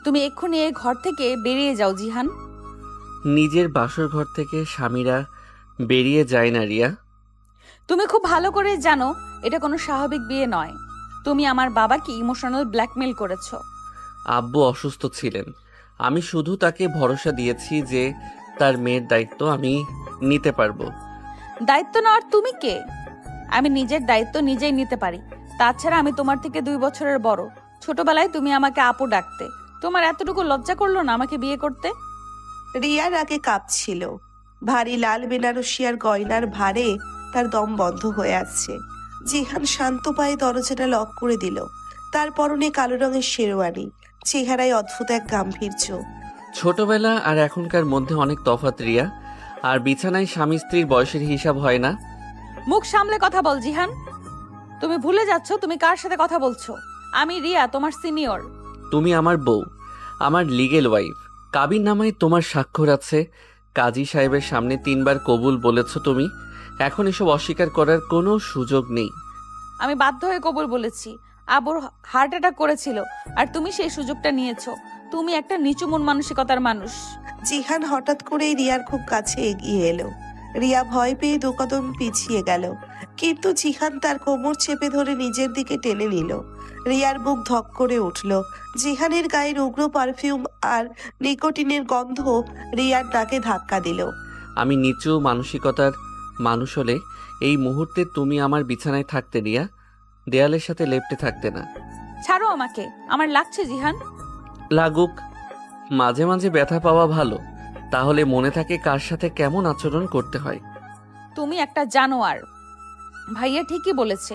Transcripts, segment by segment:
তুমি এক্ষুনি এই ঘর থেকে বেরিয়ে যাও জিহান। নিজের বাসর ঘর থেকে স্বামীরা বেরিয়ে যায় না রিয়া। তুমি খুব ভালো করে জানো এটা কোনো স্বাভাবিক বিয়ে নয়। তুমি আমার বাবাকে ইমোশনাল ব্ল্যাকমেল করেছো। আব্বু অসুস্থ ছিলেন, আমি শুধু তাকে ভরসা দিয়েছি যে তার মেয়ের দায়িত্ব আমি নিতে পারবো। দায়িত্ব নেওয়ার তুমি কে? আমি নিজের দায়িত্ব নিজেই নিতে পারি। তাছাড়া আমি তোমার থেকে 2 বছরের বড়। ছোটবেলায় তুমি আমাকে আপু ডাকতে। তোমার এতটুকু লজ্জা করলো না আমাকে বিয়ে করতে? রিয়ার আগে কাঁপছিল। ভারী লাল বেনারসি আর গয়নার ভারে তার দম বন্ধ হয়ে আসছে। জিহান শান্ত পায়ে দরজাটা লক করে দিল। তার পরনে কালো রঙের শেরওয়ানি, চেহারায় অদ্ভুত এক গাম্ভীর্য। ছোটবেলা আর এখনকার মধ্যে অনেক তফাৎ রিয়া। আর বিছানায় স্বামী স্ত্রীর বয়সের হিসাব হয় না। মুখ সামলে কথা বল জিহান। তুমি ভুলে যাচ্ছ তুমি কার সাথে কথা বলছো। আমি রিয়া, তোমার সিনিয়র। তুমি আমার বউ, আমার লিগেল ওয়াইফ। কাবিন নামায় তোমার স্বাক্ষর আছে। কাজী সাহেবের সামনে 3বার কবুল বলেছ তুমি। এখন এসব অস্বীকার করার কোনো সুযোগ নেই। আমি বাধ্য হয়ে কবুল বলেছি। আবুর হার্ট অ্যাটাক করেছিল আর তুমি সেই সুযোগটা নিয়েছো। তুমি একটা নিচু মন মানসিকতার মানুষ। জিহান হঠাৎ করেই রিয়ার খুব কাছে এগিয়ে এলো। রিয়া ভয় পেয়ে 2 কদম পিছিয়ে গেল, কিন্তু জিহান তার কোমর চেপে ধরে নিজের দিকে টেনে নিল। রিয়ার বুক ধক করে উঠল। জিহানের গায়ের উগ্র পারফিউম আর নিকোটিনের গন্ধ রিয়ার নাকে ধাক্কা দিল। আমি নিচু মানসিকতার মানুষ হলে এই মুহূর্তে তুমি আমার বিছানায় থাকতে রিয়া, দেয়ালের সাথে লেপ্টে থাকতে না। ছাড়ো আমাকে, আমার লাগছে জিহান। লাগুক, মাঝে মাঝে ব্যথা পাওয়া ভালো, তাহলে মনে থাকে কার সাথে কেমন আচরণ করতে হয়। তুমি একটা জানোয়ার। ভাইয়া ঠিকই বলেছে,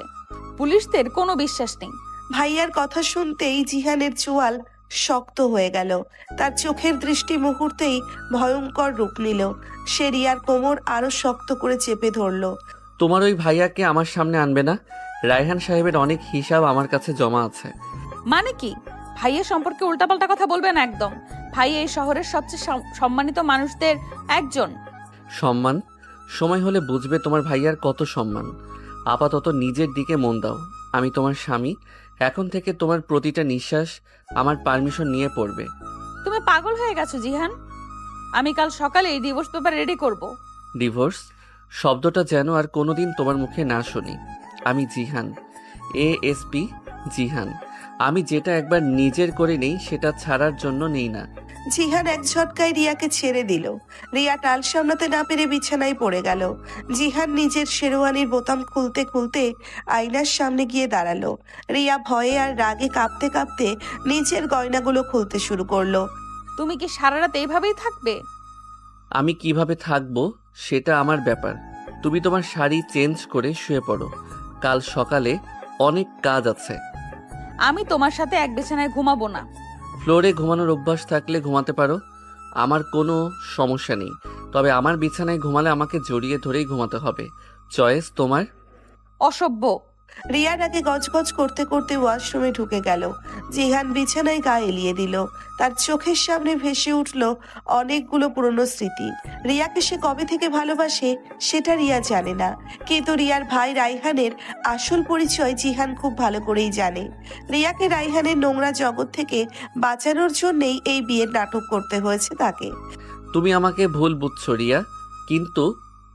পুলিশদের কোনো বিশ্বাস নেই। ভাইয়ার কথা শুনতেই জিহানের চোয়াল শক্ত হয়ে গেল। তার চোখের দৃষ্টি মুহূর্তেই ভয়ঙ্কর রূপ নিল। সে রিয়ার কোমর আরো শক্ত করে চেপে ধরল। তোমার ওই ভাইয়াকে আমার সামনে আনবে না। রায়হান সাহেবের অনেক হিসাব আমার কাছে জমা আছে। মানে কি? ভাইয়া সম্পর্কে উল্টাপাল্টা কথা বলবেন একদম। ভাইয়া এই শহরের সবচেয়ে সম্মানিত মানুষদের একজন। সম্মান সময় হলে বুঝবে তোমার ভাইয়ার কত সম্মান। আপাতত নিজের দিকে মন দাও। আমি তোমার স্বামী। এখন থেকে তোমার প্রতিটা নিঃশ্বাস আমার পারমিশন নিয়ে পড়বে। তুমি পাগল হয়ে গেছো জিহান। আমি কাল সকালে ডিভোর্স পেপার রেডি করব। ডিভোর্স শব্দটা যেন আর কোনোদিন তোমার মুখে না শুনি। আমি জিহান, এএসপি জিহান। আমি যেটা একবার নিজের করে নেই সেটা ছাড়ার জন্য নেই না। জিহান এক ঝটকায় রিয়াকে ছেড়ে দিল। রিয়া টাল সামলাতে না পেরে বিছানায় পড়ে গেল। জিহান নিজের শেরওয়ানির বোতাম খুলতে খুলতে আয়নার সামনে গিয়ে দাঁড়ালো। রিয়া ভয়ে আর রাগে কাঁপতে কাঁপতে নিজের গয়নাগুলো খুলতে শুরু করলো। তুমি কি সারা রাত এইভাবেই থাকবে? আমি কিভাবে থাকবো সেটা আমার ব্যাপার। তুমি তোমার শাড়ি চেঞ্জ করে শুয়ে পড়ো। কাল সকালে অনেক কাজ আছে। আমি তোমার সাথে এক বিছানায় ঘুমাবো না। ফ্লোরে ঘুমানোর অভ্যাস থাকলে ঘুমাতে পারো, আমার কোনো সমস্যা নেই। তবে আমার বিছানায় ঘুমালে আমাকে জড়িয়ে ধরেই ঘুমাতে হবে। চয়েস তোমার। অসভ্য। রিয়ার আগে গজগজ করতে করতে ওয়াশরুমে ঢুকে গেল। জিহান বিছানায় গা এলিয়ে দিল। তার চোখের সামনে ভেসে উঠল অনেকগুলো পুরনো স্মৃতি। রিয়াকে সে কবে থেকে ভালোবাসে সেটা রিয়া জানে না, কিন্তু রিয়ার ভাই রাইহানের আসল পরিচয় জিহান খুব ভালো করেই জানে। রিয়াকে রাইহানের নোংরা জগৎ থেকে বাঁচানোর জন্যই এই বিয়ের নাটক করতে হয়েছে তাকে। তুমি আমাকে ভুল বুঝছো রিয়া, কিন্তু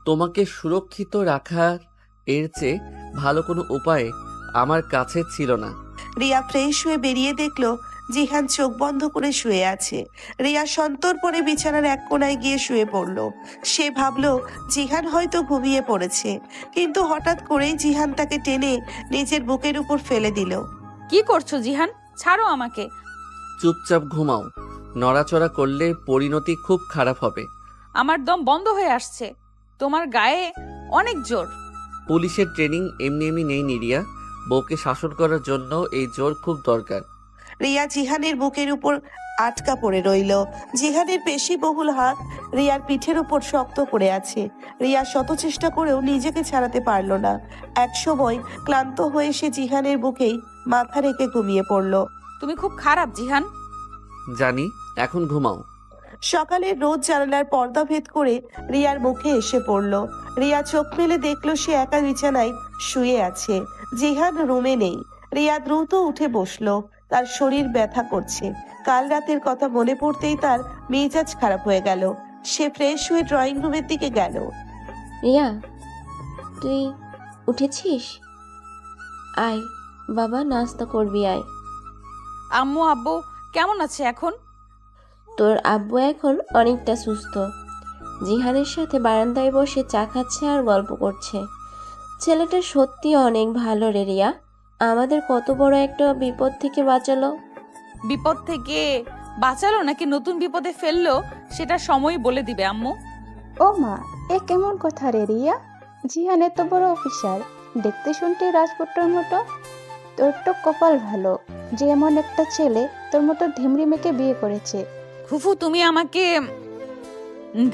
তোমাকে সুরক্ষিত রাখার এর চেয়ে ভালো কোনো উপায় আমার কাছে ছিল না। রিয়া ফ্রেশ হয়ে বেরিয়ে দেখলো জিহান চোখ বন্ধ করে শুয়ে আছে। রিয়া সন্তর্পণে বিছানার এক কোণায় গিয়ে শুয়ে পড়ল। সে ভাবলো জিহান হয়তো ঘুমিয়ে পড়েছে, কিন্তু হঠাৎ করেই জিহান তাকে টেনে নিজের বুকের উপর ফেলে দিল। কি করছো জিহান? ছাড়ো আমাকে। চুপচাপ ঘুমাও। নড়াচড়া করলে পরিণতি খুব খারাপ হবে। আমার দম বন্ধ হয়ে আসছে। তোমার গায়ে অনেক জোর। পুলিশের ট্রেনিং এমনি এমনি নেই রিয়া। বউকে শাসন করার জন্য এই জোর খুব দরকার। রিয়া জিহানের বুকের উপর আটকা পড়ে রইল। জিহানের পেশি বহুল হাত রিয়ার পিঠের উপর শক্ত করে আছে। রিয়া শত চেষ্টা করেও নিজেকে ছাড়াতে পারল না। এক সময় ক্লান্ত হয়ে সে জিহানের বুকেই মাথা রেখে ঘুমিয়ে পড়ল। তুমি খুব খারাপ জিহান। জানি, এখন ঘুমাও। সকালের রোদ জানালার পর্দা ভেদ করে রিয়ার মুখে এসে পড়ল। রিয়া চোখ মেলে দেখলো সে একা বিছানায় শুয়ে আছে। জিহান রুমে নেই। রিয়া দ্রুত উঠে বসলো। তার শরীর ব্যথা করছে। কাল রাতের কথা মনে পড়তেই তার মেজাজ খারাপ হয়ে গেল। সে ফ্রেশ হয়ে ড্রয়িং রুমের দিকে গেল। রিয়া, তুই উঠেছিস? আয় বাবা, নাস্তা করবি আয়। আম্মু আব্বু কেমন আছে এখন? তোর আব্বু এখন অনেকটা সুস্থ। জিহানের সাথে বারান্দায় বসে চা খাচ্ছে আর গল্প করছে। ছেলেটা সত্যি অনেক ভালো রে রিয়া, আমাদের কত বড় একটা বিপদ থেকে বাঁচালো। বিপদ থেকে বাঁচালো নাকি নতুন বিপদে ফেললো সেটা সময় বলে দিবে আম্মু। ও মা, এ কেমন কথা রে রিয়া? জিহান এত বড় অফিসার, দেখতে শুনতে রাজপুত্রের মতো। তোর তো কপাল ভালো যে এমন একটা ছেলে তোর মতো ঢেমরি মেয়েকে বিয়ে করেছে। ফুফু, তুমি আমাকে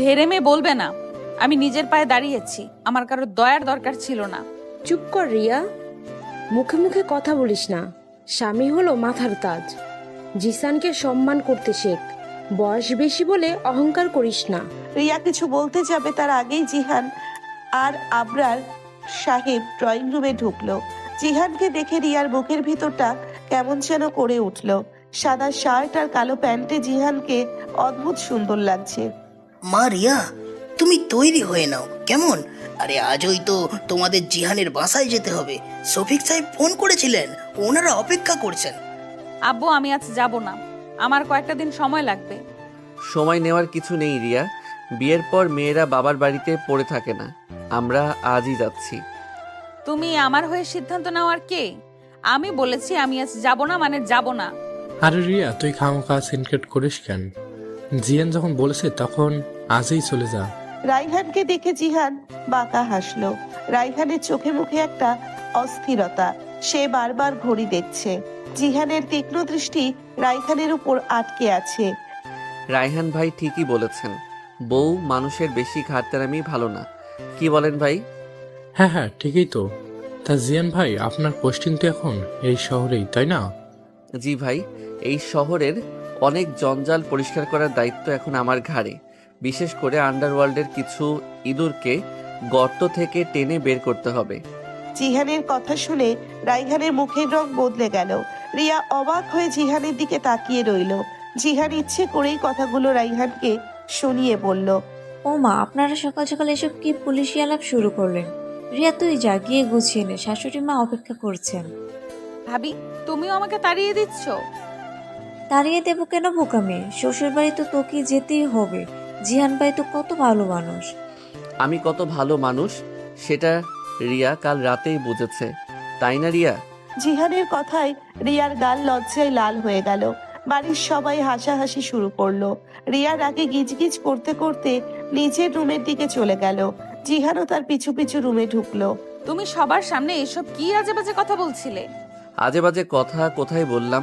ধেরেমে বলবে না। আমি নিজের পায়ে দাঁড়িয়েছি, আমার কারো দয়ার দরকার ছিল না। চুপ কর রিয়া, মুখে মুখে কথা বলিস না। স্বামী হলো মাথার তাজ। জিসানকে সম্মান করতে শেখ। বয়স বেশি বলে অহংকার করিস না। রিয়া কিছু বলতে যাবে তার আগেই জিহান আর আবরার সাহেব ড্রয়িং রুমে ঢুকলো। জিহানকে দেখে রিয়ার বুকের ভিতরটা কেমন যেন করে উঠলো। সাদা শার্ট আর কালো প্যান্টে জিহানকে অদ্ভুত সুন্দর লাগছে। মা রিয়া, তুমি তৈরি হয়ে নাও কেমন? আরে আজই তো তোমাদের জিহানের বাসায় যেতে হবে। শফিক সাহেব ফোন করেছিলেন, ওনারা অপেক্ষা করছেন। আব্বু, আমি আজ যাব না, আমার কয়েকটা দিন সময় লাগবে। সময় নেওয়ার কিছু নেই রিয়া। বিয়ের পর মেয়েরা বাবার বাড়িতে পড়ে থাকে না। আমরা আজই যাচ্ছি। তুমি আমার হয়ে সিদ্ধান্ত নেওয়ার কে? আমি বলেছি আমি আজ যাব না মানে যাব না। আরে রিয়া, তুই খামোখা সিনক্রেট করিস কেন? জিয়ান যখন বলেছে তখন আজই চলে যা। রাইহানকে দেখে জিহান বাঁকা হাসলো। রাইহানের চোখে মুখে একটা অস্থিরতা। সে বারবার ঘড়ি দেখছে। জিহানের তীক্ষ্ণ দৃষ্টি রাইহানের উপর আটকে আছে। রায়হান ভাই ঠিকই বলেছেন, বউ মানুষের বেশি ঘাটতারামি ভালো না। কি বলেন ভাই? হ্যাঁ হ্যাঁ, ঠিকই তো। তা জিয়ান ভাই, আপনার পোস্টিং তো এখন এই শহরেই, তাই না? জি ভাই, এই শহরের অনেক জঞ্জাল পরিষ্কার করার দায়িত্ব এখন আমার ঘাড়ে। বিশেষ করে আন্ডারওয়ার্ল্ডের কিছু ইঁদুরকে গর্ত থেকে টেনে বের করতে হবে। জিহানের কথা শুনে রাইহানের মুখের রং বদলে গেল। রিয়া অবাক হয়ে জিহানের দিকে তাকিয়ে রইল। জিহান ইচ্ছে করেই কথাগুলো রাইহানকে শুনিয়ে বলল। ও মা, আপনারা সকাল সকাল এসব কি পুলিশি আলাপ শুরু করলেন? রিয়া, তুই যা, গিয়ে গুছিয়ে নে, শাশুড়ি মা অপেক্ষা করছেন। ভাবি, তুমিও আমাকে তাড়িয়ে দিচ্ছ? তাড়িয়ে দেবো কেন বোকা মেয়ে? শ্বশুর বাড়ি তো তোকে যেতেই হবে। জিহান ভাই তো কত ভালো মানুষ। আমি কত ভালো মানুষ সেটা রিয়া কাল রাতেই বুঝেছে, তাই না রিয়া? জিহানের কথায় রিয়ার গাল লজ্জায় লাল হয়ে গেল। বাড়ির সবাই হাসাহাসি শুরু করলো। রিয়ার আগে গিজগিজ করতে করতে নিচের রুমের দিকে চলে গেল। জিহানও তার পিছু পিছু রুমে ঢুকলো। তুমি সবার সামনে এসব কি আজে বাজে কথা বলছিলে? আজে বাজে কথা কোথায় বললাম?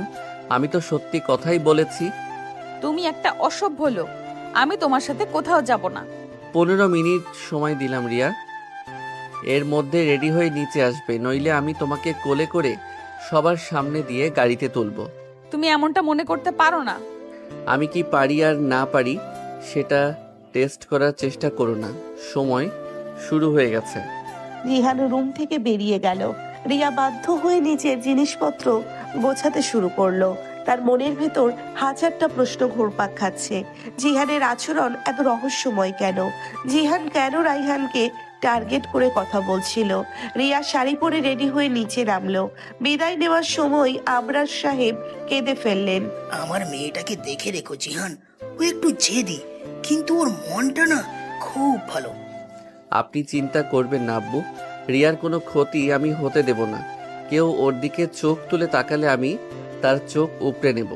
আমি তো সত্যি কথাই বলেছি। তুমি একটা অসভ্য লোক। আমি তোমার সাথে কোথাও যাব না। 15 মিনিট সময় দিলাম রিয়া, এর মধ্যে রেডি হয়ে নিচে আসবে, নইলে আমি তোমাকে কোলে করে সবার সামনে দিয়ে গাড়িতে তুলব। তুমি এমনটা মনে করতে পারো না। আমি কি পারি আর না পারি সেটা টেস্ট করার চেষ্টা করো না। সময় শুরু হয়ে গেছে। জিহান রুম থেকে বেরিয়ে গেল। রিয়া বাধ্য হয়ে নিজের জিনিসপত্র গোছাতে শুরু করলো। তার মনের ভেতর হাজারটা প্রশ্ন ঘুরপাক খাচ্ছে। জিহানের আচরণ এত রহস্যময় কেন? জিহান কেন রাইহানকে টার্গেট করে কথা বলছিল? রিয়া শাড়ি পরে রেডি হয়ে নিচে নামলো। বিদায় নেওয়ার সময় আবরার সাহেব কেঁদে ফেললেন। আমার মেয়েটাকে দেখে রেখো জিহান, ও একটু জেদি, কিন্তু ওর মনটা না খুব ভালো। আপনি চিন্তা করবেন না আব্বু, রিয়ার কোনো ক্ষতি আমি হতে দেব না। কেউ ওর দিকে চোখ তুলে তাকালে আমি তার চোখ উপড়ে নেব।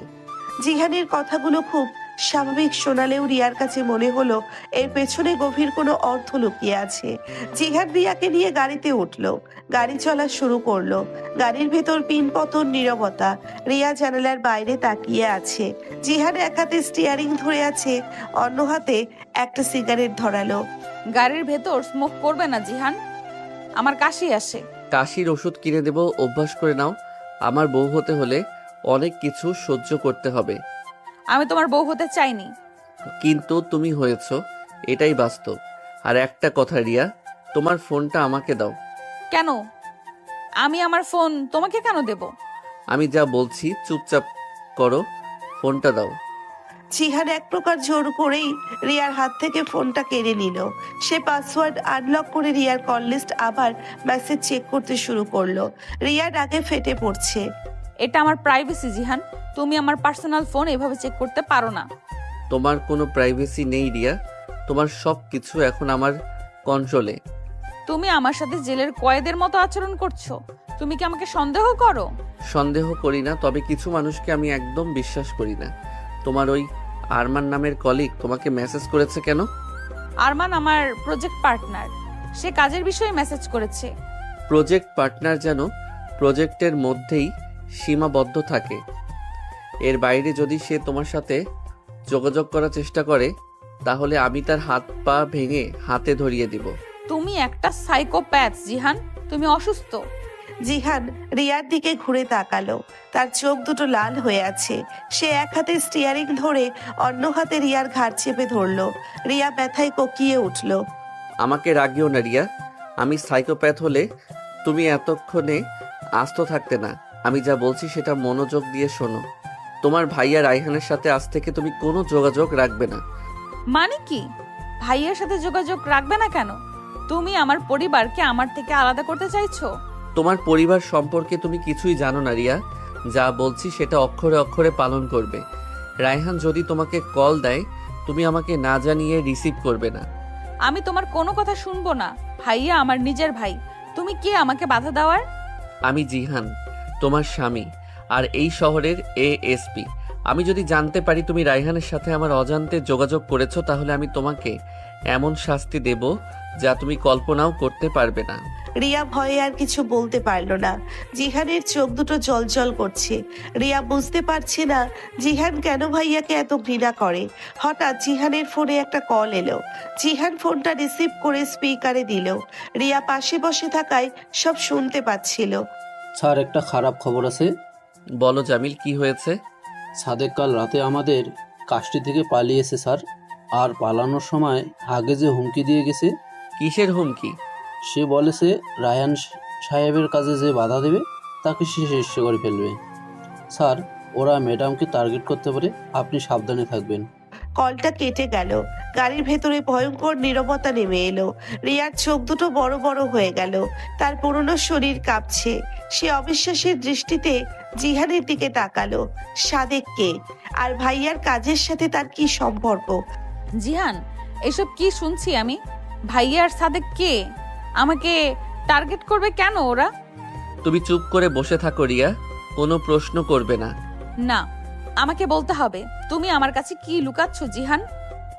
জিহানের কথাগুলো খুব স্বাভাবিক শোনালেও রিয়ার কাছে মনে হলো এর পেছনে গভীর কোনো অর্থ লুকিয়ে আছে। জিহান রিয়াকে নিয়ে গাড়িতে উঠলো। গাড়ি চলা শুরু করলো। গাড়ির ভেতর পিনপতন নীরবতা। রিয়া জানালার বাইরে তাকিয়ে আছে। জিহান এক হাতে স্টিয়ারিং ধরে আছে, অন্য হাতে একটা সিগারেট ধরালো। গাড়ির ভেতর স্মোক করবে না জিহান, আমার কাশি আসে। কাশির ওষুধ কিনে দেব, অভ্যাস করে নাও। আমার বউ হতে হলে অনেক কিছু সহ্য করতে হবে। আমি তোমার বউ হতে চাইনি। কিন্তু তুমি হয়েছো, এটাই বাস্তব। আর একটা কথা রিয়া, তোমার ফোনটা আমাকে দাও। কেন? আমি আমার ফোন তোমাকে কেন দেব? আমি যা বলছি চুপচাপ করো, ফোনটা দাও। জিহান এক প্রকার জোর করেই রিয়ার হাত থেকে ফোনটা কেড়ে নিল। সে পাসওয়ার্ড আনলক করে রিয়ার কল লিস্ট আবার মেসেজ চেক করতে শুরু করলো। রিয়ার আগে ফেটে পড়ছে। এটা আমার প্রাইভেসি জিহান, তুমি আমার পার্সোনাল ফোন এভাবে চেক করতে পারো না। তোমার কোনো প্রাইভেসি নেই রিয়া, তোমার সব কিছু এখন আমার কন্ট্রোলে। তুমি আমার সাথে জেলের কয়েদের মতো আচরণ করছো। তুমি কি আমাকে সন্দেহ করো? সন্দেহ করি না, তবে কিছু মানুষকে আমি একদম বিশ্বাস করি না। তোমার ওই আরমান নামের কলিগ তোমাকে মেসেজ করেছে কেন? আরমান আমার প্রজেক্ট পার্টনার, সে কাজের বিষয়ে মেসেজ করেছে। প্রজেক্ট পার্টনার যেন প্রজেক্টের মধ্যেই সীমাবদ্ধ থাকে, এর বাইরে যদি সে তোমার সাথে যোগাযোগ করার চেষ্টা করে তাহলে আমি তার হাত পা ভেঙে হাতে ধরিয়ে দিব। তুমি একটা সাইকোপ্যাথ জিহান, তুমি অসুস্থ। জিহান রিয়ার দিকে ঘুরে তাকালো। তার চোখ দুটো লাল হয়ে আছে। সে এক হাতে স্টিয়ারিং ধরে অন্য হাতে রিয়ার ঘাড় চেপে ধরলো। রিয়া ব্যথায় কোকিয়ে উঠল। আমাকে রাগিও না রিয়া, আমি সাইকোপ্যাথ হলে তুমি এতক্ষণে আস্ত থাকতে না। আমি যা বলছি সেটা মনোযোগ দিয়ে শোনো। তোমার ভাইয়া রায়হানের সাথে আজ থেকে তুমি কোনো যোগাযোগ রাখবে না। মানে কি? ভাইয়ের সাথে যোগাযোগ রাখবে না কেন? তুমি আমার পরিবারকে আমার থেকে আলাদা করতে চাইছো? তোমার পরিবার সম্পর্কে তুমি কিছুই জানো না রিয়া, যা বলছি সেটা অক্ষরে অক্ষরে পালন করবে। রায়হান যদি তোমাকে কল দেয় তুমি আমাকে না জানিয়ে রিসিভ করবে না। আমি তোমার কোনো কথা শুনবো না। ভাইয়া আমার নিজের ভাই, তুমি কে আমাকে বাধা দেওয়ার? আমি জিহান, তোমার স্বামী আর এই শহরের এএসপি। আমি যদি জানতে পারি তুমি রায়হানের সাথে আমার অজান্তে যোগাযোগ করেছো তাহলে আমি তোমাকে এমন শাস্তি দেব যা তুমি কল্পনাও করতে পারবে না। রিয়া ভয়ে আর কিছু বলতে পারলো না। জিহানের চোখ দুটো জলজল করছে। রিয়া বুঝতে পারছে না জিহান কেন ভাইয়াকে এত ঘৃণা করে। হঠাৎ জিহানের ফোনে একটা কল এলো। জিহান ফোনটা রিসিভ করে স্পিকারে দিল। রিয়া পাশে বসে থাকায় সব শুনতে পাচ্ছিল। স্যার, একটা খারাপ খবর আছে। বলো জামিল, কি হয়েছে? সাদেক কাল রাতে আমাদের কাজটি থেকে পালিয়েছে স্যার। আর পালানোর সময় আগে যে হুমকি দিয়ে গেছে। কিসের হুমকি? সে বলেছে রায়হান সাহেবের কাজে যে বাধা দেবে তাকে সে শেষ করে ফেলবে। স্যার, ওরা ম্যাডামকে টার্গেট করতে পারে, আপনি সাবধানে থাকবেন। কলটা কেটে গেল। গাড়ির ভেতরে ভয়ঙ্কর নীরবতা নেমে এলো। রিয়ার চোখ দুটো বড় বড় হয়ে গেল। তার পুরনো শরীর কাঁপছে। সে অবিশ্বাসের দৃষ্টিতে জিহানের দিকে তাকালো। সাদেককে আর ভাইয়ার কাজের সাথে তার কি সম্পর্ক? জিহান, এসব কি শুনছি আমি? ভাইয়া আর সাদেক কে? আমাকে টার্গেট করবে কেন ওরা? তুমি চুপ করে বসে থাকো রিয়া, কোনো প্রশ্ন করবে না। না, আমাকে বলতে হবে। তুমি আমার কাছে কি লুকাচ্ছ জিহান?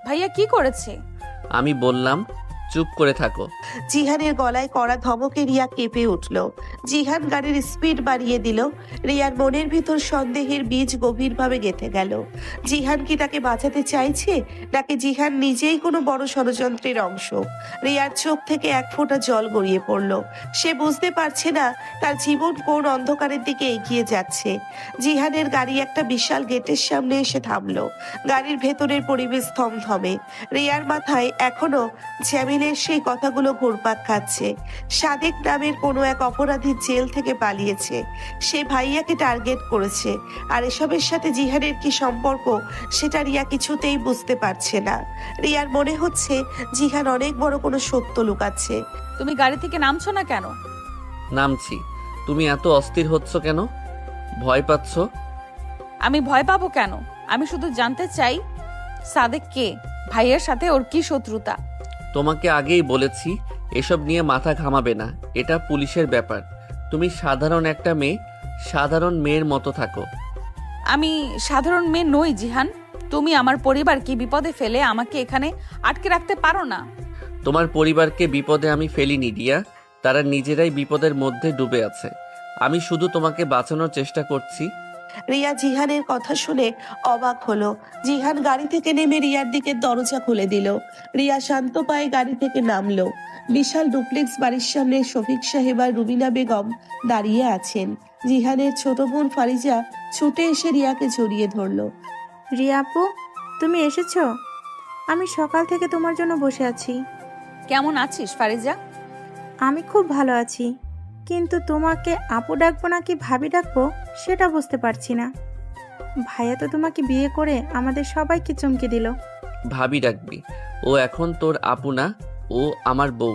ভাইয়া কি করেছে? আমি বললাম চুপ করে থাকো। জিহানের গলায় কড়া ধমকে রিয়া কেঁপে উঠল। জিহান গাড়ির স্পিড বাড়িয়ে দিল। রিয়ার মনের ভিতর সন্দেহের বীজ গভীরভাবে গেঁথে গেল। জিহান কি তাকে বাঁচাতে চাইছে, নাকি জিহান নিজেই কোনো বড় ষড়যন্ত্রের অংশ? রিয়ার চোখ থেকে এক ফোঁটা জল গড়িয়ে পড়ল। সে বুঝতে পারছে না তার জীবন কোন অন্ধকারের দিকে এগিয়ে যাচ্ছে। জিহানের গাড়ি একটা বিশাল গেটের সামনে এসে থামলো। গাড়ির ভেতরের পরিবেশ থমথমে। রিয়ার মাথায় এখনো জামিলের সেই কথাগুলো ঘুরপাক খাচ্ছে। সাদেক নামের কোনো এক অপরাধী জেল থেকে পালিয়েছে। সে ভাইয়াকে টার্গেট করেছে। আর এসবের সাথে জিহানের কি সম্পর্ক সেটা রিয়া কিছুতেই বুঝতে পারছে না। রিয়ার মনে হচ্ছে জিহান অনেক বড় কোনো সত্য লুকাচ্ছে। তুমি গাড়ি থেকে নামছো না কেন? নামছি। তুমি এত অস্থির হচ্ছ কেন? ভয় পাচ্ছ? আমি ভয় পাবো কেন? আমি শুধু জানতে চাই সাদেক কে, ভাইয়ের সাথে ওর কি শত্রুতা। তোমাকে আগেই বলেছি এসব নিয়ে মাথা ঘামাবে না, এটা পুলিশের ব্যাপার। তুমি সাধারণ একটা মেয়ে, সাধারণ মেয়ের মতো থাকো। আমি সাধারণ মেয়ে নই জিহান। তুমি আমার পরিবারকে বিপদে ফেলে আমাকে এখানে আটকে রাখতে পারো না। তোমার পরিবারকে বিপদে আমি ফেলিনি রিয়া, তারা নিজেরাই বিপদের মধ্যে ডুবে আছে। আমি শুধু তোমাকে বাঁচানোর চেষ্টা করছি। রিয়া জিহানের কথা শুনে অবাক হলো। জিহান গাড়ি থেকে নেমে রিয়ার দিকে দরজা খুলে দিল। রিয়া শান্ত পায়ে গাড়ি থেকে নামলো। বিশাল ডুপ্লেক্স বাড়ির সামনে শফিক সাহেব আর রুবিনা বেগম দাঁড়িয়ে আছেন। জিহানের ছোট বোন ফারিজা ছুটে এসে রিয়াকে জড়িয়ে ধরলো। রিয়া আপু, তুমি এসেছো? আমি সকাল থেকে তোমার জন্য বসে আছি। কেমন আছিস ফারিজা? আমি খুব ভালো আছি। কিন্তু তোমাকে আপু ডাকবো নাকি ভাবি ডাকবো সেটা বুঝতে পারছি না। ভাইয়া তো তোমাকে বিয়ে করে আমাদের সবাইকে চমকে দিল। ভাবি ডাকবি, ও এখন তোর আপু না, ও আমার বউ।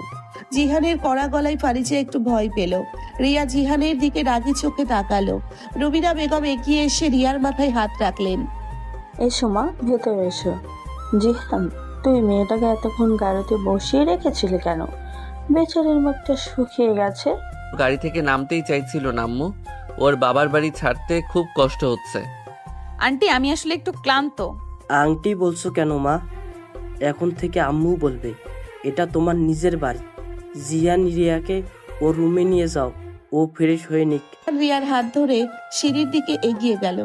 জিহানের কড়া গলায় ফারিজা একটু ভয় পেল। রিয়া জিহানের দিকে রাগি চোখে তাকালো। রুবিনা বেগম এগিয়ে এসে রিয়ার মাথায় হাত রাখলেন। এসো মা, ভেতরে এসো। জিহান, তুই মেয়েটাকে এতক্ষণ গাড়িতে বসিয়ে রেখেছিলে কেন? বেচারির মুখটা শুকিয়ে গেছে। গাড়ি থেকে নামতেই চাইছিল না আম্মু, ওর বাবার বাড়ি ছাড়তে খুব কষ্ট হচ্ছে। আন্টি আমি আসলে একটু ক্লান্ত। আংটি বলছো কেন মা? এখন থেকে আম্মু বলবে। এটা তোমার নিজের বাড়ি। জিয়ান রিয়াকে ওর রুমে নিয়ে যাও, ও ফ্রেশ হয়ে নিক। রিয়ার হাত ধরে সিঁড়ির দিকে এগিয়ে গেল।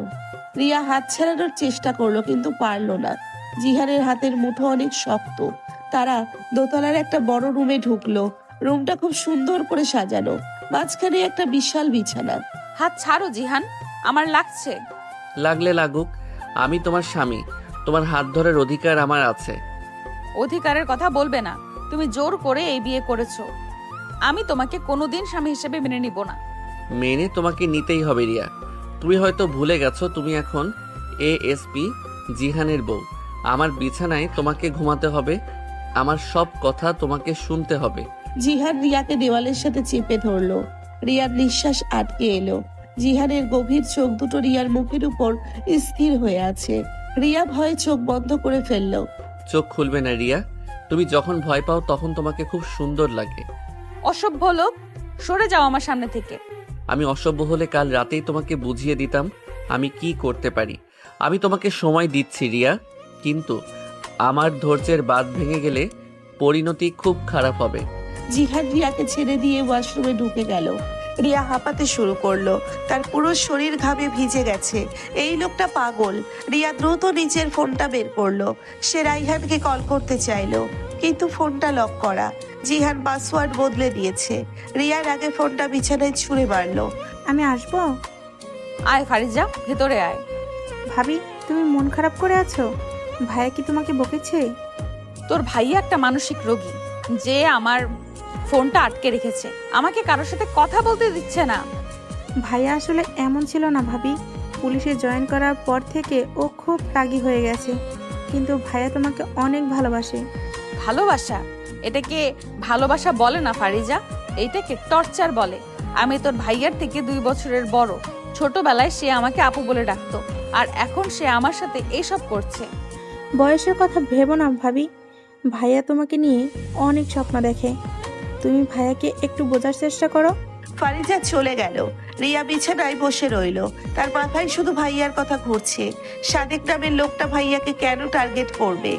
রিয়া হাত ছাড়ানোর চেষ্টা করলো কিন্তু পারলো না। জিহানের হাতের মুঠো অনেক শক্ত। তারা দোতলার একটা বড় রুমে ঢুকলো। রুমটা খুব সুন্দর করে সাজানো, মাঝখানে একটা বিশাল বিছানা। হাত ছাড়ো জিহান, আমার লাগছে। লাগলে লাগুক, আমি তোমার স্বামী, তোমার হাত ধরার অধিকার আমার আছে। অধিকারের কথা বলবে না, তুমি জোর করে এই বিয়ে করেছো। আমি তোমাকে কোনোদিন স্বামী হিসেবে মেনে নিব না। মেনে তোমাকে নিতেই হবে রিয়া। তুমি হয়তো ভুলে গেছো তুমি এখন এএসপি জিহানের বউ। আমার বিছানায় তোমাকে ঘুমাতে হবে, আমার সব কথা তোমাকে শুনতে হবে। জিহান রিয়াকে দেওয়ালের সাথে চেপে ধরলো। রিয়ার নিঃশ্বাস আটকে এলো। জিহানের গভীর চোখ দুটো রিয়ার মুখের উপর স্থির হয়ে আছে। রিয়া ভয়ে চোখ বন্ধ করে ফেললো। চোখ খুলবে না রিয়া, তুমি যখন ভয় পাও তখন তোমাকে খুব সুন্দর লাগে। অসভ্য লোক, সরে যাও আমার সামনে থেকে। আমি অসভ্য হলে কাল রাতেই তোমাকে বুঝিয়ে দিতাম আমি কি করতে পারি। আমি তোমাকে সময় দিচ্ছি রিয়া, কিন্তু আমার ধৈর্যের বাঁধ ভেঙে গেলে পরিণতি খুব খারাপ হবে। জিহান রিয়াকে ছেড়ে দিয়ে ওয়াশরুমে ঢুকে গেল। রিয়া হাঁপাতে শুরু করলো। তার পুরো শরীর ঘামে ভিজে গেছে। এই লোকটা পাগল। রিয়া দ্রুত নিচের ফোনটা বের করলো। সে রাইহানকে কল করতে চাইলো, কিন্তু ফোনটা লক করা। জিহান পাসওয়ার্ড বদলে দিয়েছে। রিয়ার আগে ফোনটা বিছানায় ছুঁড়ে মারলো। আমি আসবো? আয় ফারিজা, ভেতরে আয়। ভাবি, তুমি মন খারাপ করে আছো? ভাইয়া কি তোমাকে বকেছে? তোর ভাইয়া একটা মানসিক রোগী, যে আমার ফোনটা আটকে রেখেছে, আমাকে কারোর সাথে কথা বলতে দিচ্ছে না। ভাইয়া আসলে এমন ছিল না ভাবি। পুলিশে জয়েন করার পর থেকে ও খুব রাগী হয়ে গেছে, কিন্তু ভাইয়া তোমাকে অনেক ভালোবাসে। ভালোবাসা? এটাকে ভালোবাসা বলে না ফারিজা, এইটাকে টর্চার বলে। আমি তোর ভাইয়ার থেকে 2 বছরের বড়। ছোটবেলায় সে আমাকে আপু বলে ডাকতো, আর এখন সে আমার সাথে এইসব করছে। বয়সের কথা ভেবো না ভাবি। ভাইয়া তোমাকে নিয়ে অনেক স্বপ্ন দেখে। তুমি ভাইয়াকে একটু বোঝার চেষ্টা করো। ফারিজা চলে গেল। রিয়া বিছানায় বসে রইলো। তার মাথায় শুধু ভাইয়ার কথা ঘুরছে। সাদেক নামের লোকটা ভাইয়াকে কেন টার্গেট করবে?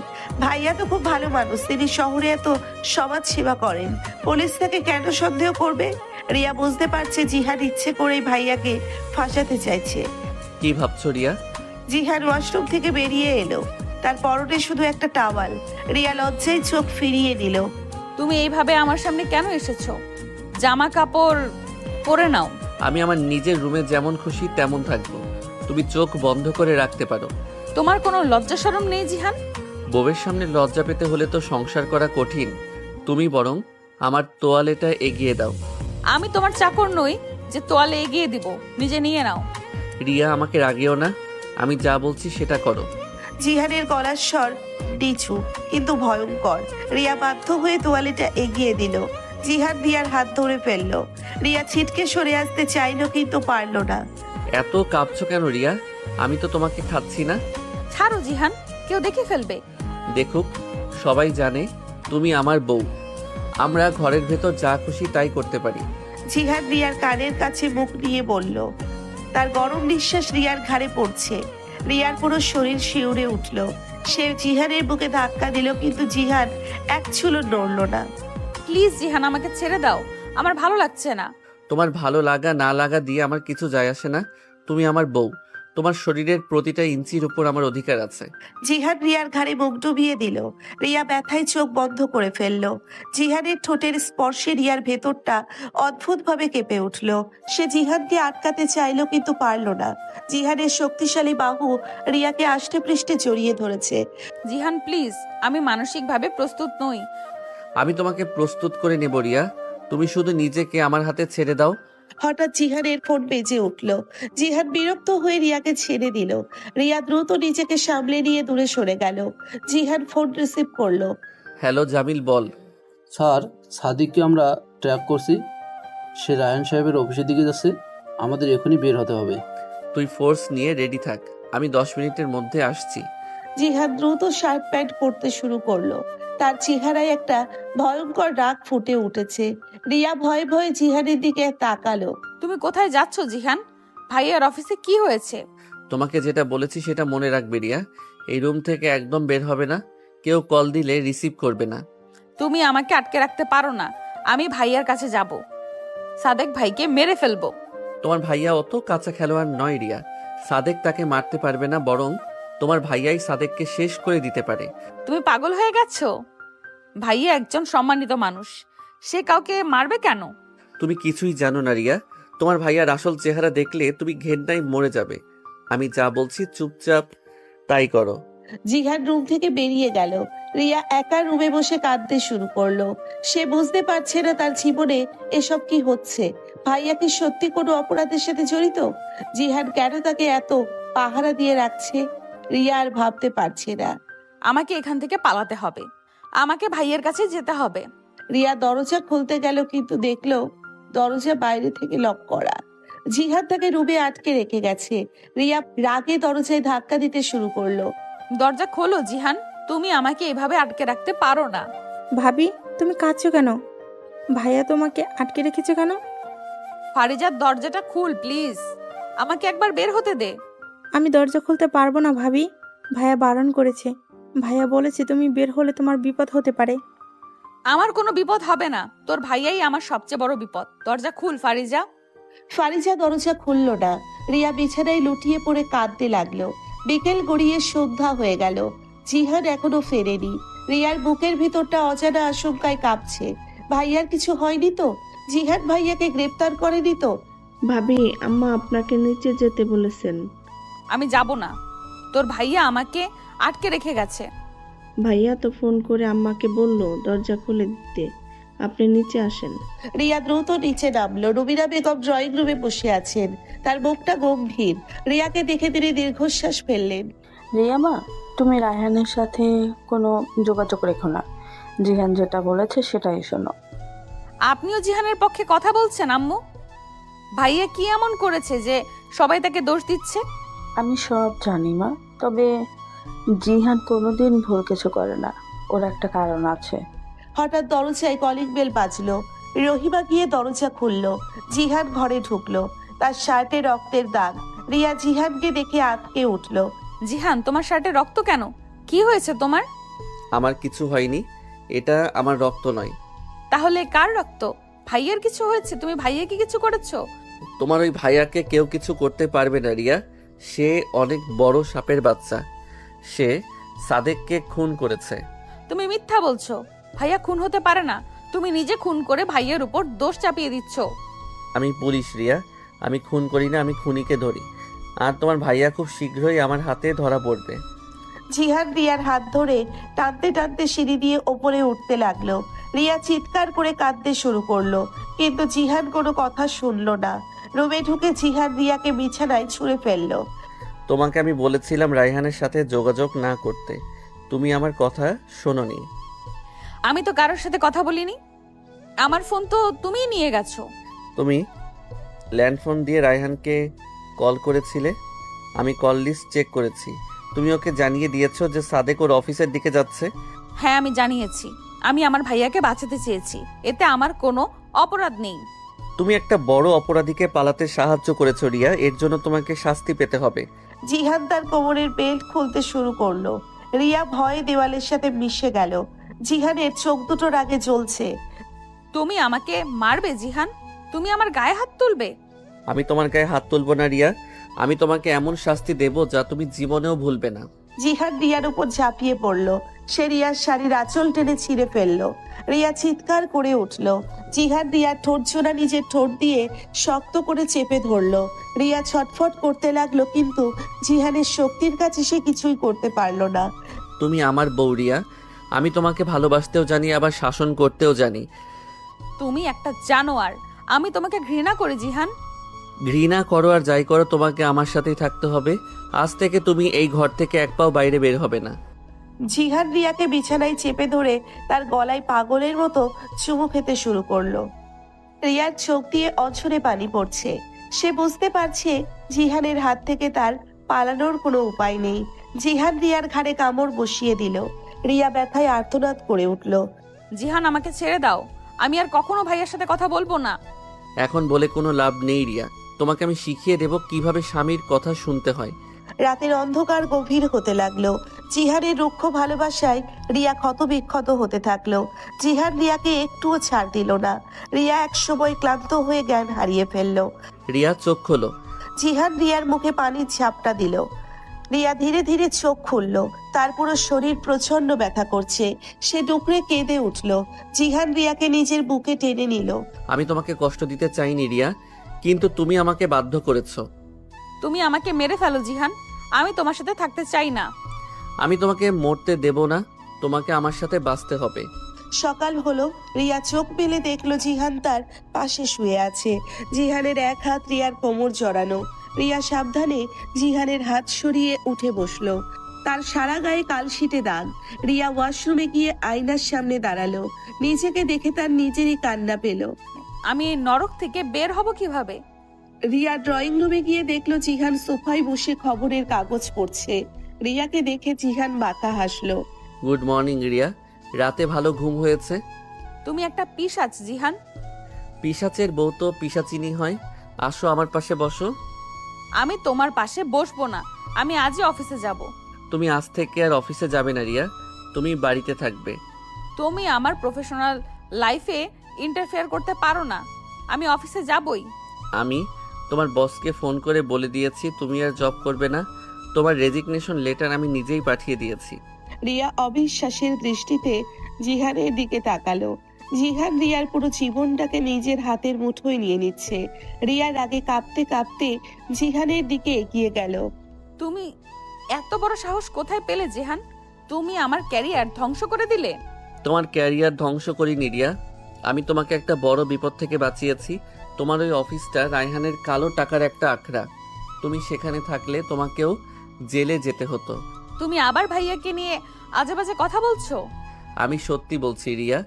ভাইয়া তো খুব ভালো মানুষ, তিনি শহরে এত সমাজ সেবা করেন। পুলিশ তাকে কেন সন্দেহ করবে? রিয়া বুঝতে পারছে জিহান ইচ্ছে করেই ভাইয়াকে ফাঁসাতে চাইছে। কি ভাবছো রিয়া? জিহান ওয়াশরুম থেকে বেরিয়ে এলো। তার পরনে শুধু একটা টাওয়াল। রিয়া লজ্জায় চোখ ফিরিয়ে নিল। তুমি এইভাবে আমার সামনে কেন এসেছো? জামা কাপড় পরে নাও। আমি আমার নিজের রুমে যেমন খুশি তেমন থাকবো, তুমি চোখ বন্ধ করে রাখতে পারো। তোমার কোনো লজ্জা শরম নেই জিহান? বউয়ের সামনে লজ্জা পেতে হলে তো সংসার করা কঠিন। তুমি বরং আমার তোয়ালেটা এগিয়ে দাও। আমি তোমার চাকর নই যে তোয়ালে এগিয়ে দিব, নিজে নিয়ে নাও। রিয়া আমাকে রাগিও না, আমি যা বলছি সেটা করো। জিহানের গলার স্বর নিচু কিন্তু ভয়ঙ্কর। রিয়া বাধ্য হয়ে তোয়ালেটা এগিয়ে দিল। জিহান রিয়ার হাত ধরে ফেললো। রিয়া ছিটকে সরে আসতে চাইলো কিন্তু পারলো না। এত কাঁপছো কেন রিয়া? আমি তো তোমাকে খাচ্ছি না। ছাড়ো জিহান, কেউ দেখে ফেলবে। দেখুক, সবাই জানে তুমি আমার বউ। আমরা ঘরের ভেতর যা খুশি তাই করতে পারি। জিহান রিয়ার কানের কাছে মুখ নিয়ে বলল। তার গরম নিঃশ্বাস রিয়ার ঘাড়ে পড়ছে। রিয়ার পুরো শরীর শিউরে উঠল। সে জিহানের বুকে ধাক্কা দিল, কিন্তু জিহান এক চুলো নড়ল না। প্লিজ জিহান, আমাকে ছেড়ে দাও, আমার ভালো লাগছে না। তোমার ভালো লাগা না লাগা দিয়ে আমার কিছু যায় আসে না। তুমি আমার বউ, তোমার শরীরের প্রতিটা ইঞ্চির উপর আমার অধিকার আছে। জিহান রিয়ার ঘাড়ে মুখ ডুবিয়ে দিল। রিয়া ব্যথায় চোখ বন্ধ করে ফেলল। জিহানের ঠোঁটের স্পর্শে রিয়ার ভেতরটা অদ্ভুতভাবে কেঁপে উঠল। সে জিহানকে আটকাতে চাইলো কিন্তু পারল না। জিহানের শক্তিশালী বাহু রিয়াকে আষ্টে পৃষ্ঠে জড়িয়ে ধরেছে। জিহান প্লিজ, আমি মানসিকভাবে প্রস্তুত নই। আমি তোমাকে প্রস্তুত করে নেব রিয়া, তুমি শুধু নিজেকে আমার হাতে ছেড়ে দাও। হঠাৎ জিহানের ফোন বেজে উঠল। জিহান বিরক্ত হয়ে রিয়াকে ছেড়ে দিল। রিয়া দ্রুত নিজেকে সামলে নিয়ে দূরে সরে গেল। জিহান ফোন রিসিভ করলো। হ্যালো জামিল, বল। স্যার, সাদিককে আমরা ট্র্যাক করছি। সে রায়ান সাহেবের অফিসের দিকে যাচ্ছে। আমাদের এখনই বের হতে হবে। তুই ফোর্স নিয়ে রেডি থাক, আমি 10 মিনিটের মধ্যে আসছি। জিহান দ্রুত শার্ট প্যান্ট পরতে শুরু করলো। তার চেহারায় একটা ভয়ঙ্কর রাগ ফুটে উঠেছে। রিয়া ভয়ে ভয়ে জিহানের দিকে তাকালো। তুমি কোথায় যাচ্ছ জিহান? ভাইয়ার অফিসে কি হয়েছে? তোমাকে যেটা বলেছি সেটা মনে রাখবে রিয়া। এই রুম থেকে একদম বের হবে না। কেউ কল দিলে রিসিভ করবে না। তুমি আমাকে আটকে রাখতে পারো না। আমি ভাইয়ার কাছে যাব, সাদেক ভাইকে মেরে ফেলবো। তোমার ভাইয়া অত কাঁচা খেলোয়াড় নয় রিয়া। সাদেক তাকে মারতে পারবে না, বরং তোমার ভাইয়াই সাদেককে শেষ করে দিতে পারে। তুমি পাগল হয়ে গেছো? ভাইয়া একজন সম্মানিত মানুষ, সে কাউকে মারবে কেন? তুমি কিছুই জানো না রিয়া। তোমার ভাইয়ার আসল চেহারা দেখলে তুমি ঘেন্নায় মরে যাবে। আমি যা বলছি চুপচাপ তাই করো। জিহান রুম থেকে বেরিয়ে গেল। রিয়া একা রুমে বসে কাঁদতে শুরু করলো। সে বুঝতে পারছে না তার জীবনে এসব কি হচ্ছে। ভাইয়া কি সত্যি কোনো অপরাধের সাথে জড়িত? জিহান কেন তাকে এত পাহারা দিয়ে রাখছে? রিয়া আর ভাবতে পারছে না। আমাকে এখান থেকে পালাতে হবে, আমাকে ভাইয়ের কাছে যেতে হবে। রিয়া দরজা খুলতে গেল, কিন্তু দেখলো দরজা বাইরে থেকে লক করা। জিহান তাকে রুমে আটকে রেখে গেছে। রিয়া রাগে দরজায় ধাক্কা দিতে শুরু করলো। দরজা খোলো জিহান, তুমি আমাকে এভাবে আটকে রাখতে পারো না। ভাবি, তুমি কাঁদছো কেন? ভাইয়া তোমাকে আটকে রেখেছে কেন? ফারিজার দরজাটা খুল প্লিজ, আমাকে একবার বের হতে দে। আমি দরজা খুলতে পারবো না ভাবি, ভাইয়া বারণ করেছে। ভাইয়া বলেছে তুমি বের হলে তোমার বিপদ হতে পারে। আমার কোনো বিপদ হবে না, তোর ভাইয়াই আমার সবচেয়ে বড় বিপদ। দরজা খুল ফারিজা। ফারিজা দরজা খুলল না। রিয়া বিছানায় লুটিয়ে পড়ে কাঁদতে লাগলো। বিকেল গড়িয়ে সন্ধ্যা হয়ে গেল। জিহান এখনো ফেরেনি। রিয়ার বুকের ভিতরটা অজানা আশঙ্কায় কাঁপছে। ভাইয়ার কিছু হয়নি তো? জিহান ভাইয়াকে গ্রেপ্তার করেনি তো? ভাবি, আম্মা আপনাকে নিচে যেতে বলেছেন। আমি যাব না, তোর ভাইয়া আমাকে আটকে রেখে গেছে। ভাইয়া তো ফোন করে আম্মাকে বললো দরজা খুলে দিতে। আপনি নিচে আসেন। রিয়া দ্রুত নিচে নামলো। রুবিনা বেগম ড্রয়িং রুমে বসে আছেন। তার মুখটা গম্ভীর। রিয়াকে দেখে তিনি দীর্ঘশ্বাস ফেললেন। রিয়া মা, তুমি রায়হানের সাথে কোনো যোগাযোগ রেখো না। জিহান যেটা বলেছে সেটাই শোনো। আপনিও জিহানের পক্ষে কথা বলছেন আম্মু? ভাইয়া কি এমন করেছে যে সবাই তাকে দোষ দিচ্ছে? আমি সব জানি মা, তবে জিহান কোনোদিন ভুল কিছু করে না। ওর একটা কারণ আছে। হঠাৎ দরজায় কলিং বেল বাজলো। রহিমা গিয়ে দরজা খুললো। জিহান ঘরে ঢুকলো। তার শার্টে রক্তের দাগ। রিয়া জিহানকে দেখে আটকে উঠলো। জিহান, তোমার শার্টে রক্ত কেন? কি হয়েছে তোমার? আমার কিছু হয়নি, এটা আমার রক্ত নয়। তাহলে কার রক্ত? ভাইয়ার কিছু হয়েছে? তুমি ভাইয়াকে কিছু করেছো? তোমার ওই ভাইয়াকে কেউ কিছু করতে পারবে না রিয়া। সে অনেক বড় সাপের বাচ্চা। সে সাদেককে খুন করেছে। তুমি মিথ্যা বলছো। ভাইয়া খুন হতে পারে না। তুমি নিজে খুন করে ভাইয়ার উপর দোষ চাপিয়ে দিচ্ছ। আমি পুলিশ রিয়া, আমি খুন করি না, আমি খুনিকে ধরি। আর তোমার ভাইয়া খুব শীঘ্রই আমার হাতে ধরা পড়বে। জিহান রিয়ার হাত ধরে টানতে টানতে সিঁড়ি দিয়ে ওপরে উঠতে লাগলো। রিয়া চিৎকার করে কাঁদতে শুরু করলো, কিন্তু জিহান কোনো কথা শুনলো না। রুমে ঢুকে জিহান রিয়াকে বিছানায় ছুঁড়ে ফেললো। তোমাকে আমি বলেছিলাম রায়হানের সাথে যোগাযোগ না করতে, তুমি আমার কথা শোনোনি। আমি তো কারোর সাথে কথা বলিনি। আমার ফোন তো তুমিই নিয়ে গেছো। তুমি ল্যান্ডফোন দিয়ে রায়হানকে কল করেছিলে। আমি কল লিস্ট চেক করেছি। তুমি ওকে জানিয়ে দিয়েছো যে সাদেক ওর অফিসের দিকে যাচ্ছে। হ্যাঁ, আমি জানিয়েছি। আমি আমার ভাইয়াকে বাঁচাতে চেয়েছি, এতে আমার কোনো অপরাধ নেই। তুমি একটা বড় অপরাধীকে পালাতে সাহায্য করেছো রিয়া, এর জন্য তোমাকে শাস্তি পেতে হবে। জিহান তার কোমরের বেল্ট খুলতে শুরু করলো। রিয়া ভয়ে দেওয়ালের সাথে মিশে গেল। জিহানের চোখ দুটো রাগে জ্বলছে। তুমি আমাকে মারবে জিহান? তুমি আমার গায়ে হাত তুলবে? আমি তোমার গায়ে হাত তুলবো না রিয়া। আমি তোমাকে এমন শাস্তি দেব যা তুমি জীবনেও ভুলবে না। জিহান রিয়ার উপর ঝাঁপিয়ে পড়লো। সে রিয়ার শাড়ির আঁচল টেনে ছিঁড়ে ফেললো। রিয়া চিৎকার করে উঠলো। জিহান রিয়ার ঠোঁট জোড়া নিজের ঠোঁট দিয়ে শক্ত করে চেপে ধরলো। রিয়া ছটফট করতে লাগলো, কিন্তু জিহানের শক্তির কাছে সে কিছুই করতে পারলো না। তুমি আমার বউ রিয়া। আমি তোমাকে ভালোবাসতেও জানি, আবার শাসন করতেও জানি। তুমি একটা জানোয়ার। আমি তোমাকে ঘৃণা করি জিহান। ঘৃণা করো আর যাই করো, তোমাকে আমার সাথেই থাকতে হবে। আজ থেকে তুমি এই ঘর থেকে এক পাও বাইরে বের হবে না। জিহান রিয়াকে বিছানায় চেপে ধরে তার গলায় পাগলের মতো চুমু খেতে শুরু করলো। রিয়ার চোখ দিয়ে অঝরে পানি পড়ছে। সে বুঝতে পারছে জিহানের হাত থেকে তার পালানোর কোনো উপায় নেই। জিহান রিয়ার ঘাড়ে কামড় বসিয়ে দিল। রিয়া ব্যথায় আর্তনাদ করে উঠল। জিহান, আমাকে ছেড়ে দাও। আমি আর কখনো ভাইয়ের সাথে কথা বলবো না। এখন বলে কোনো লাভ নেই রিয়া, তোমাকে আমি শিখিয়ে দেব কিভাবে স্বামীর কথা শুনতে হয়। রাতের অন্ধকার গভীর হতে লাগলো। জিহানের রুক্ষ ভালোবাসায় রিয়া ক্ষতবিক্ষত হতে থাকলো। জিহান রিয়াকে একটুও ছাড় দিল না। রিয়া একসময় ক্লান্ত হয়ে জ্ঞান হারিয়ে ফেললো। রিয়া চোখ খোলো। জিহান রিয়ার মুখে পানির ঝাপটা দিল। রিয়া ধীরে ধীরে চোখ খুলল। তার পুরো শরীর প্রচন্ড ব্যথা করছে। সে ডুকরে কেঁদে উঠল। জিহান রিয়াকে নিজের বুকে টেনে নিল। আমি তোমাকে কষ্ট দিতে চাইনি রিয়া, কিন্তু তুমি আমাকে বাধ্য করেছো। তুমি আমাকে মেরে ফেলো জিহান, আমি তোমার সাথে থাকতে চাই না। আমি তোমাকে মরতে দেব না, তোমাকে আমার সাথে বাঁচতে হবে। সকাল হলো। রিয়া চোখ মেলে দেখলো জিহান তার পাশে শুয়ে আছে। জিহানের এক হাত রিয়ার কোমর জড়ানো। রিয়া সাবধানে জিহানের হাত সরিয়ে উঠে বসলো। তার সারা গায়ে কালশিটে দাগ। রিয়া ওয়াশরুমে গিয়ে আয়নার সামনে দাঁড়ালো। নিজেকে দেখে তার নিজেরই কান্না পেল। আমি এই নরক থেকে বের হব কিভাবে? রিয়া ড্রয়িং রুমে গিয়ে দেখলো জিহান সোফায় বসে খবরের কাগজ পড়ছে। রিয়াকে দেখে জিহান বাঁকা হাসলো। গুড মর্নিং রিয়া, রাতে ভালো ঘুম হয়েছে? তুমি একটা পিশাচ জিহান। পিশাচের বউ তো পিশাচিনি হয়। আসো আমার পাশে বসো। আমি তোমার পাশে বসবো না। আমি আজই অফিসে যাব। তুমি আজ থেকে আর অফিসে যাবে না রিয়া, তুমি বাড়িতে থাকবে। তুমি আমার প্রফেশনাল লাইফে ইন্টারফেয়ার করতে পারো না। আমি অফিসে যাবই। আমি তোমার বসকে ফোন করে বলে দিয়েছি তুমি আর জব করবে না। তোমার রেজিগনেশন লেটার আমি নিজেই পাঠিয়ে দিয়েছি। রিয়া অবিশ্বাসের দৃষ্টিতে জিহানের দিকে তাকালো। জিহান রিয়ার পুরো জীবনটাকে নিজের হাতের মুঠোয় নিয়ে নিচ্ছে। রিয়ার আগে কাঁপতে কাঁপতে জিহানের দিকে এগিয়ে গেল। তুমি এত বড় সাহস কোথায় পেলে জিহান? তুমি আমার ক্যারিয়ার ধ্বংস করে দিলে। তোমার ক্যারিয়ার ধ্বংস করিনি রিয়া, আমি তোমাকে একটা বড় বিপদ থেকে বাঁচিয়েছি। তোমার ওই অফিসটা রায়হানের কালো টাকার একটা আখড়া। তুমি সেখানে থাকলে তোমাকেও জেলে যেতে হতো। তুমি আবার ভাইয়াকে নিয়ে আজেবাজে কথা বলছো। আমি সত্যি বলছি রিয়া,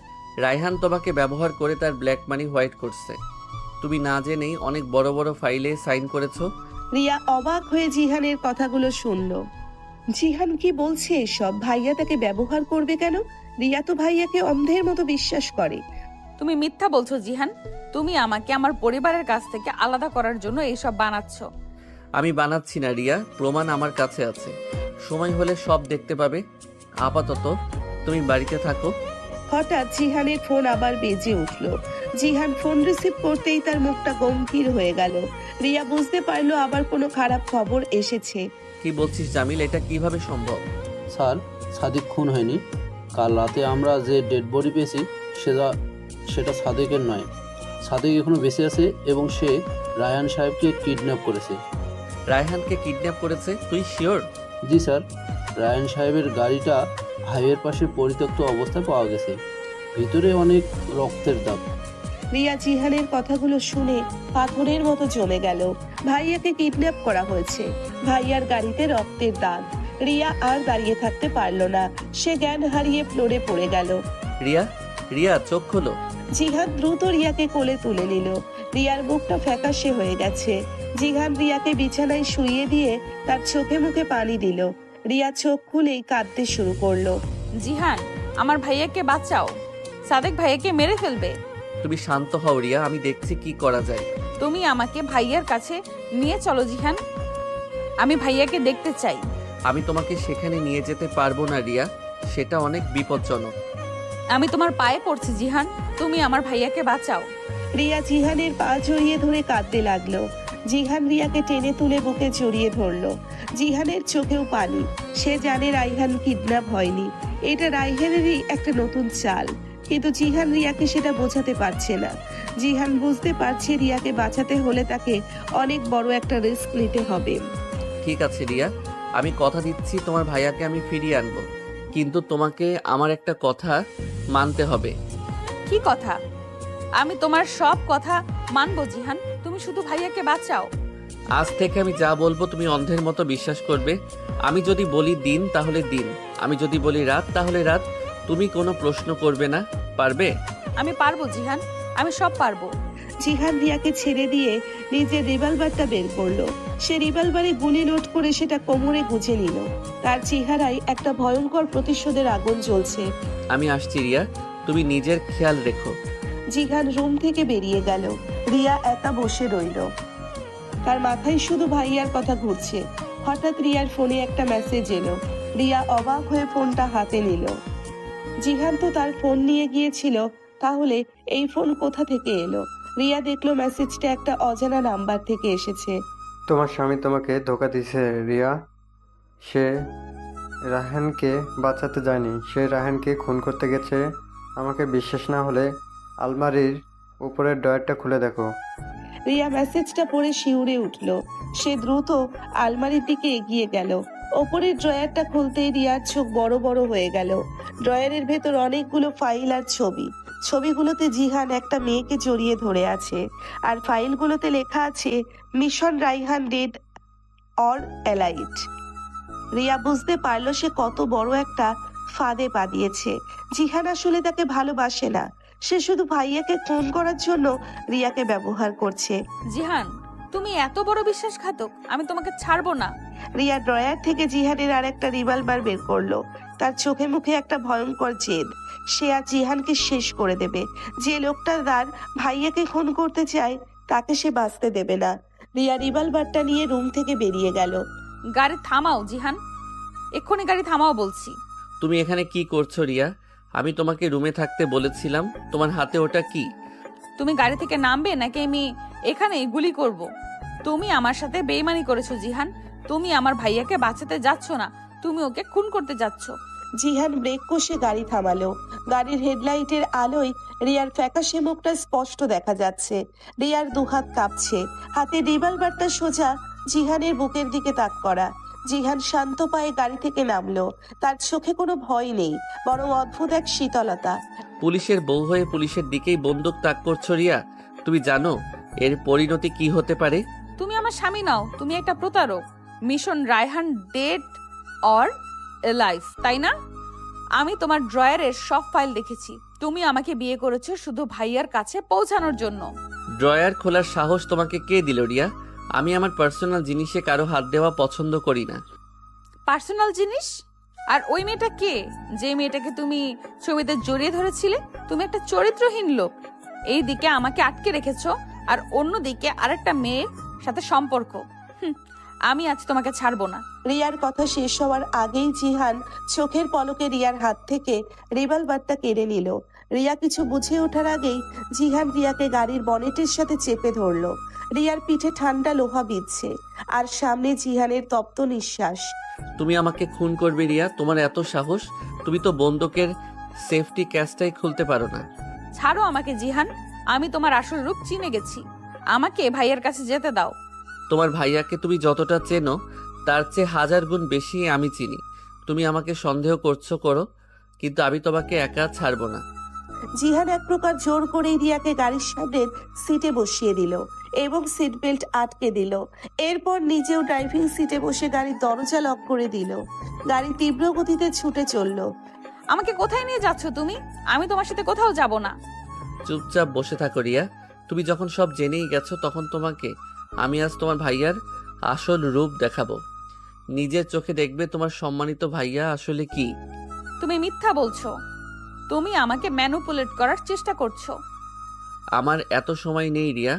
রায়হান তোমাকে ব্যবহার করে তার ব্ল্যাক মানি হোয়াইট করছে। তুমি না জেনেই অনেক বড় বড় ফাইলে সাইন করেছো। রিয়া অবাক হয়ে জিহানের কথাগুলো শুনলো। জিহান কি বলছে এসব? ভাইয়া তাকে ব্যবহার করবে কেন? রিয়া তো ভাইয়াকে অন্ধের মতো বিশ্বাস করে। তুমি মিথ্যা বলছো জিহান। তুমি আমাকে আমার পরিবারের কাছ থেকে আলাদা করার জন্য এইসব বানাচ্ছ। আমি বানাচ্ছি না রিয়া, প্রমাণ আমার কাছে আছে। সময় হলে সব দেখতে পাবে। আপাতত তুমি বাড়িতে থাকো। হঠাৎ জিহানের ফোন আবার বেজে উঠলো। জিহান ফোন রিসিভ করতেই তার মুখটা গম্ভীর হয়ে গেল। রিয়া বুঝতে পারলো আবার কোনো খারাপ খবর এসেছে। কি বলছিস জামিল, এটা কিভাবে সম্ভব? স্যার, সাদিক খুন হয়নি। কাল রাতে আমরা যে ডেড বডি পেয়েছি সেটা সাদেকের নয়। সাদেক এখনো বেঁচে আছে এবং সে রায়হান সাহেবকে কিডন্যাপ করেছে। রায়হানকে কিডন্যাপ করেছে? তুই শিওর? জি স্যার, রায়হান সাহেবের গাড়িটা হাইওয়ের পাশে পরিত্যক্ত অবস্থায় পাওয়া গেছে। ভিতরে অনেক রক্তের দাগ। রিয়া জিহানের কথাগুলো শুনে পাথরের মতো জমে গেল। ভাইয়াকে কিডন্যাপ করা হয়েছে, ভাইয়ার গাড়িতে রক্তের দাগ। রিয়া আর দাঁড়িয়ে থাকতে পারলো না। সে জ্ঞান হারিয়ে ফ্লোরে পড়ে গেল। রিয়া, রিয়া চোখ খোলো। জিহান দ্রুত রিয়াকে কোলে তুলে নিল। রিয়ার মুখটা ফ্যাকাশে হয়ে গেছে। জিহান রিয়াকে বিছানায় শুইয়ে দিয়ে তার চোখে মুখে পানি দিল। রিয়া চোখ খুলেই কাঁদতে শুরু করলো। জিহান, আমার ভাইয়াকে বাঁচাও। সাদেক ভাইয়াকে মেরে ফেলবে। তুমি শান্ত হও রিয়া, আমি দেখছি কি করা যায়। তুমি আমাকে ভাইয়ার কাছে নিয়ে চলো জিহান। আমি ভাইয়াকে দেখতে চাই। আমি তোমাকে সেখানে নিয়ে যেতে পারবো না রিয়া, সেটা অনেক বিপজ্জনক। আমি তোমার পায়ে পড়ছি জিহান, তুমি আমার ভাইয়াকে বাঁচাও। রিয়া জিহানের পা জড়িয়ে ধরে কাঁদতে লাগলো। জিহান রিয়াকে টেনে তুলে বুকে জড়িয়ে ধরলো। জিহানের চোখেও পানি। সে জানে রায়হান কিডন্যাপ হয়নি, এটা রায়হানেরই একটা নতুন চাল। কিন্তু জিহান রিয়াকে সেটা বোঝাতে পারছে না। জিহান বুঝতে পারছে রিয়াকে বাঁচাতে হলে তাকে অনেক বড় একটা রিস্ক নিতে হবে। ঠিক আছে রিয়া, আমি কথা দিচ্ছি তোমার ভাইয়াকে আমি ফিরিয়ে আনবো, কিন্তু তোমাকে আমার একটা কথা মানতে হবে। কি কথা? আমি তোমার সব কথা মানবো জিহান, তুমি শুধু ভাইয়াকে বাঁচাও। আজ থেকে আমি যা বলবো তুমি অন্ধের মতো বিশ্বাস করবে। আমি যদি বলি দিন তাহলে দিন, আমি যদি বলি রাত তাহলে রাত। তুমি কোনো প্রশ্ন করবে না, পারবে? আমি পারবো জিহান, আমি সব পারবো। জিহান রিয়াকে ছেড়ে দিয়ে নিজের রিভলভারটা বের করলো। সে রিভলভারে গুলি লোড করে সেটা কোমরে গুজে নিল। তার চেহারায় একটা ভয়ঙ্কর প্রতিশোধের আগুন জ্বলছে। আমি আসছি রিয়া, তুমি নিজের খেয়াল রেখো। জিহান রুম থেকে বেরিয়ে গেল। রিয়া একা বসে রইল, তার মাথায় শুধু ভাইয়ার কথা ঘুরছে। হঠাৎ রিয়ার ফোনে একটা মেসেজ এলো। রিয়া অবাক হয়ে ফোনটা হাতে নিল। জিহান তো তার ফোন নিয়ে গিয়েছিল, তাহলে এই ফোন কোথা থেকে এলো? রিয়া দেখলো মেসেজটা একটা অজানা নাম্বার থেকে এসেছে। তোমার স্বামী তোমাকে ধোকা দিছে রিয়া। সে রায়হানকে বাঁচাতে যায়নি, সে রায়হানকে খুন করতে গেছে। আমাকে বিশ্বাস না হলে আলমারির উপরের ড্রয়ারটা খুলে দেখো। রিয়া মেসেজটা পড়ে শিউরে উঠল। সে দ্রুত আলমারির দিকে এগিয়ে গেল। ওপরের ড্রয়ারটা খুলতেই রিয়ার চোখ বড় বড় হয়ে গেল। ড্রয়ারের ভেতর অনেকগুলো ফাইল আর ছবি। ছবিগুলোতে জিহান একটা মেয়েকে জড়িয়ে ধরে আছে, আর ফাইলগুলোতে লেখা আছে mission Raihan dead or allied. Riya বুঝতে পারলো সে কত বড় একটা ফাঁদে পা দিয়েছে। জিহান আসলে তাকে ভালোবাসে না, সে শুধু ভাইয়াকে খুন করার জন্য রিয়াকে ব্যবহার করছে। জিহান, তুমি এত বড় বিশ্বাসঘাতক, আমি তোমাকে ছাড়বো না। রিয়া ড্রয়ার থেকে জিহানের আর একটা রিভলভার বের করলো। তার চোখে মুখে একটা ভয়ঙ্কর জেদ। সে আর জিহানকে শেষ করে দেবে। যে লোকটা তার ভাইয়াকে খুন করতে চায় তাকে সে বাঁচতে দেবে না। রিয়া রিভলভারটা নিয়ে রুম থেকে বেরিয়ে গেল। গাড়ি থামাও জিহান, এক্ষুনি গাড়ি থামাও বলছি। তুমি এখানে কি করছো রিয়া? আমি তোমাকে রুমে থাকতে বলেছিলাম। তোমার হাতে ওটা কি? তুমি গাড়ি থেকে নামবে নাকি আমি এখানেই গুলি করব? তুমি আমার সাথে বেইমানি করেছো জিহান। তুমি আমার ভাইয়াকে বাঁচাতে যাচ্ছ না, তুমি ওকে খুন করতে যাচ্ছ। জিহান ব্রেক কষে গাড়ি থামালো। গাড়ির হেডলাইটের আলোয় রিয়ার ফ্যাকাশে মুখটা স্পষ্ট দেখা যাচ্ছে। রিয়ার দুহাত কাঁপছে, হাতে রিভলভারটা সোজা জিহানের বুকের দিকে তাক করা। জিহান শান্ত পায়ে গাড়ি থেকে নামলো। তার চোখে কোনো ভয় নেই, বরং অদ্ভুত এক শীতলতা। পুলিশের বউ হয়ে পুলিশের দিকেই বন্দুক তাক করছো রিয়া? তুমি জানো এর পরিণতি কি হতে পারে? তুমি আমার স্বামী নাও, তুমি একটা প্রতারক। Mission Raihan dead or alive, তাই না? আমি তোমার ড্রয়ারের সব ফাইল দেখেছি। তুমি আমাকে বিয়ে করেছো শুধু ভাইয়ার কাছে পৌঁছানোর জন্য। ড্রয়ার খোলার সাহস তোমাকে কে দিল রিয়া? আমি আমার পার্সোনাল জিনিসে কারো হাত দেওয়া পছন্দ করি না। পার্সোনাল জিনিস? আর ওই মেয়েটা কে, যে মেয়েটাকে তুমি ছবিতে জড়িয়ে ধরেছিলে? তুমি একটা চরিত্রহীন লোক। এই দিকে আমাকে আটকে রেখেছো, আর অন্যদিকে আরেকটা মেয়ের সাথে সম্পর্ক। আমি আজ তোমাকে ছাড়বো না। রিয়ার কথা শেষ হওয়ার আগেই জিহান চোখের পলকে রিয়ার হাত থেকে রিভলভারটা কেড়ে নিল। রিয়া কিছু বুঝে ওঠার আগেই জিহান রিয়াকে গাড়ির বনেটের সাথে চেপে ধরলো। রিয়ার পিঠে ঠান্ডা লোহা বিঁধছে, আর সামনে জিহানের তপ্ত নিঃশ্বাস। তুমি আমাকে খুন করবে রিয়া? তোমার এত সাহস? তুমি তো বন্দুকের সেফটি ক্যাচটাই খুলতে পারো না। ছাড়ো আমাকে জিহান, আমি তোমার আসল রূপ চিনে গেছি। আমাকে ভাইয়ের কাছে যেতে দাও। তোমার ভাইয়াকে তুমি যতটা চেনো তার চেয়ে 1000 গুণ বেশি আমি চিনি। তুমি আমাকে সন্দেহ করছো করো, কিন্তু আমি তোমাকে একা ছাড়বো না। জিহান এক প্রকার জোর করে রিয়াকে গাড়ির সামনের সিটে বসিয়ে দিল এবং সিট বেল্ট আটকে দিল। এরপর নিজেও ড্রাইভিং সিটে বসে গাড়ির দরজা লক করে দিল। গাড়ি তীব্র গতিতে ছুটে চলল। আমাকে কোথায় নিয়ে যাচ্ছ তুমি? আমি তোমার সাথে কোথাও যাব না। চুপচাপ বসে থাকো রিয়া। তুমি যখন সব জেনেই গেছো, তখন তোমাকে আমি আজ তোমার ভাইয়ার আসল রূপ দেখাবো। নিজের চোখে দেখবে তোমার সম্মানিত ভাইয়া আসলে কি। তুমি মিথ্যা বলছো। তুমি আমাকে ম্যানুপুলেট করার চেষ্টা করছো। আমার এত সময় নেই রিয়া।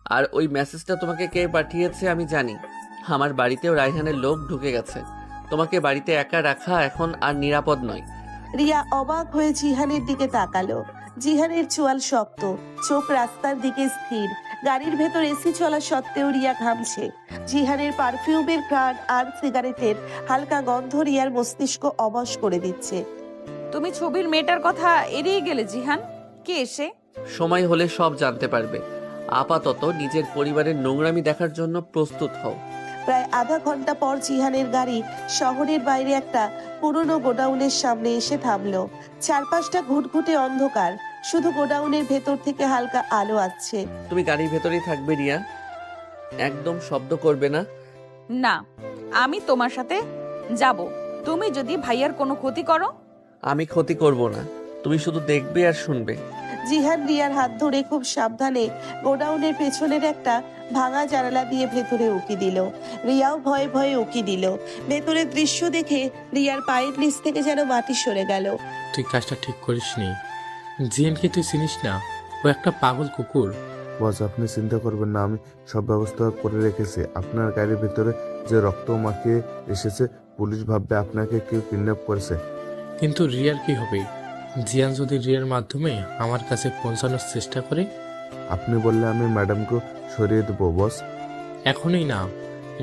আর ওই মেসেজটা তোমাকে কে পাঠিয়েছে আমি জানি। আমার বাড়িতেও রায়হানের লোক ঢুকে গেছে। তোমাকে বাড়িতে একা রাখা এখন আর নিরাপদ নয়। রিয়া অবাক হয়ে জিহানের দিকে তাকালো। জিহানের চোয়াল শক্ত, চোখ রাস্তার দিকে স্থির। গাড়ির ভেতর এসি চলা সত্ত্বেও রিয়া ঘামছে। জিহানের পারফিউমের ঘ্রাণ আর সিগারেটের হালকা গন্ধ রিয়ার মস্তিষ্ক অবশ করে দিচ্ছে। তুমি ছবির মেয়েটার কথা এড়িয়ে গেলে জিহান। কে এসে? সময় হলে সব জানতে পারবে। আপাতত নিজের পরিবারের নোংরামি দেখার জন্য প্রস্তুত হও। প্রায় আধা ঘন্টা পর জিহানের গাড়ি শহরের বাইরে একটা পুরনো গোডাউনের সামনে এসে থামলো। চারপাশটা ঘুটঘুটে অন্ধকার। শুধু গোডাউনের ভেতর থেকে হালকা আলো আসছে। তুমি গাড়ির ভেতরেই থাকবে রিয়া, একদম শব্দ করবে না। না, আমি তোমার সাথে যাব। তুমি যদি ভাইয়ার কোনো ক্ষতি করো। আমি ক্ষতি করব না, তুমি শুধু দেখবে আর শুনবে। জিহান রিয়ার হাত ধরে খুব সাবধানে গোডাউনের পেছনের একটা ভাঙা জানালা দিয়ে ভেতরে উকি দিল। রিয়াও ভয়ে ভয়ে উকি দিল। ভেতরের দৃশ্য দেখে রিয়ার পায়ের নিচ থেকে যেন মাটি সরে গেল। তুই কাজটা ঠিক করিসনি। জিএনকে তুই চিনিস না, ও একটা পাগল কুকুর। বস, আপনি চিন্তা করবেন না, আমি সব ব্যবস্থা করে রেখেছি। আপনার গাড়ির ভিতরে যে রক্ত মাখিয়ে এসেছে, পুলিশ ভাববে আপনাকে কেউ কিডন্যাপ করেছে। কিন্তু রিয়ার কি হবে? জিয়ান যদি রিয়ার মাধ্যমে আমার কাছে পৌঁছানোর চেষ্টা করে? আপনি বললে আমি ম্যাডামকে সরিয়ে দেবো বস। এখনই না,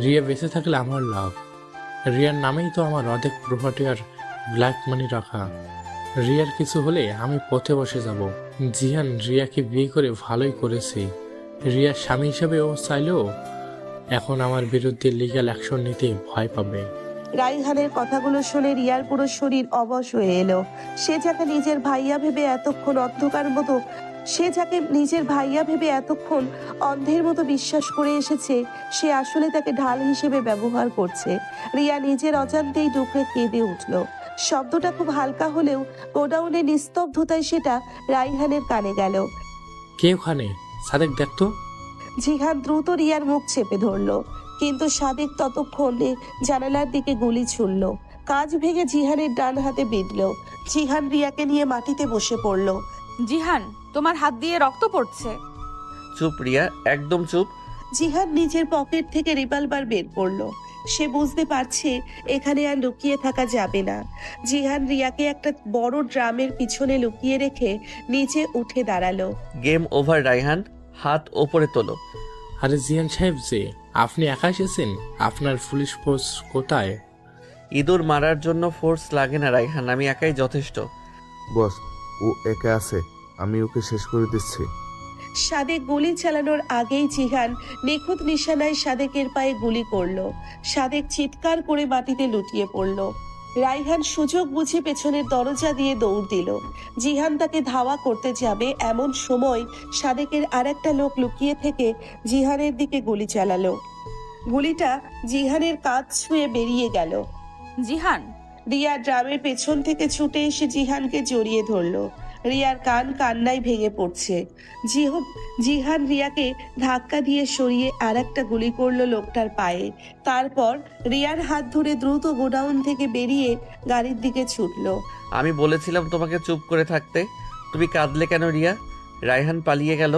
রিয়া বেঁচে থাকলে আমার লাভ। রিয়ার নামেই তো আমার অর্ধেক প্রপার্টি আর ব্ল্যাক মানি রাখা। রিয়ার কিছু হলে আমি পথে বসে যাব। জিহান রিয়াকে বিয়ে করে ভালোই করেছে। রিয়ার স্বামী হিসেবে ও চাইলেও এখন আমার বিরুদ্ধে লিগ্যাল অ্যাকশন নিতে ভয় পাবে। রাইহানের কথাগুলো শুনে রিয়ার পুরো শরীর অবশ হয়ে এলো। সে যাকে নিজের ভাইয়া ভেবে এতক্ষণ অন্ধের মতো বিশ্বাস করে এসেছে, সে আসলে তাকে ঢাল হিসেবে ব্যবহার করছে। রিয়া নিজের অজান্তেই ডুকরে কেঁদে উঠল। শব্দটা খুব হালকা হলেও গোডাউনের নিস্তব্ধতায় সেটা রাইহানের কানে গেল। কে ওখানে? সাদেক, দেখতো। জিহান দ্রুত রিয়ার মুখ চেপে ধরলো, কিন্তু সাদেক ততক্ষণে জানালার দিকে গুলি ছুড়ল। কাঁচ ভেঙে জিহানের ডান হাতে বিঁধল। জিহান রিয়াকে নিয়ে মাটিতে বসে পড়ল। জিহান, তোমার হাত দিয়ে রক্ত পড়ছে। চুপ রিয়া, একদম চুপ। জিহান নিজের পকেট থেকে রিভলভার বের করলো। সে বুঝতে পারছে এখানে আর লুকিয়ে থাকা যাবে না। জিহান রিয়াকে একটা বড় ড্রামের পিছনে লুকিয়ে রেখে নিচে উঠে দাঁড়ালো। গেম ওভার রাইহান, হাত ওপরে তোলো। আরে জিয়ান সাহেব যে, আপনি একা এসেছেন? আপনার পুলিশ ফোর্স কোথায়? ইঁদুর মারার জন্য ফোর্স লাগে না রাইহান, আমি একাই যথেষ্ট। বস, ও একা আছে, আমি ওকে শেষ করে দিচ্ছি। সাদেক গুলি চালানোর আগেই জিহান নিখুঁত নিশানায় সাদেকের পায়ে গুলি করলো। সাদেক চিৎকার করে মাটিতে লুটিয়ে পড়ল। রাইহান সুযোগ বুঝে পেছনের দরজা দিয়ে দৌড় দিল। জিহান তাকে ধাওয়া করতে যাবে এমন সময় সাদেকের আরেকটা লোক লুকিয়ে থেকে জিহানের দিকে গুলি চালালো। গুলিটা জিহানের কাঁধ ছুঁয়ে বেরিয়ে গেল। জিহান! রিয়া ড্রামের পেছন থেকে ছুটে এসে জিহানকে জড়িয়ে ধরলো। রিয়ার কান্নায় ভেঙে পড়ছে। জিহান রিয়াকে ধাক্কা দিয়ে সরিয়ে আর একটা গুলি করলো লোকটার পায়ে। তারপর রিয়ার হাত ধরে দ্রুত গোডাউন থেকে বেরিয়ে গাড়ির দিকে ছুটলো। আমি বলেছিলাম তোমাকে চুপ করে থাকতে, তুমি কাঁদলে কেন রিয়া? রাইহান পালিয়ে গেল।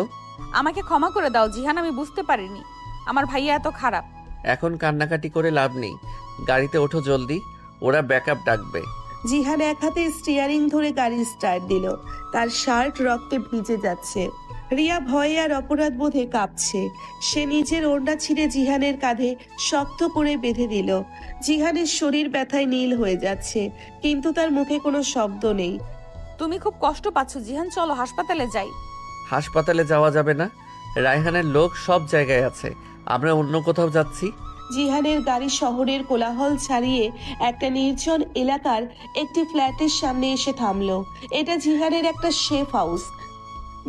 আমাকে ক্ষমা করে দাও জিহান, আমি বুঝতে পারিনি আমার ভাইয়া এত খারাপ। এখন কান্নাকাটি করে লাভ নেই, গাড়িতে ওঠো জলদি, ওরা ব্যাকআপ ডাকবে। জিহান এক হাতে স্টিয়ারিং ধরে গাড়ি স্টার্ট দিল। তার শার্ট রক্তে ভিজে যাচ্ছে। রিয়া ভয়ে আর অপরাধ বোধে কাঁপছে। সে নিজের ওড়না ছিঁড়ে জিহানের কাঁধে শক্ত করে বেঁধে দিল। জিহানের শরীর ব্যথায় নীল হয়ে যাচ্ছে, কিন্তু তার মুখে কোনো শব্দ নেই। তুমি খুব কষ্ট পাচ্ছ জিহান, চলো হাসপাতালে যাই। হাসপাতালে যাওয়া যাবে না, রাইহানের লোক সব জায়গায় আছে, আমরা অন্য কোথাও যাচ্ছি। জিহানের গাড়ি শহরের কোলাহল ছাড়িয়ে একটা নির্জন এলাকার একটি ফ্ল্যাটের সামনে এসে থামলো। এটা জিহানের একটা শেফ হাউস।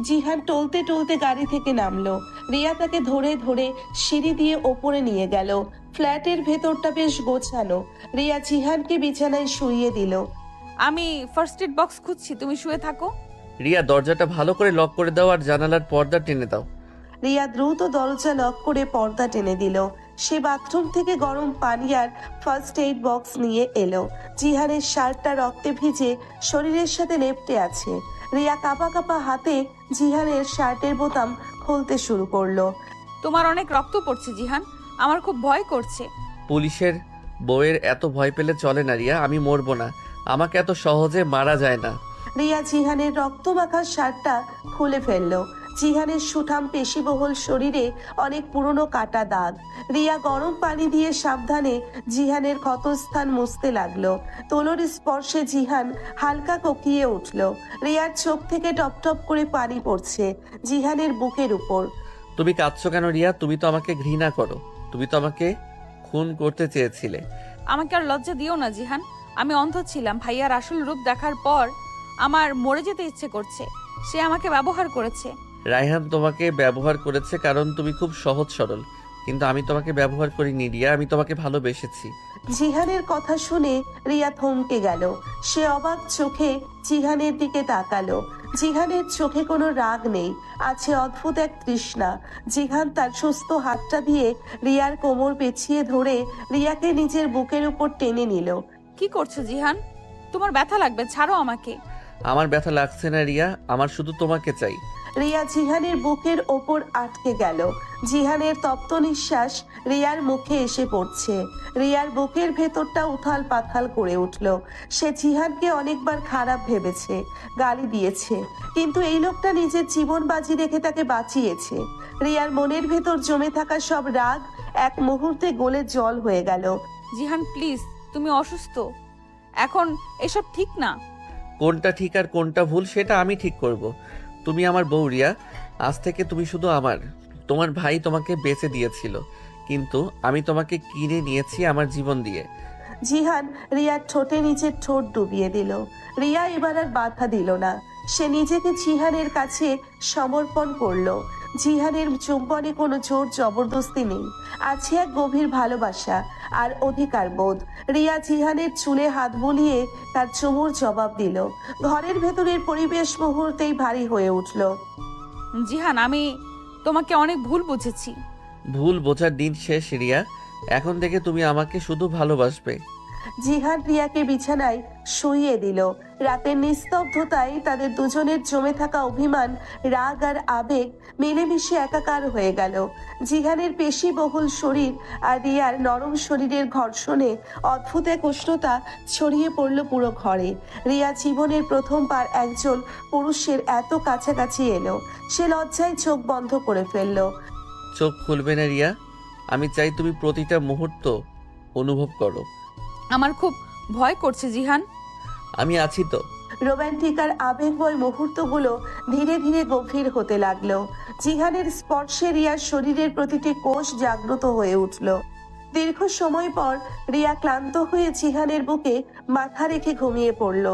জিহান টলতে টলতে গাড়ি থেকে নামলো। রিয়া তাকে ধরে ধরে সিঁড়ি দিয়ে ওপরে নিয়ে গেল। ফ্ল্যাটের ভেতরটা বেশ গোছানো। রিয়া জিহানকে বিছানায় শুইয়ে দিল। আমি ফার্স্ট এড বক্স খুঁজছি, তুমি শুয়ে থাকো। রিয়া, দরজাটা ভালো করে লক করে দাও আর জানালার পর্দা টেনে দাও। রিয়া দ্রুত দরজা লক করে পর্দা টেনে দিল। সে বাথরুম থেকে গরম পানি আর ফার্স্ট এইড বক্স নিয়ে এলো। জিহানের শার্টটা রক্তে ভিজে শরীরের সাথে লেপ্টে আছে। রিয়া কাঁপা কাঁপা হাতে জিহানের শার্টের বোতাম খুলতে শুরু করলো। তোমার অনেক রক্ত পড়ছে জিহান, আমার খুব ভয় করছে। পুলিশের বউয়ের এত ভয় পেলে চলে না রিয়া, আমি মরবো না, আমাকে এত সহজে মারা যায় না। রিয়া জিহানের রক্ত মাখা শার্টটা খুলে ফেললো। জিহানের সুঠাম পেশিবহুল শরীরে অনেক পুরনো কাটা দাগ। রিয়া গরম পানি দিয়ে সাবধানে জিহানের ক্ষতস্থান মুছতে লাগলো। তোলোর স্পর্শে জিহান হালকা কোকিয়ে উঠল। রিয়ার চোখ থেকে টপ টপ করে পানি পড়ছে জিহানের বুকের উপর। তুমি কাঁদছো কেন রিয়া? তুমি তো আমাকে ঘৃণা করো, তুমি তো আমাকে খুন করতে চেয়েছিলে। আমাকে আর লজ্জা দিও না জিহান, আমি অন্ধ ছিলাম। ভাইয়ার আসল রূপ দেখার পর আমার মরে যেতে ইচ্ছে করছে। সে আমাকে ব্যবহার করেছে। রায়হান তোমাকে ব্যবহার করেছে কারণ তুমি খুব সহজ সরল, কিন্তু আমি তোমাকে ব্যবহার করিনি রিয়া, আমি তোমাকে ভালোবেসেছি। জিহানের কথা শুনে রিয়া থমকে গেল। সে অবাক চোখে জিহানের দিকে তাকালো। জিহানের চোখে কোনো রাগ নেই, আছে অদ্ভুত এক তৃষ্ণা। জিহান তার সুস্থ হাতটা দিয়ে রিয়ার কোমর পেঁচিয়ে ধরে রিয়াকে নিজের বুকের উপর টেনে নিল। কি করছো জিহান? তোমার ব্যথা লাগবে, ছাড়ো আমাকে। আমার ব্যথা লাগছে না রিয়া, আমার শুধু তোমাকে চাই। রিয়া জিহানের বুকের ওপর আটকে গেল। জিহানের তপ্ত নিঃশ্বাস রিয়ার মুখে এসে পড়ছে। রিয়ার বুকের ভেতরটা উথাল পাথাল করে উঠল। সে জিহানকে অনেকবার খারাপ ভেবেছে, গালি দিয়েছে, কিন্তু এই লোকটা নিজের জীবন বাজি রেখে তাকে বাঁচিয়েছে। রিয়ার মনের ভেতর জমে থাকা সব রাগ এক মুহূর্তে গলে জল হয়ে গেল। জিহান প্লিজ, তুমি অসুস্থ, এখন এসব ঠিক না। কোনটা ঠিক আর কোনটা ভুল সেটা আমি ঠিক করব। তুমি আমার বউ রিয়া, আজ থেকে তুমি শুধু আমার। তোমার ভাই তোমাকে বেচে দিয়েছিল, কিন্তু আমি তোমাকে কিনে নিয়েছি আমার জীবন দিয়ে। জিহান রিয়ার ঠোঁটে নিচের ঠোঁট ডুবিয়ে দিল। রিয়া এবার আর বাধা দিল না, সে নিজেকে জিহানের কাছে সমর্পণ করলো। জিহানের চুম্বনে কোনো জোর জবরদস্তি নেই, আছে এক গভীর ভালোবাসা আর অধিকার বোধ। রিয়া জিহানের চুলে হাত বুলিয়ে তার চুমুর জবাব দিল। ঘরের ভেতরের পরিবেশ মুহূর্তেই ভারী হয়ে উঠল। জিহান, আমি তোমাকে অনেক ভুল বুঝেছি। ভুল বোঝার দিন শেষ রিয়া, এখন থেকে তুমি আমাকে শুধু ভালোবাসবে। জিহান রিয়াকে বিছানায় শুইয়ে দিল। রাতের নিস্তব্ধতায় তাদের দুজনের জমে থাকা অভিমান, রাগ আর আবেগ মিলেমিশে একাকার হয়ে গেল। জিহানের পেশি বহুল শরীর আর রিয়ার নরম শরীরের ঘর্ষণে অদ্ভুত এক উষ্ণতা ছড়িয়ে পড়ল পুরো ঘরে। রিয়া জীবনের প্রথমবার একজন পুরুষের এত কাছাকাছি এলো। সে লজ্জায় চোখ বন্ধ করে ফেলল। চোখ খুলবে না রিয়া, আমি চাই তুমি প্রতিটা মুহূর্ত অনুভব করো। আমার খুব ভয় করছে জিহান। আমি আছি তো। রোমান্টিক আর আবেগময় মুহূর্তগুলো ধীরে ধীরে গভীর হতে লাগলো। জিহানের স্পর্শে রিয়ার শরীরের প্রতিটি কোষ জাগ্রত হয়ে উঠল। দীর্ঘ সময় পর রিয়া ক্লান্ত হয়ে জিহানের বুকে মাথা রেখে ঘুমিয়ে পড়ল।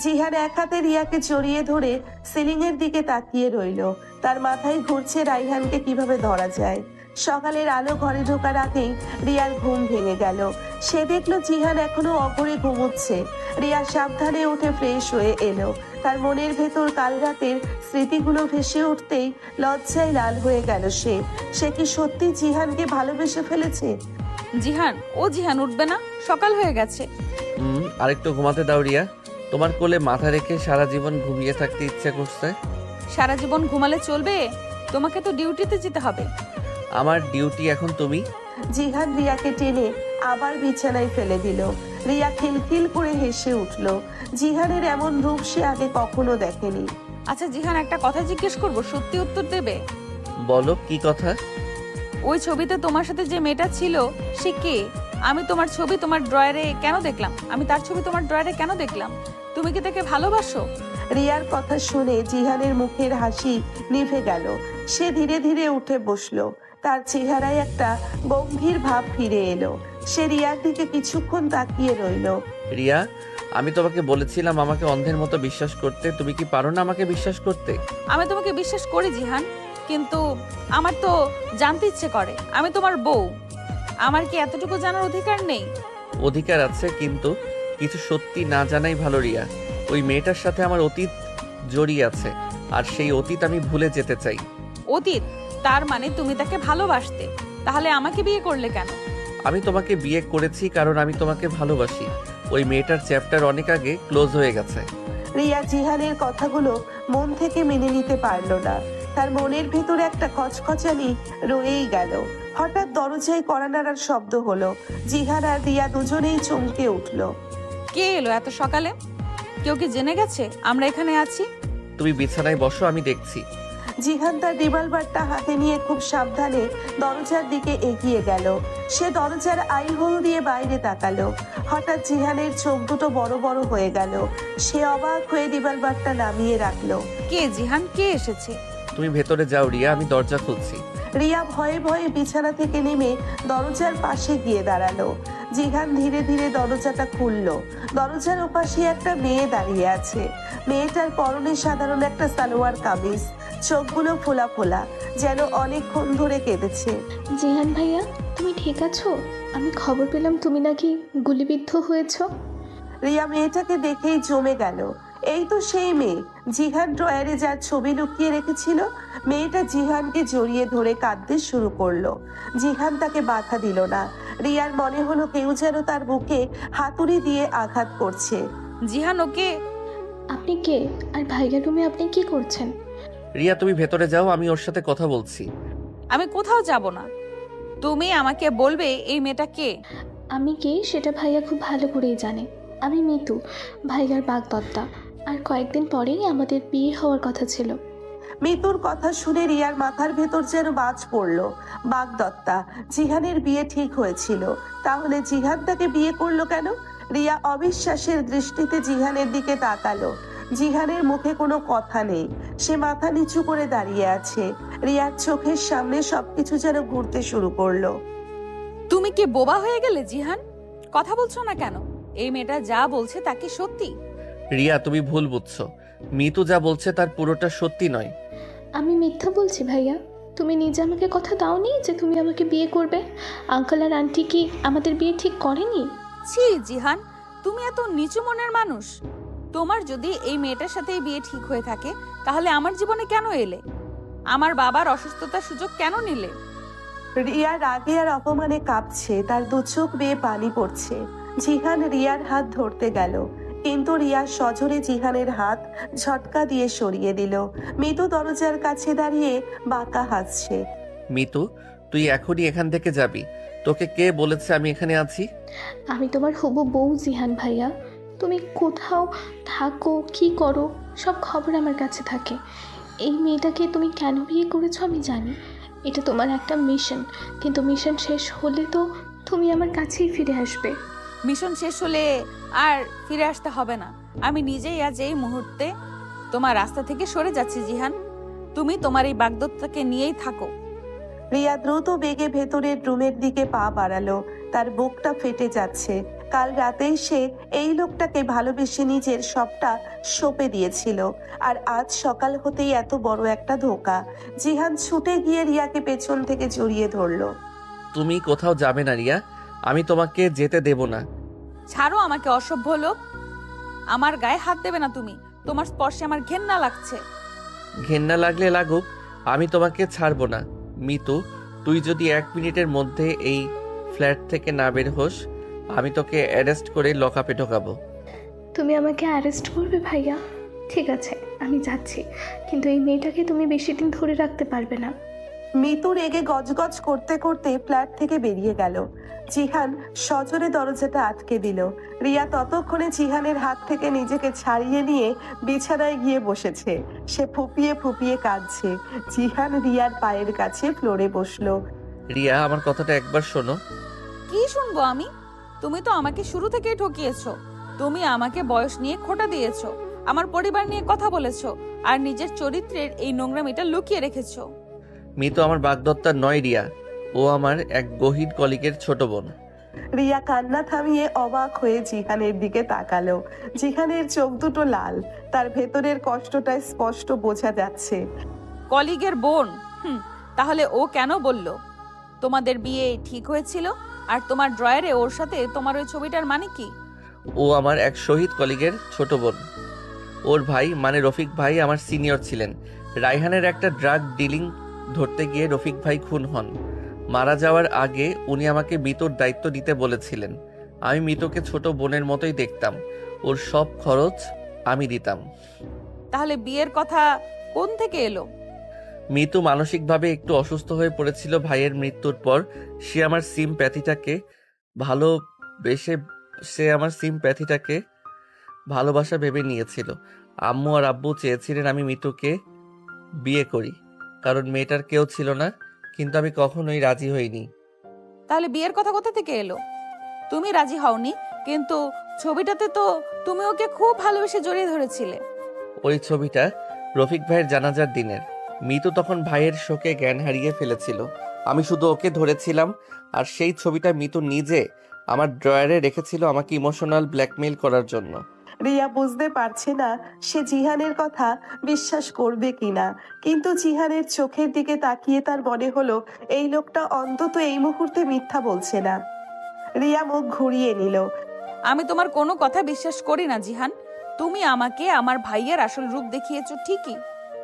জিহান এক হাতে রিয়াকে জড়িয়ে ধরে সিলিং এর দিকে তাকিয়ে রইল। তার মাথায় ঘুরছে রাইহানকে কিভাবে ধরা যায়। সকালের আলো ঘরে ঢোকার আগেই রিয়ার ঘুম ভেঙে গেল। সে দেখলো জিহান এখনো অঘরে ঘুমোচ্ছে। রিয়া সাবধানে উঠে ফ্রেশ হয়ে এলো। তার মনের ভেতর কাল রাতের স্মৃতিগুলো ভেসে উঠতেই লজ্জায় লাল হয়ে গেল সে। সে কি সত্যি জিহানকে ভালোবেসে ফেলেছে? জিহান, ও জিহান, উঠবে না? সকাল হয়ে গেছে। আরেকটু ঘুমাতে দাও রিয়া, তোমার কোলে মাথা রেখে সারা জীবন ঘুমিয়ে থাকতে ইচ্ছে করছে। সারা জীবন ঘুমালে চলবে? তোমাকে তো ডিউটিতে যেতে হবে। আমার ডিউটি এখন তুমি। জিহান রিয়াকে টেনে আবার বিছানায় ফেলে দিল। রিয়া খিলখিল করে হেসে উঠল। জিহানের এমন রূপ সে আগে কখনো দেখেনি। আচ্ছা জিহান, একটা কথা জিজ্ঞেস করব, সত্যি উত্তর দেবে? বলো, কি কথা? ওই ছবিতে তোমার সাথে যে মেয়েটা ছিল সে কে? আমি তোমার ছবি তোমার ড্রয়ারে কেন দেখলাম? আমি তার ছবি তোমার ড্রয়ারে কেন দেখলাম? তুমি কি তাকে ভালোবাসো? রিয়ার কথা শুনে জিহানের মুখের হাসি নিভে গেল। সে ধীরে ধীরে উঠে বসলো। তার চেহারায় একটা গম্ভীর ভাব ফিরে এলো। সে রিয়ার দিকে কিছুক্ষণ তাকিয়ে রইল। রিয়া, আমি তোমাকে বলেছিলাম আমাকে অন্ধের মতো বিশ্বাস করতে, তুমি কি পারো না আমাকে বিশ্বাস করতে? আমি তোমাকে বিশ্বাস করি জিহান, কিন্তু আমার তো জানতে ইচ্ছে করে। আমি তোমার বউ, আমার কি এতটুকু জানার অধিকার নেই? অধিকার আছে, কিন্তু কিছু সত্যি না জানাই ভালো রিয়া। ওই মেয়েটার সাথে আমার অতীত জড়িয়ে আছে, আর সেই অতীত আমি ভুলে যেতে চাই। অতীত? তার মানে তুমি তাকে ভালোবাসতে, তাহলে আমাকে বিয়ে করলে কেন? আমি তোমাকে বিয়ে করেছি কারণ আমি তোমাকে ভালোবাসি। ওই মেয়েটার চ্যাপ্টার অনেক আগে ক্লোজ হয়ে গেছে। রিয়া জিহানের কথাগুলো মন থেকে মেনে নিতে পারল না। তার মনের ভেতরে একটা খচখচানি রয়েই গেল। হঠাৎ দরজায় কড়া নাড়ার শব্দ হলো। জিহান আর রিয়া দুজনেই চমকে উঠল। কে এলো এত সকালে? কেউ কি জেনে গেছে আমরা এখানে আছি? তুমি বিছানায় বসো, আমি দেখছি। জিহান তার রিভলভারটা হাতে নিয়ে খুব সাবধানে দরজার দিকে এগিয়ে গেল। সে দরজার আইহোল দিয়ে বাইরে তাকালো। হঠাৎ জিহানের চোখ দুটো বড় বড় হয়ে গেল। সে অবাক হয়ে রিভলভারটা নামিয়ে রাখলো। কে জিহান? কে এসেছে? তুমি ভেতরে যাও রিয়া, আমি দরজা খুলছি। রিয়া ভয়ে ভয়ে বিছানা থেকে নেমে দরজার পাশে গিয়ে দাঁড়ালো। জিহান ধীরে ধীরে দরজাটা খুললো। দরজার ওপাশে একটা মেয়ে দাঁড়িয়ে আছে। মেয়েটার পরনে সাধারণ একটা সালোয়ার কামিজ, চোখগুলো ফোলা ফোলা, যেন অনেকক্ষণ ধরে কেঁদেছে। জিহান ভাইয়া, তুমি ঠিক আছো? আমি খবর পেলাম তুমি নাকি গুলিবিদ্ধ হয়েছো। রিয়া মেয়েটাকে দেখেই জমে গেল। এই তো সেই মেয়ে, জিহান ড্রয়ারে যার ছবি লুকিয়ে রেখেছিল। মেয়েটা জিহানকে জড়িয়ে ধরে কাঁদতে শুরু করলো। জিহান তাকে বাধা দিল না। রিয়ার মনে হলো কেউ যেন তার বুকে হাতুড়ি দিয়ে আঘাত করছে। জিহান, ওকে। আপনি কে? আর ভাইয়া রুমে আপনি কি করছেন? রিয়া, তুমি ভেতরে যাও, আমি ওর সাথে কথা বলছি। আমি কোথাও যাব না। তুমি আমাকে বলবে এই মেয়েটা কে? আমি কে সেটা ভাইয়া খুব ভালো করেই জানে। আমি মিতু, ভাইয়ার বাগদত্তা। আর কয়েকদিন পরেই আমাদের বিয়ে হওয়ার কথা ছিল। মিতুর কথা শুনে রিয়ার মাথার ভেতর যেন বাজ পড়লো। বাগদত্তা, জিহানের বিয়ে ঠিক হয়েছিল, তাহলে জিহান তাকে বিয়ে করলো কেন? রিয়া অবিশ্বাসের দৃষ্টিতে জিহানের দিকে তাকালো। জিহানের মুখে কোনো কথা নেই, সে মাথা নিচু করে দাঁড়িয়ে আছে। রিয়ার চোখের সামনে সবকিছু যেন ঘুরতে শুরু করলো। তুমি কি বোবা হয়ে গেলে জিহান? কথা বলছো না কেন? এই মেয়েটা যা বলছে তা কি সত্যি? রিয়া, তুমি ভুল বুঝছো। মিতু যা বলছে তার পুরোটা সত্যি নয়। আমি মিথ্যা বলছি ভাইয়া? তুমি নিজে আমাকে কথা দাওনি যে তুমি আমাকে বিয়ে করবে? আঙ্কেল আর আন্টি কি আমাদের বিয়ে ঠিক করেনি? ছি জিহান, তুমি এত নিচু মনের মানুষ। তোমার যদি এই মেয়েটার সাথে বিয়ে ঠিক হয়ে থাকে, তাহলে আমার জীবনে কেন এলে? আমার বাবার অসুস্থতার সুযোগ কেন নিলে? রিয়া রাগে আর অপমানে কাঁপছে, তার দু চোখ বেয়ে পানি পড়ছে। জিহান রিয়ার হাত ধরতে গেল, কিন্তু রিয়া সজোরে জিহানের হাত ঝটকা দিয়ে সরিয়ে দিল। মিতু দরজার কাছে দাঁড়িয়ে বাঁকা হাসছে। মিতু, তুই এখনই এখান থেকে যাবি? তোকে কে বলেছে আমি এখানে আছি? আমি তোমার হবু বউ জিহান ভাইয়া। তুমি কোথাও থাকো, কি করো, সব খবর আমার কাছে থাকে। এই মেয়েটাকে তুমি কেন বিয়ে করেছো আমি জানি। এটা তোমার একটা মিশন, কিন্তু মিশন শেষ হলে তো তুমি আমার কাছেই ফিরে আসবে। মিশন শেষ হলে আর ফিরে আসতে হবে না। আমি নিজেই আজ এই মুহূর্তে তোমার রাস্তা থেকে সরে যাচ্ছি জিহান। তুমি তোমার এই বাগদত্তাকে নিয়েই থাকো। রিয়া দ্রুত বেগে ভেতরের রুমের দিকে পা বাড়ালো। তার বুকটা ফেটে যাচ্ছে। কাল রাতেই সে এই লোকটাকে ভালোবেসে নিজের সবটা সঁপে দিয়েছিল, আর আজ সকাল হতেই এত বড় একটা ধোঁকা। জিহান ছুটে গিয়ে রিয়াকে পেছন থেকে জড়িয়ে ধরলো। তুমি কোথাও যাবে না রিয়া, আমি তোমাকে যেতে দেব না। ছাড়ো আমাকে, অসভ্য লোক। আমার গায়ে হাত দেবে না তুমি। তোমার স্পর্শে আমার ঘেন্না লাগছে। ঘেন্না লাগলে লাগুক, আমি তোমাকে ছাড়বো না। মিতু, তুই যদি 1 মিনিটের মধ্যে এই ফ্ল্যাট থেকে না বের হোস, আমি তোকে অ্যারেস্ট করে লকআপে ঢোকাবো। তুমি আমাকে অ্যারেস্ট করবে ভাইয়া? ঠিক আছে, আমি যাচ্ছি, কিন্তু এই মেয়েটাকে তুমি বেশি দিন ধরে রাখতে পারবে না। মিতু রেগে গজগজ করতে করতে ফ্ল্যাট থেকে বেরিয়ে গেল। জিহান সজোরে দরজাটা আটকে দিল। রিয়া ততক্ষণে জিহানের হাত থেকে নিজেকে ছাড়িয়ে নিয়ে বিছানায় গিয়ে বসেছে। সে ফুপিয়ে ফুপিয়ে কাঁদছে। জিহান রিয়ার পায়ের কাছে ফ্লোরে বসলো। রিয়া, আমার কথাটা একবার শোনো। কি শুনবো আমি? তুমি তো আমাকে শুরু থেকেই ঠকিয়েছো। তুমি আমাকে বয়স নিয়ে খোঁটা দিয়েছো, আমার পরিবার নিয়ে কথা বলেছো, আর নিজের চরিত্রের এই নোংরামিটা লুকিয়ে রেখেছো। মিতু আমার বাগদত্তা নয় রিয়া, ও আমার এক গহীন কলিগের ছোট বোন। রিয়া কান্না থামিয়ে অবাক হয়ে জিহানের দিকে তাকালো। জিহানের চোখ দুটো লাল, তার ভেতরের কষ্টটা স্পষ্ট বোঝা যাচ্ছে। কলিগের বোন? তাহলে ও কেন বলল তোমাদের বিয়ে ঠিক হয়েছিল? আর তোমার ড্রয়ারে ওর সাথে তোমার ওই ছবিটার মানে কি? ও আমার এক শহীদ কলিগের ছোট বোন। ওর ভাই মানে রফিক ভাই আমার সিনিয়র ছিলেন। রায়হানের একটা ড্রাগ ডিলিং ধরতে গিয়ে রফিক ভাই খুন হন। মারা যাওয়ার আগে উনি আমাকে মিতুর দায়িত্ব নিতে বলেছিলেন। আমি মিতুকে ছোট বোনের মতোই দেখতাম, ওর সব খরচ আমি দিতাম। তাহলে বিয়ের কথা কোন থেকে এলো? মিতু মানসিকভাবে একটু অসুস্থ হয়ে পড়েছিল ভাইয়ের মৃত্যুর পর। সে আমার সিম্প্যাথিটাকে ভালোবাসা ভেবে নিয়েছিল। আম্মু আর আব্বু চেয়েছিলেন আমি মিতুকে বিয়ে করি, কারণ মেয়েটার কেউ ছিল না, কিন্তু আমি কখনোই রাজি হইনি। তাহলে বিয়ের কথা কোথা থেকে এলো? তুমি রাজি হওনি, কিন্তু ছবিটাতে তো তুমি ওকে খুব ভালোবেসে জড়িয়ে ধরেছিলে। ওই ছবিটা রফিক ভাইয়ের জানাজার দিনের। মিতু তখন ভাইয়ের শোকে জ্ঞান হারিয়ে ফেলেছিল। আমি শুধু ওকে ধরেছিলাম, আর সেই ছবিটা মিতু নিজে আমার ড্রয়ারে রেখেছিল আমাকে ইমোশনাল ব্ল্যাকমেইল করার জন্য। রিয়া বুঝতে পারছে না সে জিহানের কথা বিশ্বাস করবে কিনা, কিন্তু জিহানের চোখের দিকে তাকিয়ে তার মনে হলো এই লোকটা অন্তত এই মুহূর্তে মিথ্যা বলছে না। রিয়া মুখ ঘুরিয়ে নিল। আমি তোমার কোনো কথা বিশ্বাস করি না জিহান। তুমি আমাকে আমার ভাইয়ের আসল রূপ দেখিয়েছো ঠিকই,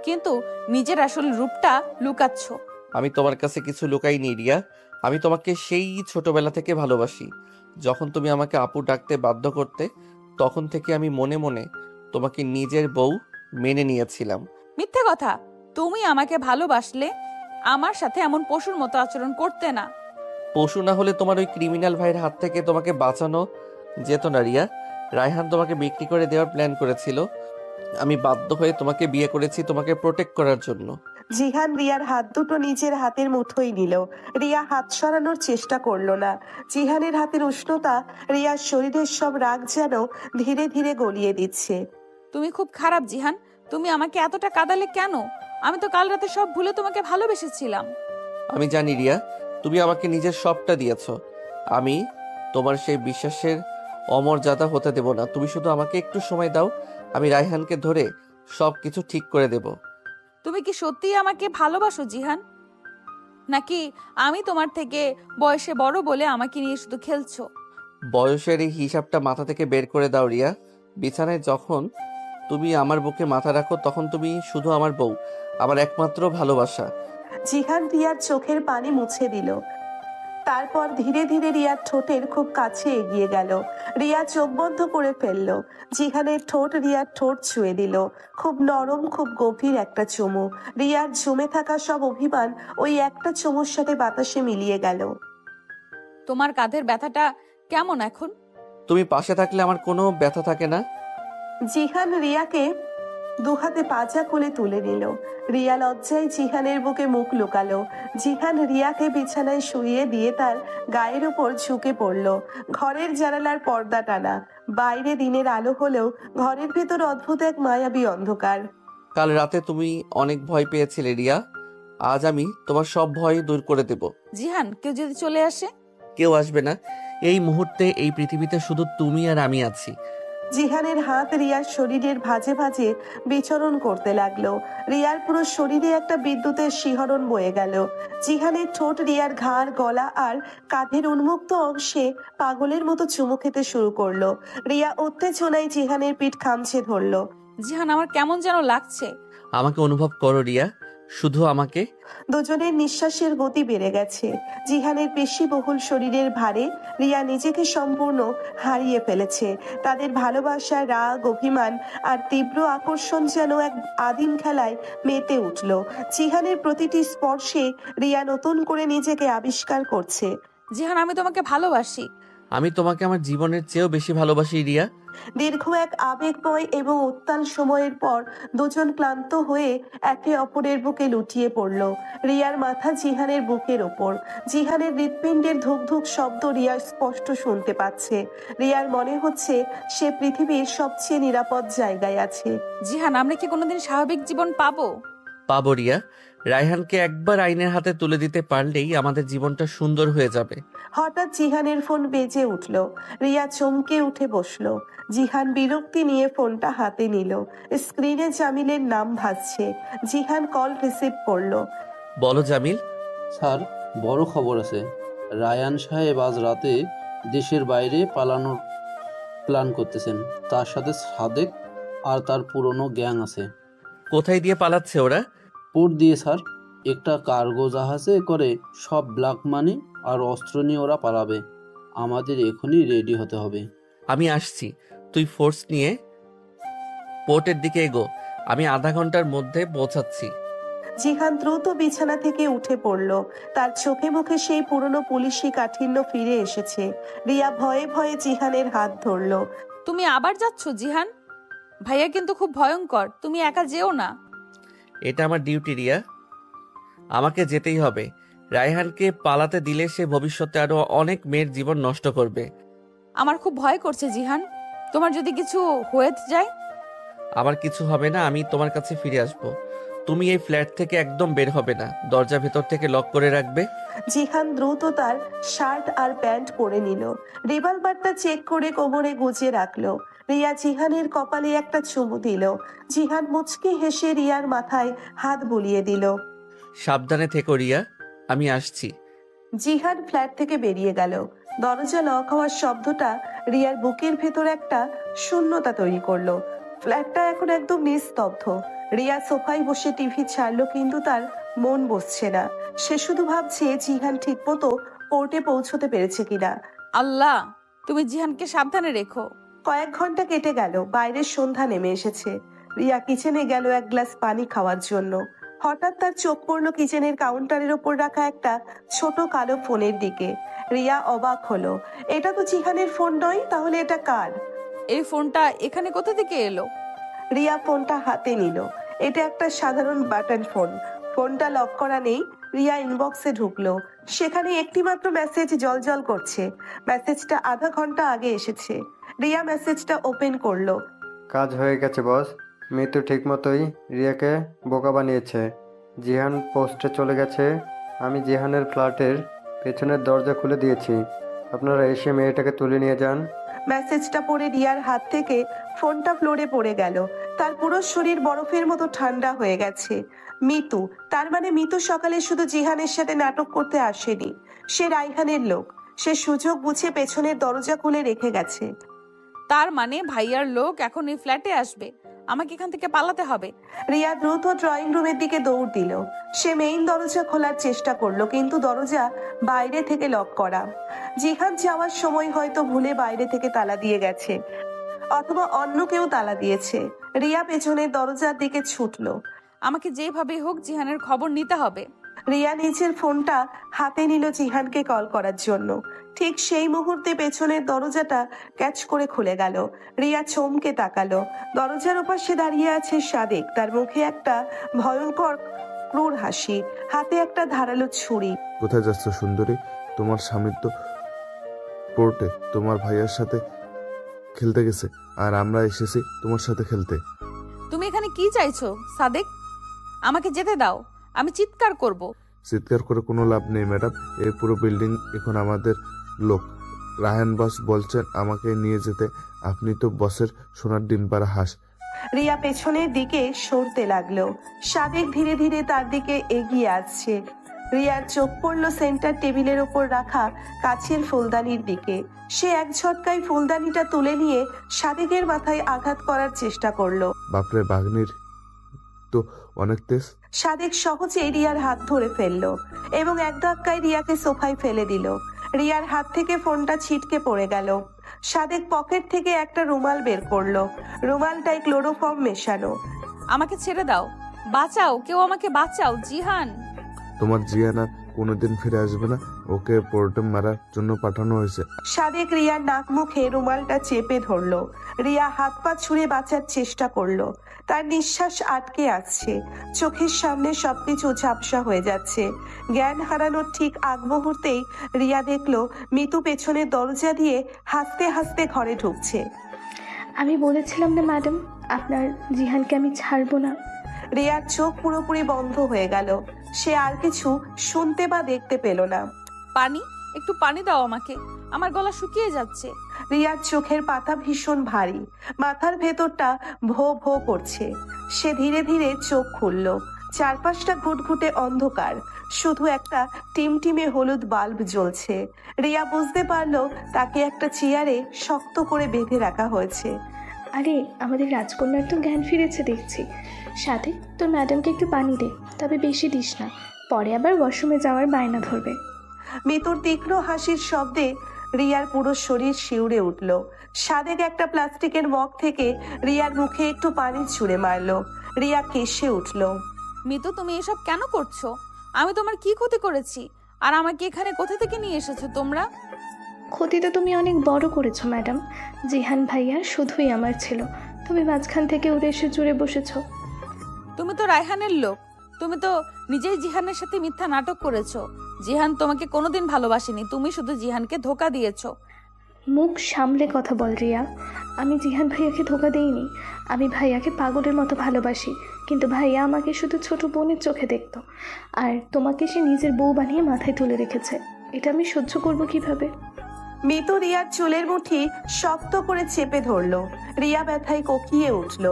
কিন্তু নিজের আসল রূপটা লুকাচ্ছ। আমি তোমার কাছে কিছু লুকাইনি রিয়া, আমি তোমাকে সেই ছোটবেলা থেকে ভালোবাসি। যখন তুমি আমাকে আপু ডাকতে বাধ্য করতে, তখন থেকে আমি মনে মনে তোমাকে নিজের বউ মেনে নিয়েছিলাম। মিথ্যে কথা। তুমি আমাকে ভালোবাসলে আমার সাথে এমন পশুর মতো আচরণ করতে না। পশু না হলে তোমার ওই ক্রিমিনাল ভাইয়ের হাত থেকে তোমাকে বাঁচানো যেত না রিয়া। রায়হান তোমাকে বিক্রি করে দেওয়ার প্ল্যান করেছিল, আমি বাধ্য হয়ে তোমাকে বিয়ে করেছি তোমাকে প্রোটেক্ট করার জন্য। জিহান রিয়ার হাত দুটো নিজের হাতের মুঠোয় নিল। রিয়া হাত সরানোর চেষ্টা করলো না। জিহানের হাতের উষ্ণতা রিয়ার শরীরের সব রাগ যেন ধীরে ধীরে গলিয়ে দিচ্ছে। তুমি খুব খারাপ জিহান। তুমি আমাকে এতটা কাঁদালে কেন? আমি তো কাল রাতে সব ভুলে তোমাকে ভালোবেসেছিলাম। আমি জানি রিয়া, তুমি আমাকে নিজের সবটা দিয়েছো। আমি তোমার সেই বিশ্বাসের অমর্যাদা হতে দেব না। তুমি শুধু আমাকে একটু সময় দাও, আমি রায়হানকে ধরে সব কিছু ঠিক করে দেব। তুমি কি সত্যিই আমাকে ভালোবাসো জিহান, নাকি আমি তোমার থেকে বয়সে বড় বলে আমাকে নিয়ে শুধু খেলছো? বয়সের এই হিসাবটা মাথা থেকে বের করে দাও রিয়া। বিছানায় যখন তুমি আমার বুকে মাথা রাখো, তখন তুমি শুধু আমার বউ, আমার একমাত্র ভালোবাসা। জিহান রিয়ার চোখের পানি মুছে দিল। তারপর ধীরে ধীরে রিয়ার ঠোঁটের খুব কাছে এগিয়ে গেল। রিয়া চোখ বন্ধ করে ফেলল। জিহানের ঠোঁট রিয়ার ঠোঁট ছুঁয়ে দিল। খুব নরম, খুব গভীর একটা চুমু। রিয়ার জমে থাকা সব অভিমান ওই একটা চুমুর সাথে বাতাসে মিলিয়ে গেল। তোমার কাঁধের ব্যথাটা কেমন এখন? তুমি পাশে থাকলে আমার কোনো ব্যথা থাকে না। জিহান রিয়াকে দুহাতে পাজা কোলে তুলে নিল। রিয়া লজ্জায় জিহানের বুকে মুখ লুকালো। জিহান রিয়াকে বিছানায় শুইয়ে দিয়ে তার গায়ের উপর ঝুঁকে পড়ল। ঘরের জানালার পর্দা টানা, বাইরে দিনের আলো হলেও ঘরের ভেতর অদ্ভুত এক মায়াবী অন্ধকার। কাল রাতে তুমি অনেক ভয় পেয়েছিলে রিয়া, আজ আমি তোমার সব ভয় দূর করে দেব। জিহান, কেউ যদি চলে আসে? কেউ আসবে না। এই মুহূর্তে এই পৃথিবীতে শুধু তুমি আর আমি আছি। জিহানের হাত রিয়ার শরীরের ভাঁজে ভাঁজে বিচরণ করতে লাগলো। রিয়ার পুরো শরীরে একটা বিদ্যুতের শিহরণ বয়ে গেল। জিহানের ঠোঁট রিয়ার ঘাড়, গলা আর কাঁধের উন্মুক্ত অংশে পাগলের মতো চুমু খেতে শুরু করলো। রিয়া উত্তেজনায় জিহানের পিঠ খামছে ধরলো। জিহান, আমার কেমন যেন লাগছে। আমাকে অনুভব করো রিয়া, শুধু আমাকে। দুজনের নিঃশ্বাসের গতি বেড়ে গেছে। জিহানের পেশিবহুল শরীরের ভারে রিয়া নিজেকে সম্পূর্ণ হারিয়ে ফেলেছে। তাদের ভালোবাসা, রাগ, অভিমান আর তীব্র আকর্ষণ যেন এক আদিম খেলায় মেতে উঠল। জিহানের প্রতিটি স্পর্শে রিয়া নতুন করে নিজেকে আবিষ্কার করছে। জিহান, আমি তোমাকে ভালোবাসি। আমি তোমাকে আমার জীবনের চেয়েও বেশি ভালোবাসি রিয়া। দীর্ঘ এক আবেগময় এবং উত্তাল সময়ের পর দুজন ক্লান্ত হয়ে একে অপরের বুকে লুটিয়ে পড়ল। রিয়ার মাথা জিহানের বুকের ওপর। জিহানের হৃৎপিণ্ডের ধুক ধুক শব্দ রিয়া স্পষ্ট শুনতে পাচ্ছে। রিয়ার মনে হচ্ছে সে পৃথিবীর সবচেয়ে নিরাপদ জায়গায় আছে। জিহান, আমরা কি কোনোদিন স্বাভাবিক জীবন পাবো? পাবো রিয়া। রায়হানকে একবার আইনের হাতে তুলে দিতে পারলেই আমাদের জীবনটা সুন্দর হয়ে যাবে। হঠাৎ জিহানের ফোন বেজে উঠল। রিয়া চমকে উঠে বসলো। জিহান বিরক্তি নিয়ে ফোনটা হাতে নিল। স্ক্রিনে জামিলের নাম ভাসছে। জিহান কল রিসিভ করলো। বলো জামিল। স্যার, বড় খবর আছে। রায়ান সাহেব আজ রাতে দেশের বাইরে পালানোর প্ল্যান করতেছেন। তার সাথে সাদেক আর তার পুরনো গ্যাং আছে। কোথায় দিয়ে পালাচ্ছে ওরা? পোর্ট দিয়ে স্যার। একটা কার্গো জাহাজে করে সব ব্ল্যাক মানি আর অস্ত্র নিয়ে ওরা পালাবে। আমাদের এখনই রেডি হতে হবে। আমি আসছি, তুই ফোর্স নিয়ে পোর্টের দিকে এগো, আমি আধা ঘন্টার মধ্যে পৌঁছাচ্ছি। জিহান দ্রুত বিছানা থেকে উঠে পড়ল। তার চোখে মুখে সেই পুরনো পুলিশি কাঠিন্য ফিরে এসেছে। রিয়া ভয়ে ভয়ে জিহানের হাত ধরল। তুমি আবার যাচ্ছ জিহান? ভাইয়া কিন্তু খুব ভয়ঙ্কর, তুমি একা যেও না। এটা আমার ডিউটি রিয়া, আমাকে যেতেই হবে। রায়হানকে পালাতে দিলে সে ভবিষ্যতে আরো অনেক মেয়ের জীবন নষ্ট করবে। আমার খুব ভয় করছে জিহান, তোমার যদি কিছু হয়ে যায়। আমার কিছু হবে না, আমি তোমার কাছে ফিরে আসব। তুমি এই ফ্ল্যাট থেকে একদম বের হবে না, দরজা ভেতর থেকে লক করে রাখবে। জিহান দ্রুত তার শার্ট আর প্যান্ট পরে নিল। রিভলভারটা চেক করে কোমরে গুজে রাখলো। রিয়া জিহানের কপালে একটা চুমু দিল। জিহান মুচকি হেসে রিয়ার মাথায় হাত বুলিয়ে দিল। সাবধানে থেকো রিয়া, আমি আসছি। জিহান ফ্ল্যাট থেকে বেরিয়ে গেল। দরজা লক হওয়ার শব্দটা রিয়ার বুকের ভেতর একটা শূন্যতা তৈরি করলো। ফ্ল্যাটটা এখন একদম নিস্তব্ধ। রিয়া সোফায় বসে টিভি ছাড়লো, কিন্তু তার মন বসছে না। সে শুধু ভাবছে জিহান ঠিক মতো কোর্টে পৌঁছতে পেরেছে কিনা। আল্লাহ, তুমি জিহানকে সাবধানে রেখো। কয়েক ঘন্টা কেটে গেল। বাইরের সন্ধ্যা নেমে এসেছে। রিয়া কিচেনে গেল এক গ্লাস পানি খাওয়ার জন্য। হঠাৎ তার চোখ পড়লো কিচেনের কাউন্টারের ওপর রাখা একটা ছোট কালো ফোনের দিকে। রিয়া অবাক হলো। এটা তো জিহানের ফোন নয়, তাহলে এটা কার? এই ফোনটা এখানে কোথা থেকে এলো? রিয়া ফোনটা হাতে নিল। এটা একটা সাধারণ বাটন ফোন। ফোনটা লক করা নেই। রিয়া ইনবক্সে ঢুকলো। সেখানে একটি মাত্র মেসেজ জলজল করছে। মেসেজটা আধা ঘন্টা আগে এসেছে। রিয়া মেসেজটা ওপেন করলো। কাজ হয়ে গেছে বস। মিতু ঠিক মতোই রিয়াকে বোকা বানিয়েছে। জিহান পোস্টে চলে গেছে। আমি জিহানের ফ্ল্যাটের পেছনের দরজা খুলে দিয়েছি। আপনারা এসে মেয়েটাকে তুলে নিয়ে যান। মেসেজটা পড়ে রিয়ার হাত থেকে ফোনটা ফ্লোরে পড়ে গেল। তার পুরো শরীর বরফের মতো ঠান্ডা হয়ে গেছে। মিতু, তার মানে মিতু সকালে শুধু জিহানের সাথে নাটক করতে আসেনি। সে রাইহানের লোক। সে সুযোগ বুঝে পেছনের দরজা খুলে রেখে গেছে। তার মানে ভাইয়ার লোক এখন এই ফ্ল্যাটে আসবে। আমাকে এখান থেকে পালাতে হবে। রিয়া দ্রুত ড্রয়িং রুমের দিকে দৌড় দিল। সে মেইন দরজা খোলার চেষ্টা করলো, কিন্তু দরজা বাইরে থেকে লক করা। জিহান যাওয়ার সময় হয়তো ভুলে বাইরে থেকে তালা দিয়ে গেছে, অথবা অন্য কেউ তালা দিয়েছে। রিয়া পেছনের দরজার দিকে ছুটলো। আমাকে যেভাবে হোক জিহানের খবর নিতে হবে। রিয়া নিজের ফোনটা হাতে নিল জিহানকে কল করার জন্য। ঠিক সেই মুহূর্তে পেছনের দরজাটা ক্যাচ করে খুলে গেল। রিয়া চমকে তাকালো। দরজার ওপাশে দাঁড়িয়ে আছে সাদেক। তার মুখে একটা ভয়ঙ্কর ক্রূর হাসি, হাতে একটা ধারালো ছুরি। কোথায় যাচ্ছ সুন্দরী? তোমার স্বামী তো কোর্টে তোমার ভাইয়ার সাথে খেলতে গেছে, আর আমরা এসেছি তোমার সাথে খেলতে। তুমি এখানে কি চাইছো সাদেক? আমাকে যেতে দাও, আমি চিৎকার করব। চিৎকার করে কোনো লাভ নেই ম্যাডাম। এই পুরো বিল্ডিং এখন আমাদের লোক। রায়হান বস বলছেন আমাকে নিয়ে যেতে। আপনি তো বসের সোনার ডিম পাড়া হাঁস। রিয়া পেছনের দিকে সরতে লাগলো। সাদেক ধীরে ধীরে তার দিকে এগিয়ে আসছে। রিয়ার চোখ পড়লো সেন্টার টেবিলের ওপর রাখা কাচের ফুলদানির দিকে। সে এক ঝটকায় ফুলদানিটা তুলে নিয়ে সাদেকের মাথায় আঘাত করার চেষ্টা করলো। বাপরে, বাঘনির তো অনেক তেজ। সাদেক সহজে রিয়ার হাত ধরে ফেললো এবং এক ধাক্কায় রিয়াকে সোফায় ফেলে দিল। রিয়ার হাত থেকে ফোনটা ছিটকে পড়ে গেল। সাদেক পকেট থেকে একটা রুমাল বের করলো। রুমালটায় ক্লোরোফর্ম মেশানো। আমাকে ছেড়ে দাও, বাঁচাও, কেউ আমাকে বাঁচাও। জিহান, তোমার জিয়ান আর কোনোদিন ফিরে আসবে না। ওকে পোর্টে মারার জন্য পাঠানো হয়েছে। সাদেক রিয়ার নাক মুখে রুমালটা চেপে ধরলো। রিয়া হাত পা ছুঁড়ে বাঁচার চেষ্টা করলো। তার নিঃশ্বাস আটকে আসছে। চোখের সামনে সবকিছু ঝাপসা হয়ে যাচ্ছে। জ্ঞান হারানোর ঠিক আগ মুহূর্তেই রিয়া দেখলো মিতু পেছনের দরজা দিয়ে হাসতে হাসতে ঘরে ঢুকছে। আমি বলেছিলাম না ম্যাডাম, আপনার জিহানকে আমি ছাড়বো না। রিয়ার চোখ পুরোপুরি বন্ধ হয়ে গেল। সে আর কিছু শুনতে বা দেখতে পেল না। পানি, একটু পানি দাও আমাকে, আমার গলা শুকিয়ে যাচ্ছে। রিয়ার চোখের পাতা ভীষণ ভারী। মাথার ভেতরটা ভো ভো করছে। সে ধীরে ধীরে চোখ খুলল। চারপাশটা ঘুটঘুটে অন্ধকার। শুধু একটা টিমটিমে হলুদ বাল্ব জ্বলছে। রিয়া বুঝতে পারলো তাকে একটা চেয়ারে শক্ত করে বেঁধে রাখা হয়েছে। আরে, আমাদের রাজকন্যার তো জ্ঞান ফিরেছে দেখছি। সাথে তোর ম্যাডামকে একটু পানি দে, তবে বেশি দিস না, পরে আবার ওয়াশরুমে যাওয়ার বায়না ধরবে। মিতুর তীক্ষ্ণ হাসির শব্দে রিয়ার পুরো শরীর শিউরে উঠল। সাদেক একটা প্লাস্টিকের মগ থেকে রিয়ার মুখে একটু পানি ছুঁড়ে মারলো। রিয়া কেশে উঠল। মিতু, তুমি এসব কেন করছো? আমি তোমার কি ক্ষতি করেছি? আর আমাকে এখানে কোথা থেকে নিয়ে এসেছো তোমরা? ক্ষতি তো তুমি অনেক বড় করেছো ম্যাডাম। জিহান ভাইয়া শুধুই আমার ছিল, তুমি মাঝখান থেকে উড়ে এসে জুড়ে বসেছো। তুমি তো রায়হানের লোক। তুমি তো নিজেই জিহানের সাথে মিথ্যা নাটক করেছো। জিহান তোমাকে কোনোদিন ভালোবাসেনি, তুমি শুধু জিহানকে ধোকা দিয়েছো। মুখ সামলে কথা বল রিয়া। আমি জিহান ভাইয়াকে ধোকা দেইনি। আমি ভাইয়াকে পাগলের মতো ভালোবাসি, কিন্তু ভাইয়া আমাকে শুধু ছোট বোনের চোখে দেখতো, আর তোমাকে সে নিজের বউ বানিয়ে মাথায় তুলে রেখেছে। এটা আমি সহ্য করব কিভাবে? মিতু রিয়ার চুলের মুঠি শক্ত করে চেপে ধরলো। রিয়া ব্যথায় কোকিয়ে উঠল।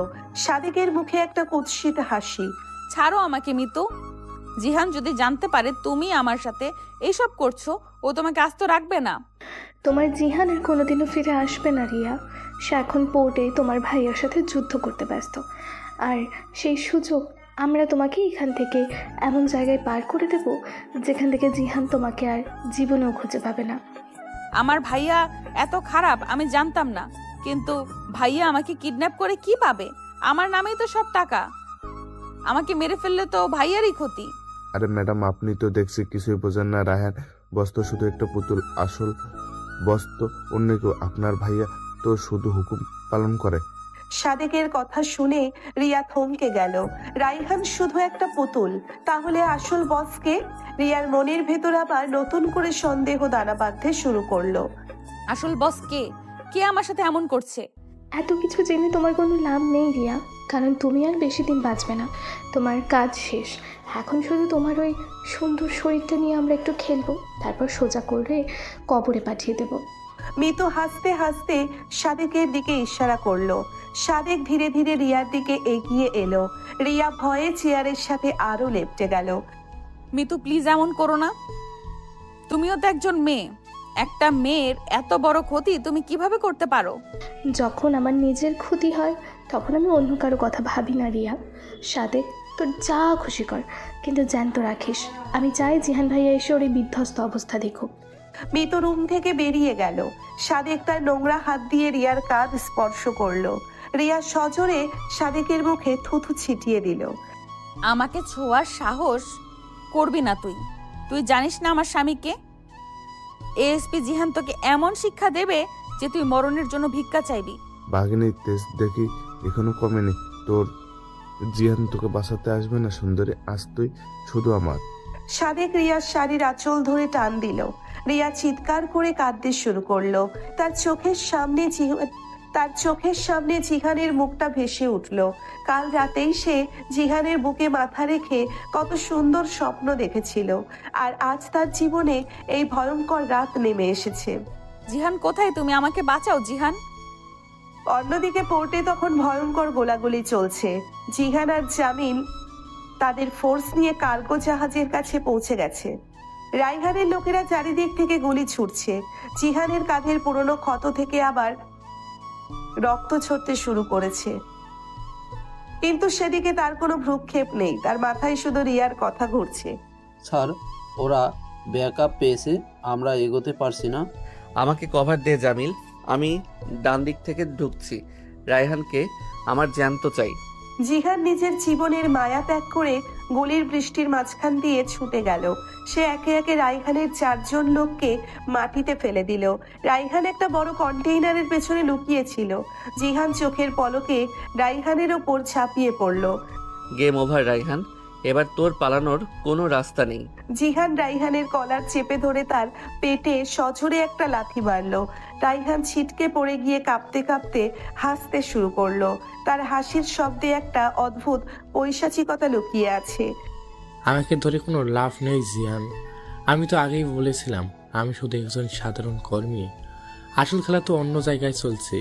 সাদিকের মুখে একটা কুৎসিত হাসি। ছাড়ো আমাকে মিতু। জিহান যদি জানতে পারে তুমি আমার সাথে এইসব করছো, ও তোমাকে আস্ত রাখবে না। তোমার জিহান আর কোনোদিনও ফিরে আসবে না রিয়া। সে এখন পোর্টে তোমার ভাইয়ার সাথে যুদ্ধ করতে ব্যস্ত, আর সেই সুযোগ আমরা তোমাকে এখান থেকে এমন জায়গায় পার করে দেব যেখান থেকে জিহান তোমাকে আর জীবনেও খুঁজে পাবে না। আমার ভাইয়া এত খারাপ আমি জানতাম না, কিন্তু ভাইয়া আমাকে কিডন্যাপ করে কি পাবে? আমার নামেই তো সব টাকা। আমাকে মেরে ফেললে তো ভাইয়ারই ক্ষতি। আরে ম্যাডাম, আপনি তো দেখছি কিছুই বোঝেন না। রায়হান বস তো শুধু একটা পুতুল, আসল বস তো অন্য কেউ। আপনার ভাইয়া তো শুধু হুকুম পালন করে। সাদেকের কথা শুনে রিয়া থমকে গেল। রাইহান শুধু একটা পুতুল, তাহলে আসল বসকে? রিয়ার মনের ভেতর আবার নতুন করে সন্দেহ দানা বাঁধতে শুরু করলো। আসল বস কে? কে আমার সাথে এমন করছে? এত কিছু জেনে তোমার কোনো লাভ নেই রিয়া, কারণ তুমি আর বেশি দিন বাঁচবে না। তোমার কাজ শেষ। এখন শুধু তোমার ওই সুন্দর শরীরটা নিয়ে আমরা একটু খেলবো, তারপর সোজা করে কবরে পাঠিয়ে দেব। মিতু হাসতে হাসতে সাদেকের দিকে ইশারা করলো। সাদেক ধীরে ধীরে রিয়ার দিকে এগিয়ে এলো। রিয়া ভয়ে চেয়ারের সাথে আরো লেপটে গেল। মিতু প্লিজ এমন করো না। তুমিও তো একজন মেয়ে। একটা মেয়ের এত বড় ক্ষতি তুমি কিভাবে করতে পারো? যখন আমার নিজের ক্ষতি হয় তখন আমি অন্য কারো কথা ভাবি না রিয়া। সাদেক, তোর যা খুশি কর, কিন্তু জ্যান্ত রাখিস। আমি চাই জিহান ভাইয়া এসে ওর এই বিধ্বস্ত অবস্থা দেখুক। মিতু রুম থেকে বেরিয়ে গেল। সাদেক তার নোংরা হাত দিয়ে রিয়ার কাঁধ স্পর্শ করলো। রিয়া সজোরে সাদেকের মুখে থুথু ছিটিয়ে দিল। আমাকে ছোঁয়ার সাহস করবি না তুই। তুই জানিস না আমার স্বামীকে? এএসপি জিহান তোকে এমন শিক্ষা দেবে যে তুই মরণের জন্য ভিক্ষা চাইবি। বাঘিনী তেজ দেখি এখনো কমেনি তোর। জিহান তোকে বাঁচাতে আসবে না সুন্দরী, আজ তুই শুধু আমার। সাদেক রিয়ার শাড়ির আঁচল ধরে টান দিল। রিয়া চিৎকার করে কাঁদতে শুরু করলো। তার চোখের সামনে জিহানের মুখটা ভেসে উঠল। কাল রাতেই সে জিহানের বুকে মাথা রেখে কত সুন্দর স্বপ্ন দেখেছিল, আর আজ তার জীবনে এই ভয়ঙ্কর রাত নেমে এসেছে। জিহান কোথায়? তুমি আমাকে বাঁচাও জিহান। অন্যদিকে পোর্টে তখন ভয়ঙ্কর গোলাগুলি চলছে। জিহান আর জামিল তাদের ফোর্স নিয়ে কার্গো জাহাজের কাছে পৌঁছে গেছে। রাইহানের লোকেরা চারিদিক থেকে গুলি ছুটছে। জিহানের কাঁধের পুরনো ক্ষত থেকে আবার রক্ত ঝরতে শুরু করেছে, কিন্তু সেদিকে তার কোনো ভ্রুক্ষেপ নেই। তার মাথায় শুধু রিয়ার কথা ঘুরছে। স্যার, ওরা ব্যাকআপ পেয়েছে, আমরা এগোতে পারছি না। আমাকে কভার দে জামিল। আমি ডান দিক থেকে ঢুকছি। রায়হানকে আমার জ্যান্ত চাই। জিহান নিজের জীবনের মায়া ত্যাগ করে গুলির বৃষ্টির মাঝখান দিয়ে ছুটে গেল। সে একে একে রাইহানের 4 জন লোককে মাটিতে ফেলে দিল। রাইহান একটা বড় কন্টেইনারের পেছনে লুকিয়েছিল। জিহান চোখের পলকে রাইহানের ওপর ঝাঁপিয়ে পড়ল। গেম ওভার রায়হান, এবার তোর পালানোর কোনো রাস্তা নেই। জিহান রাইহানের কলার চেপে ধরে তার পেটে সজোরে একটা লাথি মারল। রাইহান ছিটকে পড়ে গিয়ে কাঁপতে কাঁপতে হাসতে শুরু করলো। তার হাসির শব্দে একটা অদ্ভুত পৈশাচিকতা লুকিয়ে আছে। আমাকে ধরে কোনো লাভ নেই জিয়ান। আমি তো আগেই বলেছিলাম আমি শুধু একজন সাধারণ কর্মী। আসল খেলা তো অন্য জায়গায় চলছে।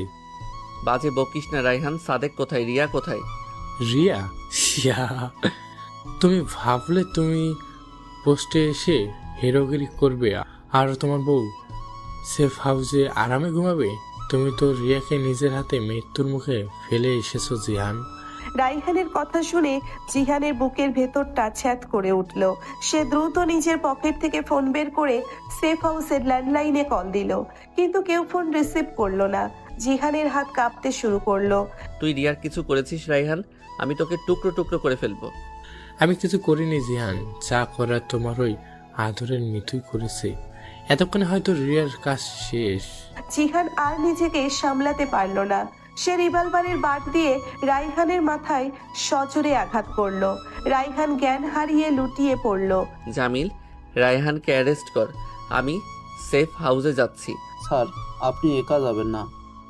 বাজে বকিস না রায়হান। সাদেক কোথায়? রিয়া কোথায়? রিয়া? তুমি ভাবলে তুমি পোস্টে এসে হিরোগিরি করবে আর তোমার বউ সেফ হাউসে আরামে ঘুমাবে? তুমি তো রিয়াকে নিজের হাতে মৃত্যুর মুখে ফেলে এসেছো জিহান। রাইহানের কথা শুনে জিহানের বুকের ভেতরটা ছ্যাঁত করে উঠল। সে দ্রুত নিজের পকেট থেকে ফোন বের করে সেফ হাউসের ল্যান্ডলাইনে কল দিল, কিন্তু কেউ ফোন রিসিভ করলো না। জিহানের হাত কাঁপতে শুরু করলো। তুই রিয়ার কিছু করেছিস রায়হান? আমি তোকে টুকরো টুকরো করে ফেলবো। আমি কিছু করিনি জিহান, যা করার তোমার ওই আদরের মিতুই করেছে। এতক্ষণে হয়তো রিয়ার কাজ শেষ। জিহান আর নিজেকে সামলাতে পারল না। সে রিভলভারের বাট দিয়ে রাইহানের মাথায় সজোরে আঘাত করলো। রাইহান জ্ঞান হারিয়ে লুটিয়ে পড়ল। জামিল, রায়হানকে অ্যারেস্ট কর। আমি সেফ হাউসে যাচ্ছি। স্যার আপনি একা যাবেন না,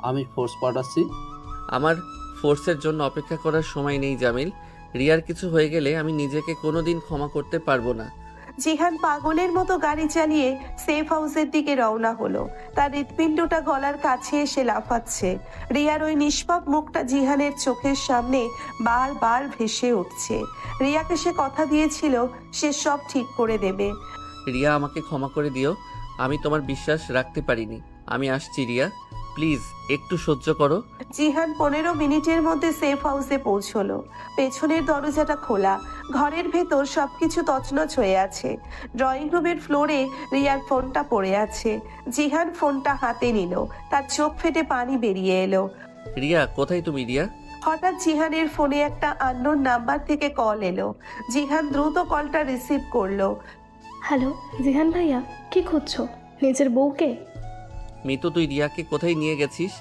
আমি ফোর্স পাঠাচ্ছি। আমার ফোর্সের জন্য অপেক্ষা করার সময় নেই জামিল। রিয়ার কিছু হয়ে গেলে আমি নিজেকে কোনোদিন ক্ষমা করতে পারবো না। জিহান পাগলের মতো গাড়ি চালিয়ে সেফ হাউসের দিকে রওনা হলো। তার হৃৎপিণ্ডটা গলার কাছে এসে লাফাচ্ছে। রিয়ার ওই নিষ্পাপ মুখটা জিহানের চোখের সামনে বারবার ভেসে উঠছে। রিয়াকে সে কথা দিয়েছিল সে সব ঠিক করে দেবে। রিয়া, আমাকে ক্ষমা করে দিও, আমি তোমার বিশ্বাস রাখতে পারিনি। আমি আসছি রিয়া, প্লিজ একটু সহ্য করো। জিহান 15 মিনিটের মধ্যে সেফ হাউসে পৌঁছলো। পেছনের দরজাটা খোলা, ঘরের ভেতর সবকিছু তছনছ হয়ে আছে। ড্রয়িং রুমের ফ্লোরে রিয়ার ফোনটা পড়ে আছে। জিহান ফোনটা হাতে নিল, তার চোখ ফেটে পানি বেরিয়ে এলো। রিয়া, কোথায় তুমি রিয়া? হঠাৎ জিহানের ফোনে একটা আননোন নাম্বার থেকে কল এলো। জিহান দ্রুত কলটা রিসিভ করলো। হ্যালো জিহান ভাইয়া, কি খুঁজছো? নিজের বউকে? মিতু, তুই রিয়াকে কোথায় নিয়ে গেছিস?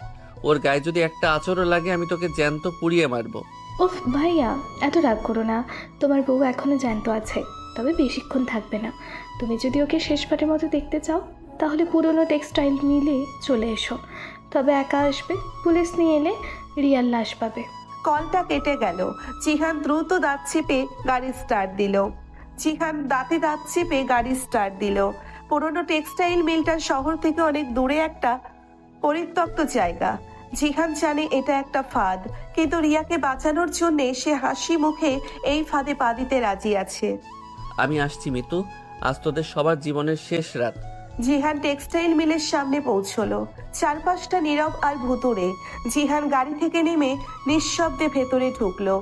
ওর গায়ে যদি একটা আঁচড়ও লাগে আমি তোকে জ্যান্ত পুড়িয়ে মারবো। ওফ ভাইয়া, এত রাগ করো না। তোমার বউ এখনো জ্যান্ত আছে, তবে বেশিক্ষণ থাকবে না। তুমি যদি ওকে শেষবারের মতো দেখতে চাও তাহলে পুরনো টেক্সটাইল মিলে চলে এসো। তবে একা আসবে, পুলিশ নিয়ে এলে রিয়ার লাশ পাবে। কলটা কেটে গেল। জিহান দ্রুত দাঁত চেপে গাড়ি স্টার্ট দিল। পুরনো টেক্সটাইল মিলটা শহর থেকে অনেক দূরে একটা পরিত্যক্ত জায়গা। জিহান জানে এটা একটা ফাঁদ, কিন্তু রিয়াকে বাঁচানোর জন্য সে হাসি মুখে এই ফাঁদে পা দিতে রাজি আছে। আমি আসছি মিতু, আজ তোদের সবার জীবনের শেষ রাত। জিহান টেক্সটাইল মিলের সামনে পৌঁছলো। চারপাশটা নীরব আর ভুতুড়ে। জিহান গাড়ি থেকে নেমে নিঃশব্দে ভেতরে ঢুকলো।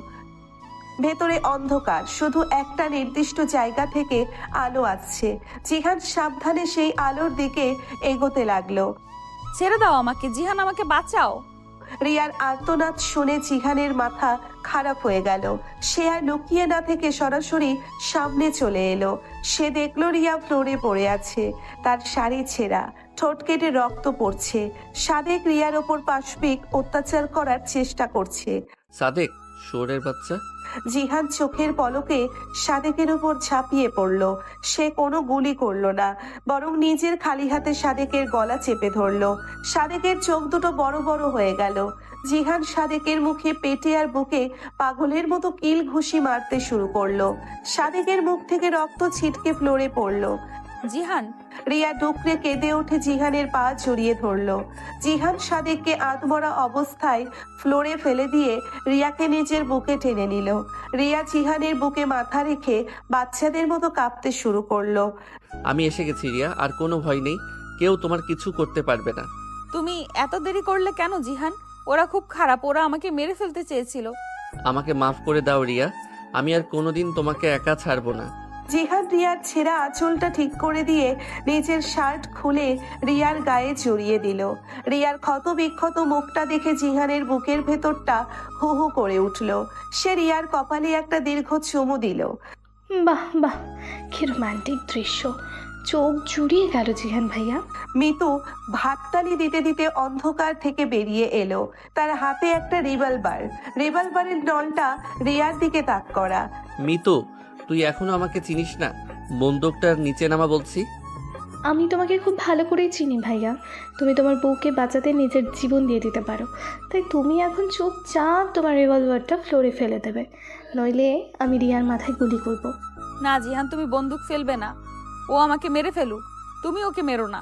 ভেতরে অন্ধকার, শুধু একটা নির্দিষ্ট জায়গা থেকে আলো আসছে। জিহান সাবধানে সেই আলোর দিকে এগোতে লাগলো। ছেড়ে দাও আমাকে জিহান, আমাকে বাঁচাও। রিয়ার আর্তনাদ শুনে জিহানের মাথা খারাপ হয়ে গেল। সে আর লুকিয়ে না থেকে সরাসরি সামনে চলে এলো। সে দেখলো রিয়া ফ্লোরে পড়ে আছে, তার শাড়ি ছেঁড়া, ঠোঁট কেটে রক্ত পড়ছে। সাদেক রিয়ার ওপর পাশবিক অত্যাচার করার চেষ্টা করছে। সাদেক, শোরের বাচ্চা। জিহান চোখের পলকে সাদেকের উপর ঝাঁপিয়ে পড়ল। সে কোনো গুলি করলো না, বরং নিজের খালি হাতে সাদেকের গলা চেপে ধরলো। সাদেকের চোখ দুটো বড় বড় হয়ে গেল। জিহান সাদেকের মুখে, পেটে আর বুকে পাগলের মতো কিল ঘুষি মারতে শুরু করলো। সাদেকের মুখ থেকে রক্ত ছিটকে ফ্লোরে পড়লো। জিহান। রিয়া ডুকরে কেঁদে উঠে জিহানের পা জড়িয়ে ধরলো। জিহান সাদেককে আধমরা অবস্থায় ফ্লোরে ফেলে দিয়ে রিয়াকে নিজের বুকে টেনে নিল। রিয়া জিহানের বুকে মাথা রেখে বাচ্চাদের মতো কাঁপতে শুরু করলো। আমি এসে গেছি রিয়া, আর কোনো ভয় নেই, কেউ তোমার কিছু করতে পারবে না। তুমি এত দেরি করলে কেন জিহান? ওরা খুব খারাপ, ওরা আমাকে মেরে ফেলতে চেয়েছিল। আমাকে মাফ করে দাও রিয়া, আমি আর কোনোদিন তোমাকে একা ছাড়বো না। জিহান রিয়ার ছেঁড়া আঁচলটা ঠিক করে দিয়ে নিজের শার্ট খুলে রিয়ার গায়ে জড়িয়ে দিল। রিয়ার ক্ষত বিক্ষত মুখটা দেখে জিহানের বুকের ভেতরটা হু হু করে উঠল। সে রিয়ার কপালে একটা দীর্ঘ চুমু দিল। বাহ বাহ, কি রোমান্টিক দৃশ্য, চোখ জুড়িয়ে গেল জিহান ভাইয়া। মিতু ভাততালি দিতে দিতে অন্ধকার থেকে বেরিয়ে এলো। তার হাতে একটা রিভলভারের নলটা রিয়ার দিকে তাক করা। মিতু, তুই এখনো আমাকে চিনিস না? বন্দুকটার নিচে নামা বলছি। আমি তোমাকে খুব ভালো করেই চিনি ভাইয়া। তুমি তোমার বউকে বাঁচাতে নিজের জীবন দিয়ে দিতে পারো, তাই তুমি এখন চুপচাপ তোমার রিভলভারটা ফ্লোরে ফেলে দেবে, নইলে আমি রিয়ার মাথায় গুলি করব। না জিহান, তুমি বন্দুক ফেলবে না। ও আমাকে মেরে ফেলুক, তুমি ওকে মেরো না।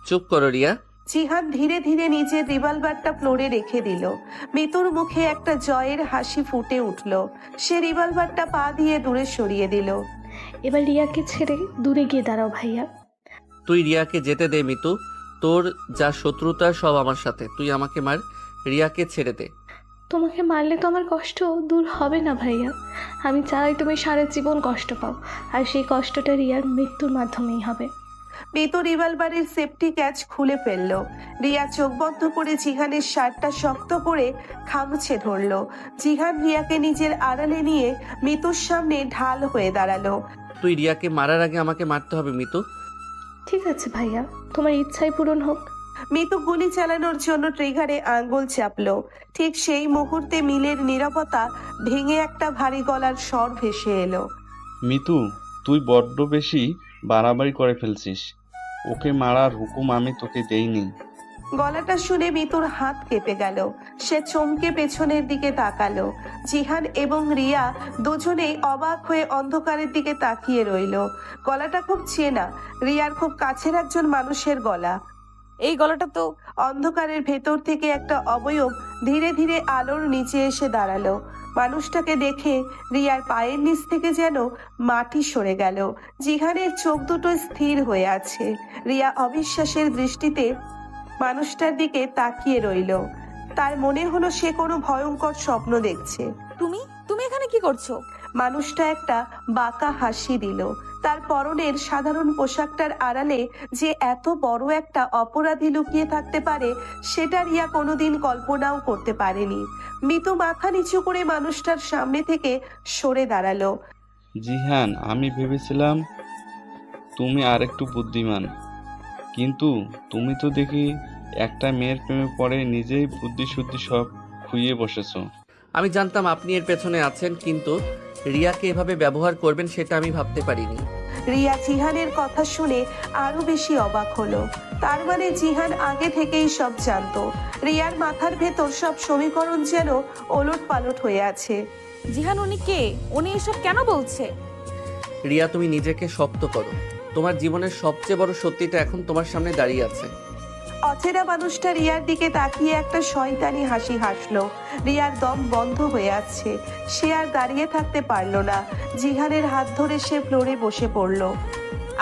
চুপ করো রিয়া। জিহান ধীরে ধীরে নিজের রিভলভারটা ফ্লোরে রেখে দিল। মিতুর মুখে একটা জয়ের হাসি ফুটে উঠল। সে রিভলভারটা পা দিয়ে দূরে সরিয়ে দিল। এবার রিয়াকে ছেড়ে দূরে গিয়ে দাঁড়াও ভাইয়া। তুই রিয়াকে যেতে দে মিতু, তোর যা শত্রুতা সব আমার সাথে, তুই আমাকে মার, রিয়াকে ছেড়ে দে। তোমাকে মারলে তো আমার কষ্ট দূর হবে না ভাইয়া। আমি চাই তুমি সারা জীবন কষ্ট পাও, আর সেই কষ্টটা রিয়ার মৃত্যুর মাধ্যমেই হবে। মিতু রিভলভারের সেফটি ক্যাচ খুলে ফেললো। রিয়া চোখ বন্ধ করে জিহানের শার্টটা শক্ত করে খামছে ধরলো। জিহান রিয়াকে নিজের আড়ালে নিয়ে মিতুর সামনে ঢাল হয়ে দাঁড়ালো। তুই রিয়াকে মারার আগে আমাকে মারতে হবে মিতু। ঠিক আছে ভাইয়া, তোমার ইচ্ছাই পূরণ হোক। মিতু গুলি চালানোর জন্য ট্রিগারে আঙ্গুল চাপলো। ঠিক সেই মুহূর্তে মিলের নীরবতা ভেঙে একটা ভারী গলার স্বর ভেসে এলো। মিতু, তুই বড্ড বেশি বাড়াবাড়ি করে ফেলছিস। ওকে মারার হুকুম আমি তোকে দেইনি। গলাটা শুনে মিতুর হাত কেঁপে গেল। সে চমকে পেছনের দিকে তাকালো। জিহান এবং রিয়া দুজনেই অবাক হয়ে অন্ধকারের দিকে তাকিয়ে রইল। গলাটা খুব চেনা, রিয়ার খুব কাছের একজন মানুষের গলা। এই গলাটা তো অন্ধকারের ভেতর থেকে একটা অবয়ব ধীরে ধীরে আলোর নিচে এসে দাঁড়ালো। মানুষটাকে দেখে রিয়ার পায়ের নিচ থেকে যেন মাটি সরে গেল। জিহানের চোখ দুটো স্থির হয়ে আছে। রিয়া অবিশ্বাসের দৃষ্টিতে মানুষটার দিকে তাকিয়ে রইল। তার মনে হলো সে কোনো ভয়ঙ্কর স্বপ্ন দেখছে। তুমি তুমি এখানে কি করছো? মানুষটা একটা বাঁকা হাসি দিল। তার পরনের সাধারণ পোশাকটার আড়ালে যে এত বড় একটা অপরাধী লুকিয়ে থাকতে পারে সেটা রিয়া কোনোদিন কল্পনাও করতে পারেনি। মিতু মাথা নিচু করে মানুষটার সামনে থেকে সরে দাঁড়ালো। জিহান, আমি ভেবেছিলাম তুমি আরেকটু বুদ্ধিমান, কিন্তু তুমি তো দেখি একটা মেয়ের প্রেমে পড়ে নিজেই বুদ্ধি শুদ্ধি সব খুইয়ে বসেছো। আমি জানতাম আপনি এর পেছনে আছেন, কিন্তু রিয়াকে এভাবে ব্যবহার করবেন সেটা আমি ভাবতে পারিনি। রিয়া জিহানের কথা শুনে আরো বেশি অবাক হলো। তার মানে জিহান আগে থেকেই সব জানতো। রিয়ার মাথার ভেতর সব সমীকরণ যেন ওলট পালট হয়ে আছে। জিহান, উনি কে? উনি এসব কেন বলছে? রিয়া, তুমি নিজেকে শক্ত করো। তোমার জীবনের সবচেয়ে বড় সত্যিটা এখন তোমার সামনে দাঁড়িয়ে আছে। অচেনা মানুষটা রিয়ার দিকে তাকিয়ে একটা শয়তানি হাসি হাসলো। রিয়ার দম বন্ধ হয়ে আছে। সে আর দাঁড়িয়ে থাকতে পারলো না। জিহানের হাত ধরে সে ফ্লোরে বসে পড়লো।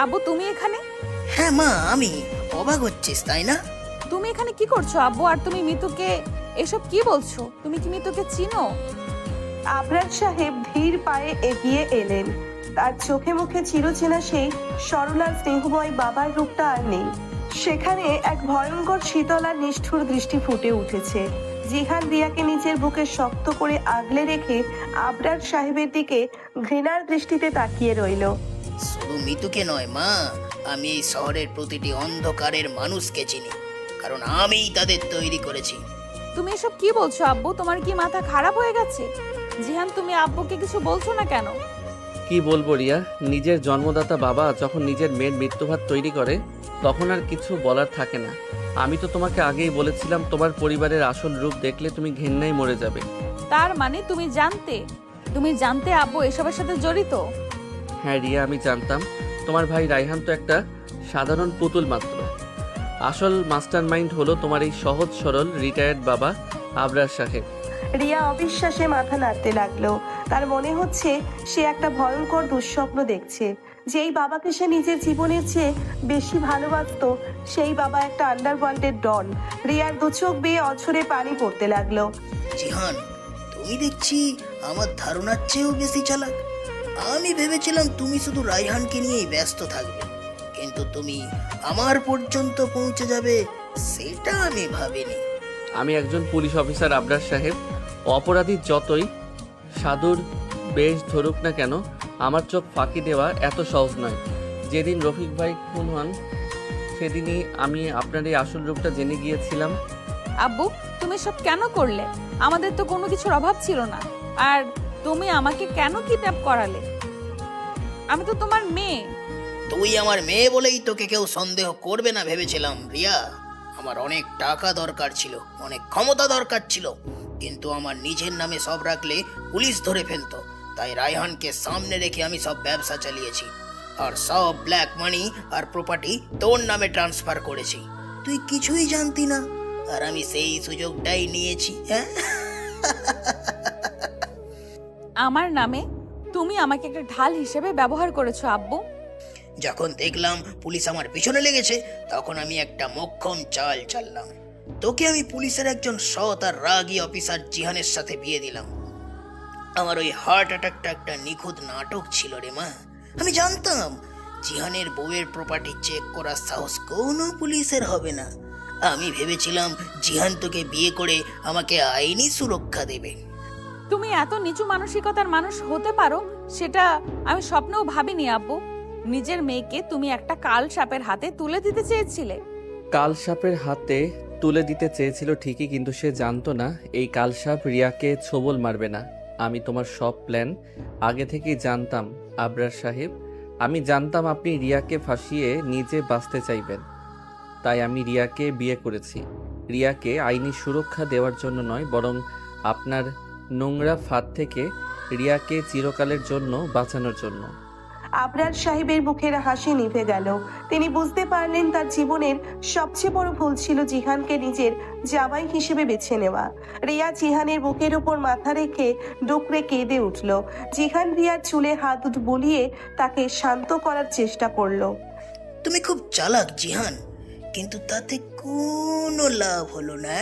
আব্বু, তুমি এখানে? হ্যাঁ মা, আমি। অবাক হচ্ছিস তাই না? তুমি এখানে কি করছো আব্বু? আর তুমি মিতুকে এসব কি বলছো? তুমি কি মিতুকে চিনো? আবরার সাহেব ধীর পায়ে এগিয়ে এলেন। তার চোখে মুখে চিরচেনা সেই সরলা স্নেহময় বাবার রূপটা আর নেই। সেখানে এক ভয়ঙ্কর শীতল আর নিষ্ঠুর দৃষ্টি ফুটে উঠেছে। জিহান রিয়াকে নিজের বুকে শক্ত করে আগলে রেখে আবরার সাহেবের দিকে ঘৃণার দৃষ্টিতে তাকিয়ে রইল। শুধু মিতুকে নয় মা, আমি এই শহরের প্রতিটি অন্ধকারের মানুষকে চিনি, কারণ আমিই তাদের তৈরি করেছি। তুমি এসব কি বলছো আব্বু? তোমার কি মাথা খারাপ হয়ে গেছে? জিহান, তুমি আব্বুকে কিছু বলছো না কেন? কি বলবো রিয়া, নিজের জন্মদাতা বাবা যখন নিজের মেয়ের মৃত্যুভাত তৈরি করে তখন আর কিছু বলার থাকে না। আমি তো তোমাকে আগেই বলেছিলাম তোমার পরিবারের আসল রূপ দেখলে তুমি ঘেন্নায় মরে যাবে। তার মানে তুমি জানতে আব্বু এসবের সাথে জড়িত? হ্যাঁ রিয়া, আমি জানতাম। তোমার ভাই রায়হান তো একটা সাধারণ পুতুল মাত্র। আসল মাস্টার মাইন্ড হলো তোমার এই সহজ সরল রিটায়ার্ড বাবা আবরার সাহেব। রিয়া অবিশ্বাসে মাথা নাড়তে লাগলো। তার মনে হচ্ছে সে একটা ভয়ঙ্কর দুঃস্বপ্ন দেখছে। যেই বাবাকে সে নিজের জীবনের চেয়ে বেশি ভালোবাসতো সেই বাবা একটা আন্ডারওয়ার্ল্ডের ডন। রিয়ার দু চোখ বেয়ে অঝরে পানি পড়তে লাগলো। জিহান, তুমি দেখছি আমার ধারণার চেয়েও বেশি চালাক। আমি ভেবেছিলাম তুমি শুধু রায়হানকে নিয়েই ব্যস্ত থাকবে, কিন্তু তুমি আমার পর্যন্ত পৌঁছে যাবে সেটা আমি ভাবিনি। আমি একজন পুলিশ অফিসার আবরার সাহেব। অপরাধী যতই সাধুর বেশ ধরুক না কেন, আমার চোখ ফাঁকি দেওয়া এত সহজ নয়। যেদিন রফিক ভাই খুন হন সেদিনই আমি আপনার এই আসল রূপটা জেনে গিয়েছিলাম। আব্বু, তুমি সব কেন করলে? আমাদের তো কোনো কিছুর অভাব ছিল না। আর তুমি আমাকে কেন কিডন্যাপ করালে? আমি তো তোমার মেয়ে। তুই আমার মেয়ে বলেই তোকে কেউ সন্দেহ করবে না ভেবেছিলাম রিয়া। আমার অনেক টাকা দরকার ছিল, অনেক ক্ষমতা দরকার ছিল, কিন্তু আমার নিজের নামে সব রাখলে পুলিশ ধরে ফেলতো। তাই রায়হানকে সামনে রেখে আমি সব ব্যবসা চালিয়েছি, আর সব ব্ল্যাক মানি আর প্রপার্টি তোর নামে ট্রান্সফার করেছি। তুই কিছুই জানতি না, আর আমি সেই সুযোগটাই নিয়েছি। হ্যাঁ, আমার নামে তুমি আমাকে একটা ঢাল হিসেবে ব্যবহার করেছো আব্বু। যখন দেখলাম পুলিশ আমার পিছনে লেগেছে তখন আমি একটা মোক্ষম চাল চাললাম। তোকে আমি পুলিশের একজন সৎ আর রাগী অফিসার জিহানের সাথে বিয়ে দিলাম। আমার ওই হার্ট অ্যাটাকটা একটা নিখুঁত নাটক ছিল রে মা। আমি জানতাম জিহানের বউয়ের প্রপার্টি চেক করার সাহস কোনো পুলিশের হবে না। আমি ভেবেছিলাম জিহান তোকে বিয়ে করে আমাকে আইনি সুরক্ষা দেবে। তুমি এত নিচু মানসিকতার মানুষ হতে পারো সেটা আমি স্বপ্নেও ভাবিনি আব্বু। নিজের মেয়েকে তুমি একটা কাল সাপের হাতে তুলে দিতে চেয়েছিলে। কাল সাপের হাতে তুলে দিতে চেয়েছিল ঠিকই, কিন্তু সে জানতো না এই কাল সাপ রিয়াকে ছোবল মারবে না। আমি তোমার সব প্ল্যান আগে থেকেই জানতাম আবরার সাহেব। আমি জানতাম আপনি রিয়াকে ফাঁসিয়ে নিজে বাঁচতে চাইবেন, তাই আমি রিয়াকে বিয়ে করেছি। রিয়াকে আইনি সুরক্ষা দেওয়ার জন্য নয়, বরং আপনার নোংরা ফাঁদ থেকে রিয়াকে চিরকালের জন্য বাঁচানোর জন্য। আবরার সাহেবের মুখের হাসি নিভে গেল। তিনি বুঝতে পারলেন তার জীবনের সবচেয়ে বড় ভুল ছিল জিহানকে নিজের জামাই হিসেবে বেছে নেওয়া। রিয়া জিহানের বুকের উপর মাথা রেখে ডুকরে কেঁদে উঠল। জিহান রিয়ার চুলে হাত বুলিয়ে তাকে শান্ত করার চেষ্টা করলো। তুমি খুব চালাক জিহান, কিন্তু তাতে কোনো লাভ হলো না।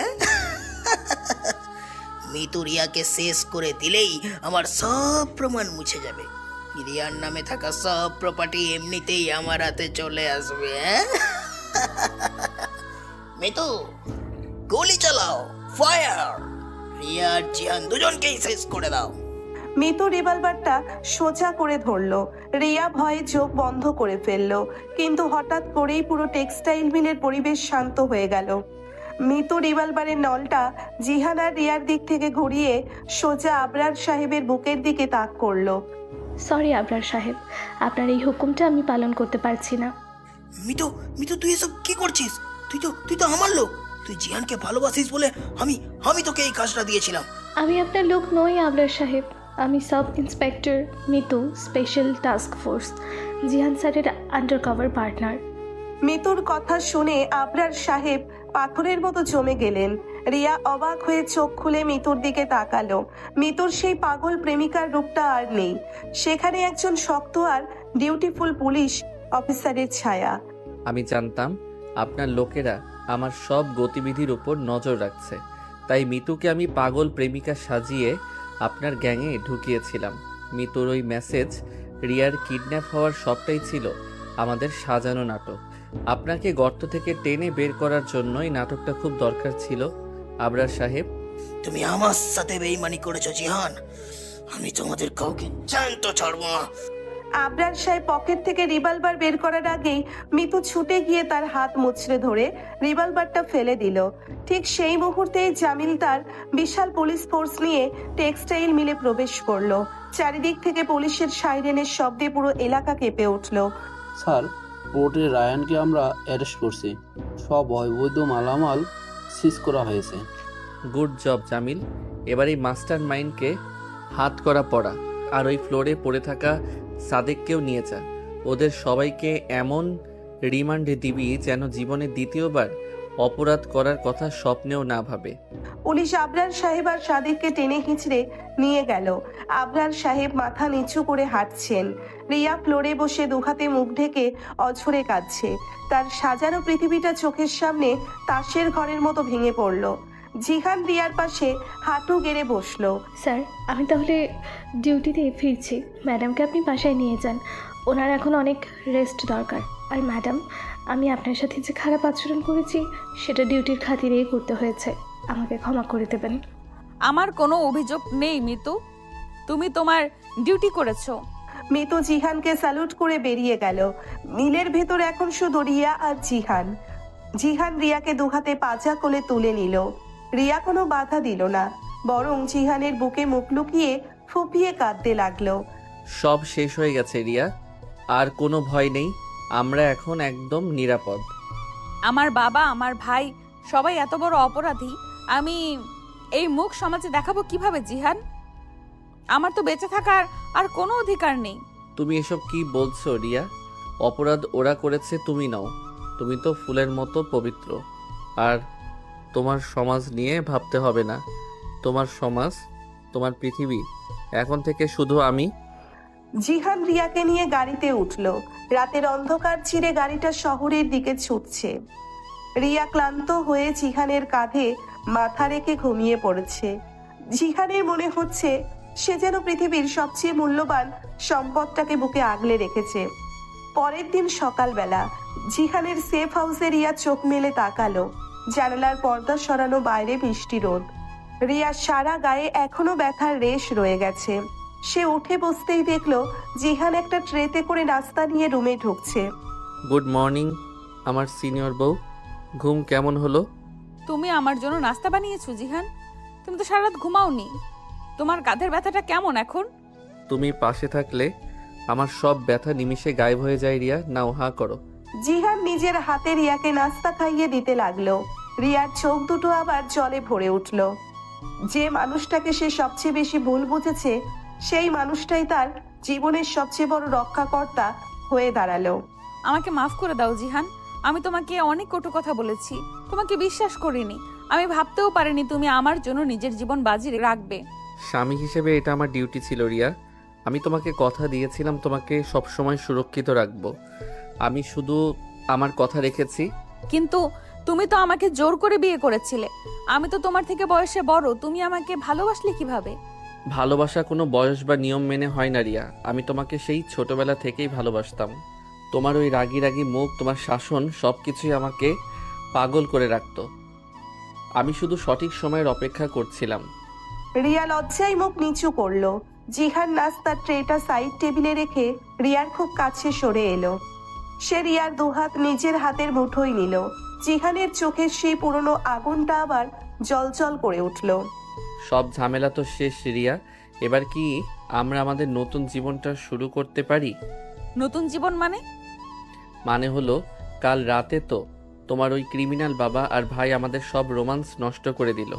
মিতু রিয়াকে শেষ করে দিলেই আমার সব প্রমাণ মুছে যাবে। রিয়ার নামে থাকা সব প্রপার্টি এমনিতেই আমার হাতে চলে আসবে। মিতু, গুলি চালাও, ফায়ার! রিয়া আর জিহান দুজনকেই শেষ করে দাও। মিতু রিভলভারটা সোজা করে ধরলো। রিয়া ভয়ে চোখ বন্ধ করে ফেললো, কিন্তু হঠাৎ করেই পুরো টেক্সটাইল মিলের পরিবেশ শান্ত হয়ে গেল। মিতু রিভলভারের নলটা জিহান আর রিয়ার দিক থেকে ঘুরিয়ে সোজা আবরার সাহেবের বুকের দিকে তাক করলো। সরি আবরার সাহেব, আপনার এই হুকুমটা আমি পালন করতে পারছি না। মিতু, মিতু তুই এসব কি করছিস? তুই তো আমার লোক। তুই জিহানকে ভালোবাসিস বলে আমি তোকে এই কাজটা দিয়েছিলাম। আমি আপনার লোক নই আবরার সাহেব, আমি sub inspector Mitu, special task force, Jihan স্যারের আন্ডারকভার পার্টনার। মিতুর কথা শুনে আবরার সাহেব পাথরের মতো জমে গেলেন। রিয়া অবাক হয়ে চোখ খুলে মিতুর দিকে তাকালো। মিতুর সেই পাগল প্রেমিকার রূপটা আর নেই, সেখানে একজন শক্ত আর ডিউটিফুল পুলিশ অফিসারের ছায়া। আমি জানতাম আপনার লোকেরা আমার সব গতিবিধির উপর নজর রাখছে, তাই মিতুকে আমি পাগল প্রেমিকা সাজিয়ে আপনার গ্যাংয়ে ঢুকিয়েছিলাম। মিতুর ওই মেসেজ, রিয়ার কিডন্যাপ হওয়ার সবটাই ছিল আমাদের সাজানো নাটক। আপনাকে গর্ত থেকে টেনে বের করার জন্যই নাটকটা খুব দরকার ছিল আবরার সাহেব। তুমি আমার সাথে বেইমানি করেছো জিহান, আমি তোমাদের কাউকে জ্যান্ত ছাড়বো না। আবরার সাহেব পকেট থেকে রিভলভার বের করার আগেই মিতু ছুটে গিয়ে তার হাত মুচড়ে ধরে রিভলভারটা ফেলে দিল। ঠিক সেই মুহূর্তেই জামিল তার বিশাল পুলিশ ফোর্স নিয়ে টেক্সটাইল মিলে প্রবেশ করলো। চারিদিক থেকে পুলিশের সাইরেনের শব্দে পুরো এলাকা কেঁপে উঠল। স্যার, কোর্টে রায়ানকে আমরা অ্যারেস্ট করছি। সব অবৈধ মালামাল সিজ করা হয়েছে। Good job Jamil. এবার এই মাস্টার মাইন্ডকে হাত করা পড়া, আর ওই ফ্লোরে পড়ে থাকা সাদেককেও নিয়ে যা। ওদের সবাইকে এমন রিমান্ডে দিবি যেন জীবনে দ্বিতীয়বার অপরাধ করার কথা স্বপ্নেও না ভাবে। পুলিশ আবরার সাহেব আর সাদিককে টেনে হিঁচড়ে নিয়ে গেল। আবরার সাহেব মাথা নিচু করে হাঁটছেন। রিয়া ফ্লোরে বসে দুহাতে মুখ ঢেকে অঝরে কাঁদছে। তার সাজানো পৃথিবীটা চোখের সামনে তাসের ঘরের মতো ভেঙে পড়ল। জিহান রিয়ার পাশে হাঁটু গেড়ে বসলো। স্যার, আমি তাহলে ডিউটিতে ফিরছি। ম্যাডামকে আপনি বাসায় নিয়ে যান, ওনার এখন অনেক রেস্ট দরকার। আর ম্যাডাম, আমি আপনার সাথে যে খারাপ আচরণ করেছি সেটা ডিউটির খাতিরেই করতে হয়েছে, আমাকে ক্ষমা করে দেবেন। আমার কোনো অভিযোগ নেই মিতু, তুমি তোমার ডিউটি করেছো। মিতু জিহানকে স্যালুট করে বেরিয়ে গেল। মিলের ভেতর এখন শুধু রিয়া আর জিহান। জিহান রিয়াকে দুহাতে পাজা কোলে তুলে নিল। রিয়া কোনো বাধা দিল না, বরং জিহানের বুকে মুখ লুকিয়ে ফুপিয়ে কাঁদতে লাগলো। সব শেষ হয়ে গেছে রিয়া, আর কোনো ভয় নেই। আমরা এখন একদম নিরাপদ। আমার বাবা, আমার ভাই সবাই এত বড় অপরাধী, আমি এই মুখ সমাজে দেখাবো কিভাবে জিহান? আমার তো বেঁচে থাকার আর কোনো অধিকার নেই। তুমি এসব কি বলছো রিয়া? অপরাধ ওরা করেছে, তুমি নাও। তুমি তো ফুলের মতো পবিত্র। আর তোমার সমাজ নিয়ে ভাবতে হবে না। তোমার সমাজ, তোমার পৃথিবী, এখন থেকে শুধু আমি। জিহান রিয়াকে নিয়ে গাড়িতে উঠল। রাতের অন্ধকার ছিঁড়ে গাড়িটা শহরের দিকে ছুটছে। রিয়া ক্লান্ত হয়ে জিহানের কাঁধে মাথা রেখে ঘুমিয়ে পড়েছে। জিহানের মনে হচ্ছে সে যেন পৃথিবীর সবচেয়ে মূল্যবান সম্পদটাকে বুকে আগলে রেখেছে। পরের দিন সকালবেলা জিহানের সেফ হাউসে রিয়া চোখ মেলে তাকালো। জানালার পর্দা সরানো, বাইরে মিষ্টি রোদ। রিয়ার সারা গায়ে এখনো ব্যথার রেশ রয়ে গেছে। সে উঠে বসতেই দেখলো জিহান একটা ট্রেতে করে নাস্তা নিয়ে রুমে ঢুকছে। গুড মর্নিং আমার সিনিয়র বউ, ঘুম কেমন হলো? তুমি আমার জন্য নাস্তা বানিয়েছো জিহান? তুমি তো সারা রাত ঘুমাওনি। তোমার কাঁধের ব্যথাটা কেমন এখন? তুমি পাশে থাকলে আমার সব ব্যথা নিমিষে গায়েব হয়ে যায় রিয়া। নাও হা করো। জিহান নিজের হাতে রিয়াকে নাস্তা খাইয়ে দিতে লাগলো। রিয়ার চোখ দুটো আবার জলে ভরে উঠল। যে মানুষটাকে সে সবচেয়ে বেশি ভুল বুঝেছে সেই মানুষটাই তার জীবনের সবচেয়ে বড় রক্ষাকর্তা হয়ে দাঁড়ালো। আমাকে মাফ করে দাও জিহান, আমি তোমাকে অনেক কটু কথা বলেছি, তোমাকে বিশ্বাস করিনি। আমি ভাবতেও পারিনি তুমি আমার জন্য নিজের জীবন বাজি রাখবে। স্বামী হিসেবে এটা আমার ডিউটি ছিল রিয়া। আমি তোমাকে কথা দিয়েছিলাম তোমাকে সবসময় সুরক্ষিত রাখবো। আমি শুধু আমার কথা রেখেছি। কিন্তু তুমি তো আমাকে জোর করে বিয়ে করেছিলে। আমি তো তোমার থেকে বয়সে বড়, তুমি আমাকে ভালোবাসলে কিভাবে? ভালোবাসা কোনো বয়স বা নিয়ম মেনে হয় না রিয়া। আমি তোমাকে সেই ছোটবেলা থেকেই ভালোবাসতাম। তোমার ওই রাগী রাগী মুখ, তোমার শাসন সবকিছুই আমাকে পাগল করে রাখতো। আমি শুধু সঠিক সময়ের অপেক্ষা করছিলাম। রিয়া লজ্জায় মুখ নিচু করলো। জিহান নাস্তার ট্রেটা সাইড টেবিলে রেখে রিয়ার খুব কাছে সরে এলো। সে রিয়ার দুহাত নিজের হাতের মুঠোয় নিল। জিহানের চোখের সেই পুরনো আগুনটা আবার জলজল করে উঠল। সব ঝামেলা তো শেষ রিয়া। এবার কি আমরা আমাদের নতুন জীবনটা শুরু করতে পারি? নতুন জীবন মানে হলো কাল রাতে তো তোমার ওই ক্রিমিনাল বাবা আর ভাই আমাদের সব রোমান্স নষ্ট করে দিল।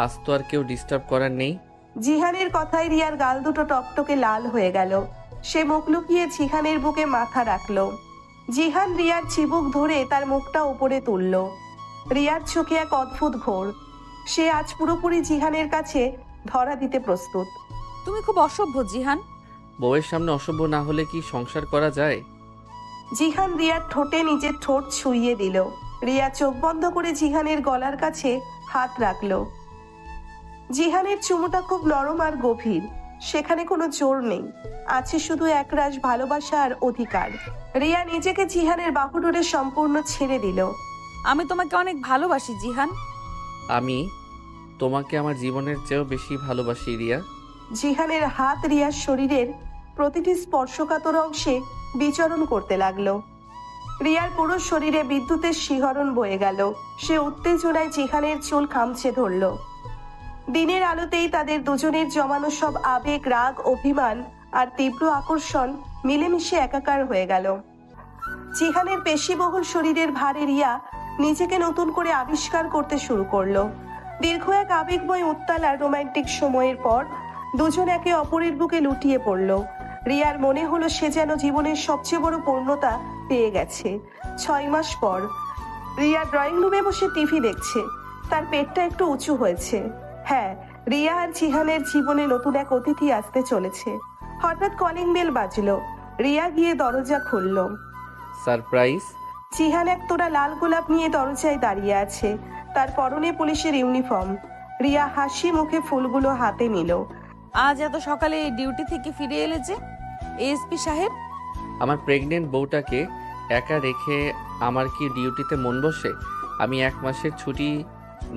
আজ তো আর কেউ ডিস্টার্ব করার নেই। জিহানের কথায় রিয়ার গাল দুটো টকটকে লাল হয়ে গেল। সে মুখ লুকিয়ে জিহানের বুকে মাথা রাখলো। জিহান রিয়ার চিবুক ধরে তার মুখটা উপরে তুলল। রিয়ার চোখে এক অদ্ভুত ঘোর। সে আজ পুরোপুরি জিহানের কাছে ধরা দিতে প্রস্তুত। তুমি খুব অসভ্য জিহান। বউয়ের সামনে অসভ্য না হলে কি সংসার করা যায়? জিহান রিয়ার ঠোঁটে নিজের ঠোঁট ছুঁইয়ে দিল। রিয়া চোখ বন্ধ করে জিহানের গলার কাছে হাত রাখলো। জিহানের চুমুটা খুব নরম আর গভীর। সেখানে কোনো জোর নেই, আছে শুধু একরাশ ভালোবাসা আর অধিকার। রিয়া নিজেকে জিহানের বাহুডোরে সম্পূর্ণ ছেড়ে দিল। আমি তোমাকে অনেক ভালোবাসি জিহান। আমি তোমাকে আমার জীবনের চেয়েও বেশি ভালোবাসি রিয়া। জিহানের হাত রিয়ার শরীরের প্রতিটি স্পর্শকাতর অংশে বিচরণ করতে লাগলো। রিয়ার পুরো শরীরে বিদ্যুতের শিহরণ বয়ে গেল। সে উত্তেজনায় জিহানের চুল খামচে ধরল। দিনের আলোতেই তাদের দুজনের জমানো সব আবেগ, রাগ, অভিমান আর তীব্র আকর্ষণ মিলেমিশে একাকার হয়ে গেল। জিহানের পেশিবহুল শরীরের ভারে রিয়া নিজেকে নতুন করে আবিষ্কার করতে শুরু করলো। দীর্ঘ এক আবেগময় উত্তাল আর রোমান্টিক সময়ের পর দুজন একে অপরের বুকে লুটিয়ে পড়ল। রিয়ার মনে হলো সে যেন জীবনের সবচেয়ে বড় পূর্ণতা পেয়ে গেছে। 6 মাস পর রিয়া ড্রয়িং রুমে বসে টিভি দেখছে। তার পেটটা একটু উঁচু হয়েছে। হ্যাঁ, রিয়া আর জিহানের জীবনে নতুন এক অতিথি আসতে চলেছে। হঠাৎ কলিং বেল বাজলো। রিয়া গিয়ে দরজা খুলল। সারপ্রাইজ। জিহান এক তোড়া লাল গোলাপ নিয়ে দরজায় দাঁড়িয়ে আছে। তার পরনে পুলিশের ইউনিফর্ম। রিয়া হাসি মুখে ফুলগুলো হাতে নিল। আজ এত সকালে ডিউটি থেকে ফিরে এলে যে এএসপি সাহেব? আমার প্রেগনেন্ট বউটাকে একা রেখে আমার কি ডিউটিতে মন বসে? আমি 1 মাসের ছুটি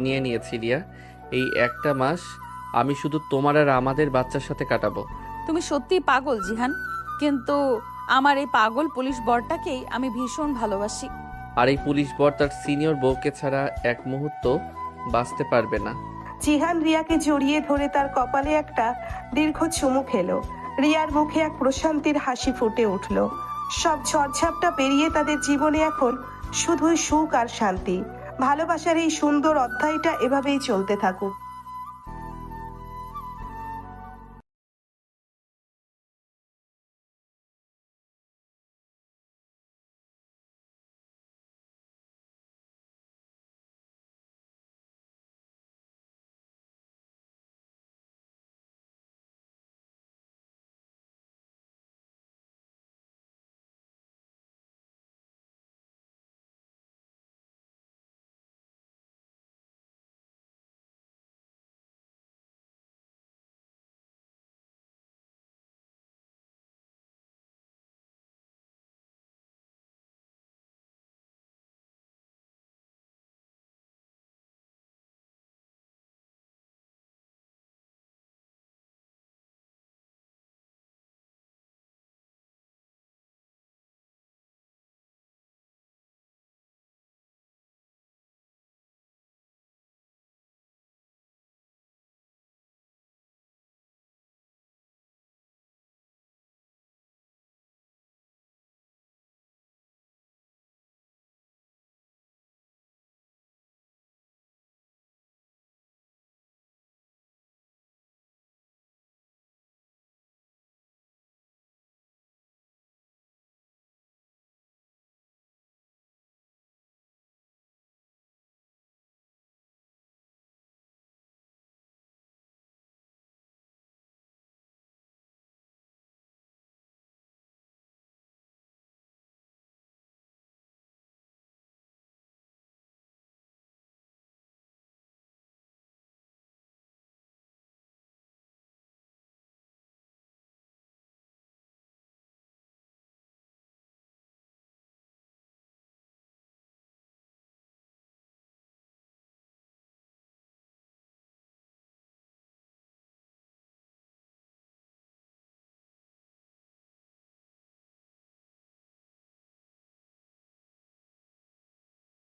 নিয়ে নিয়েছি রিয়া। এই একটা মাস আমি শুধু তোমার আর আমাদের বাচ্চার সাথে কাটাবো। তুমি সত্যিই পাগল জিহান, কিন্তু আমার এই পাগল পুলিশ বরটাকেই আমি ভীষণ ভালোবাসি। আর এই পুলিশ বর তার সিনিয়র বউকে ছাড়া এক মুহূর্ত বাঁচতে পারবে না। জিহান রিয়াকে জড়িয়ে ধরে তার কপালে একটা দীর্ঘ চুমু খেলো। রিয়ার মুখে এক প্রশান্তির হাসি ফুটে উঠল। সব ঝড়ঝাপটা পেরিয়ে তাদের জীবনে এখন শুধুই সুখ আর শান্তি। ভালোবাসার এই সুন্দর অধ্যায়টা এভাবেই চলতে থাকুক।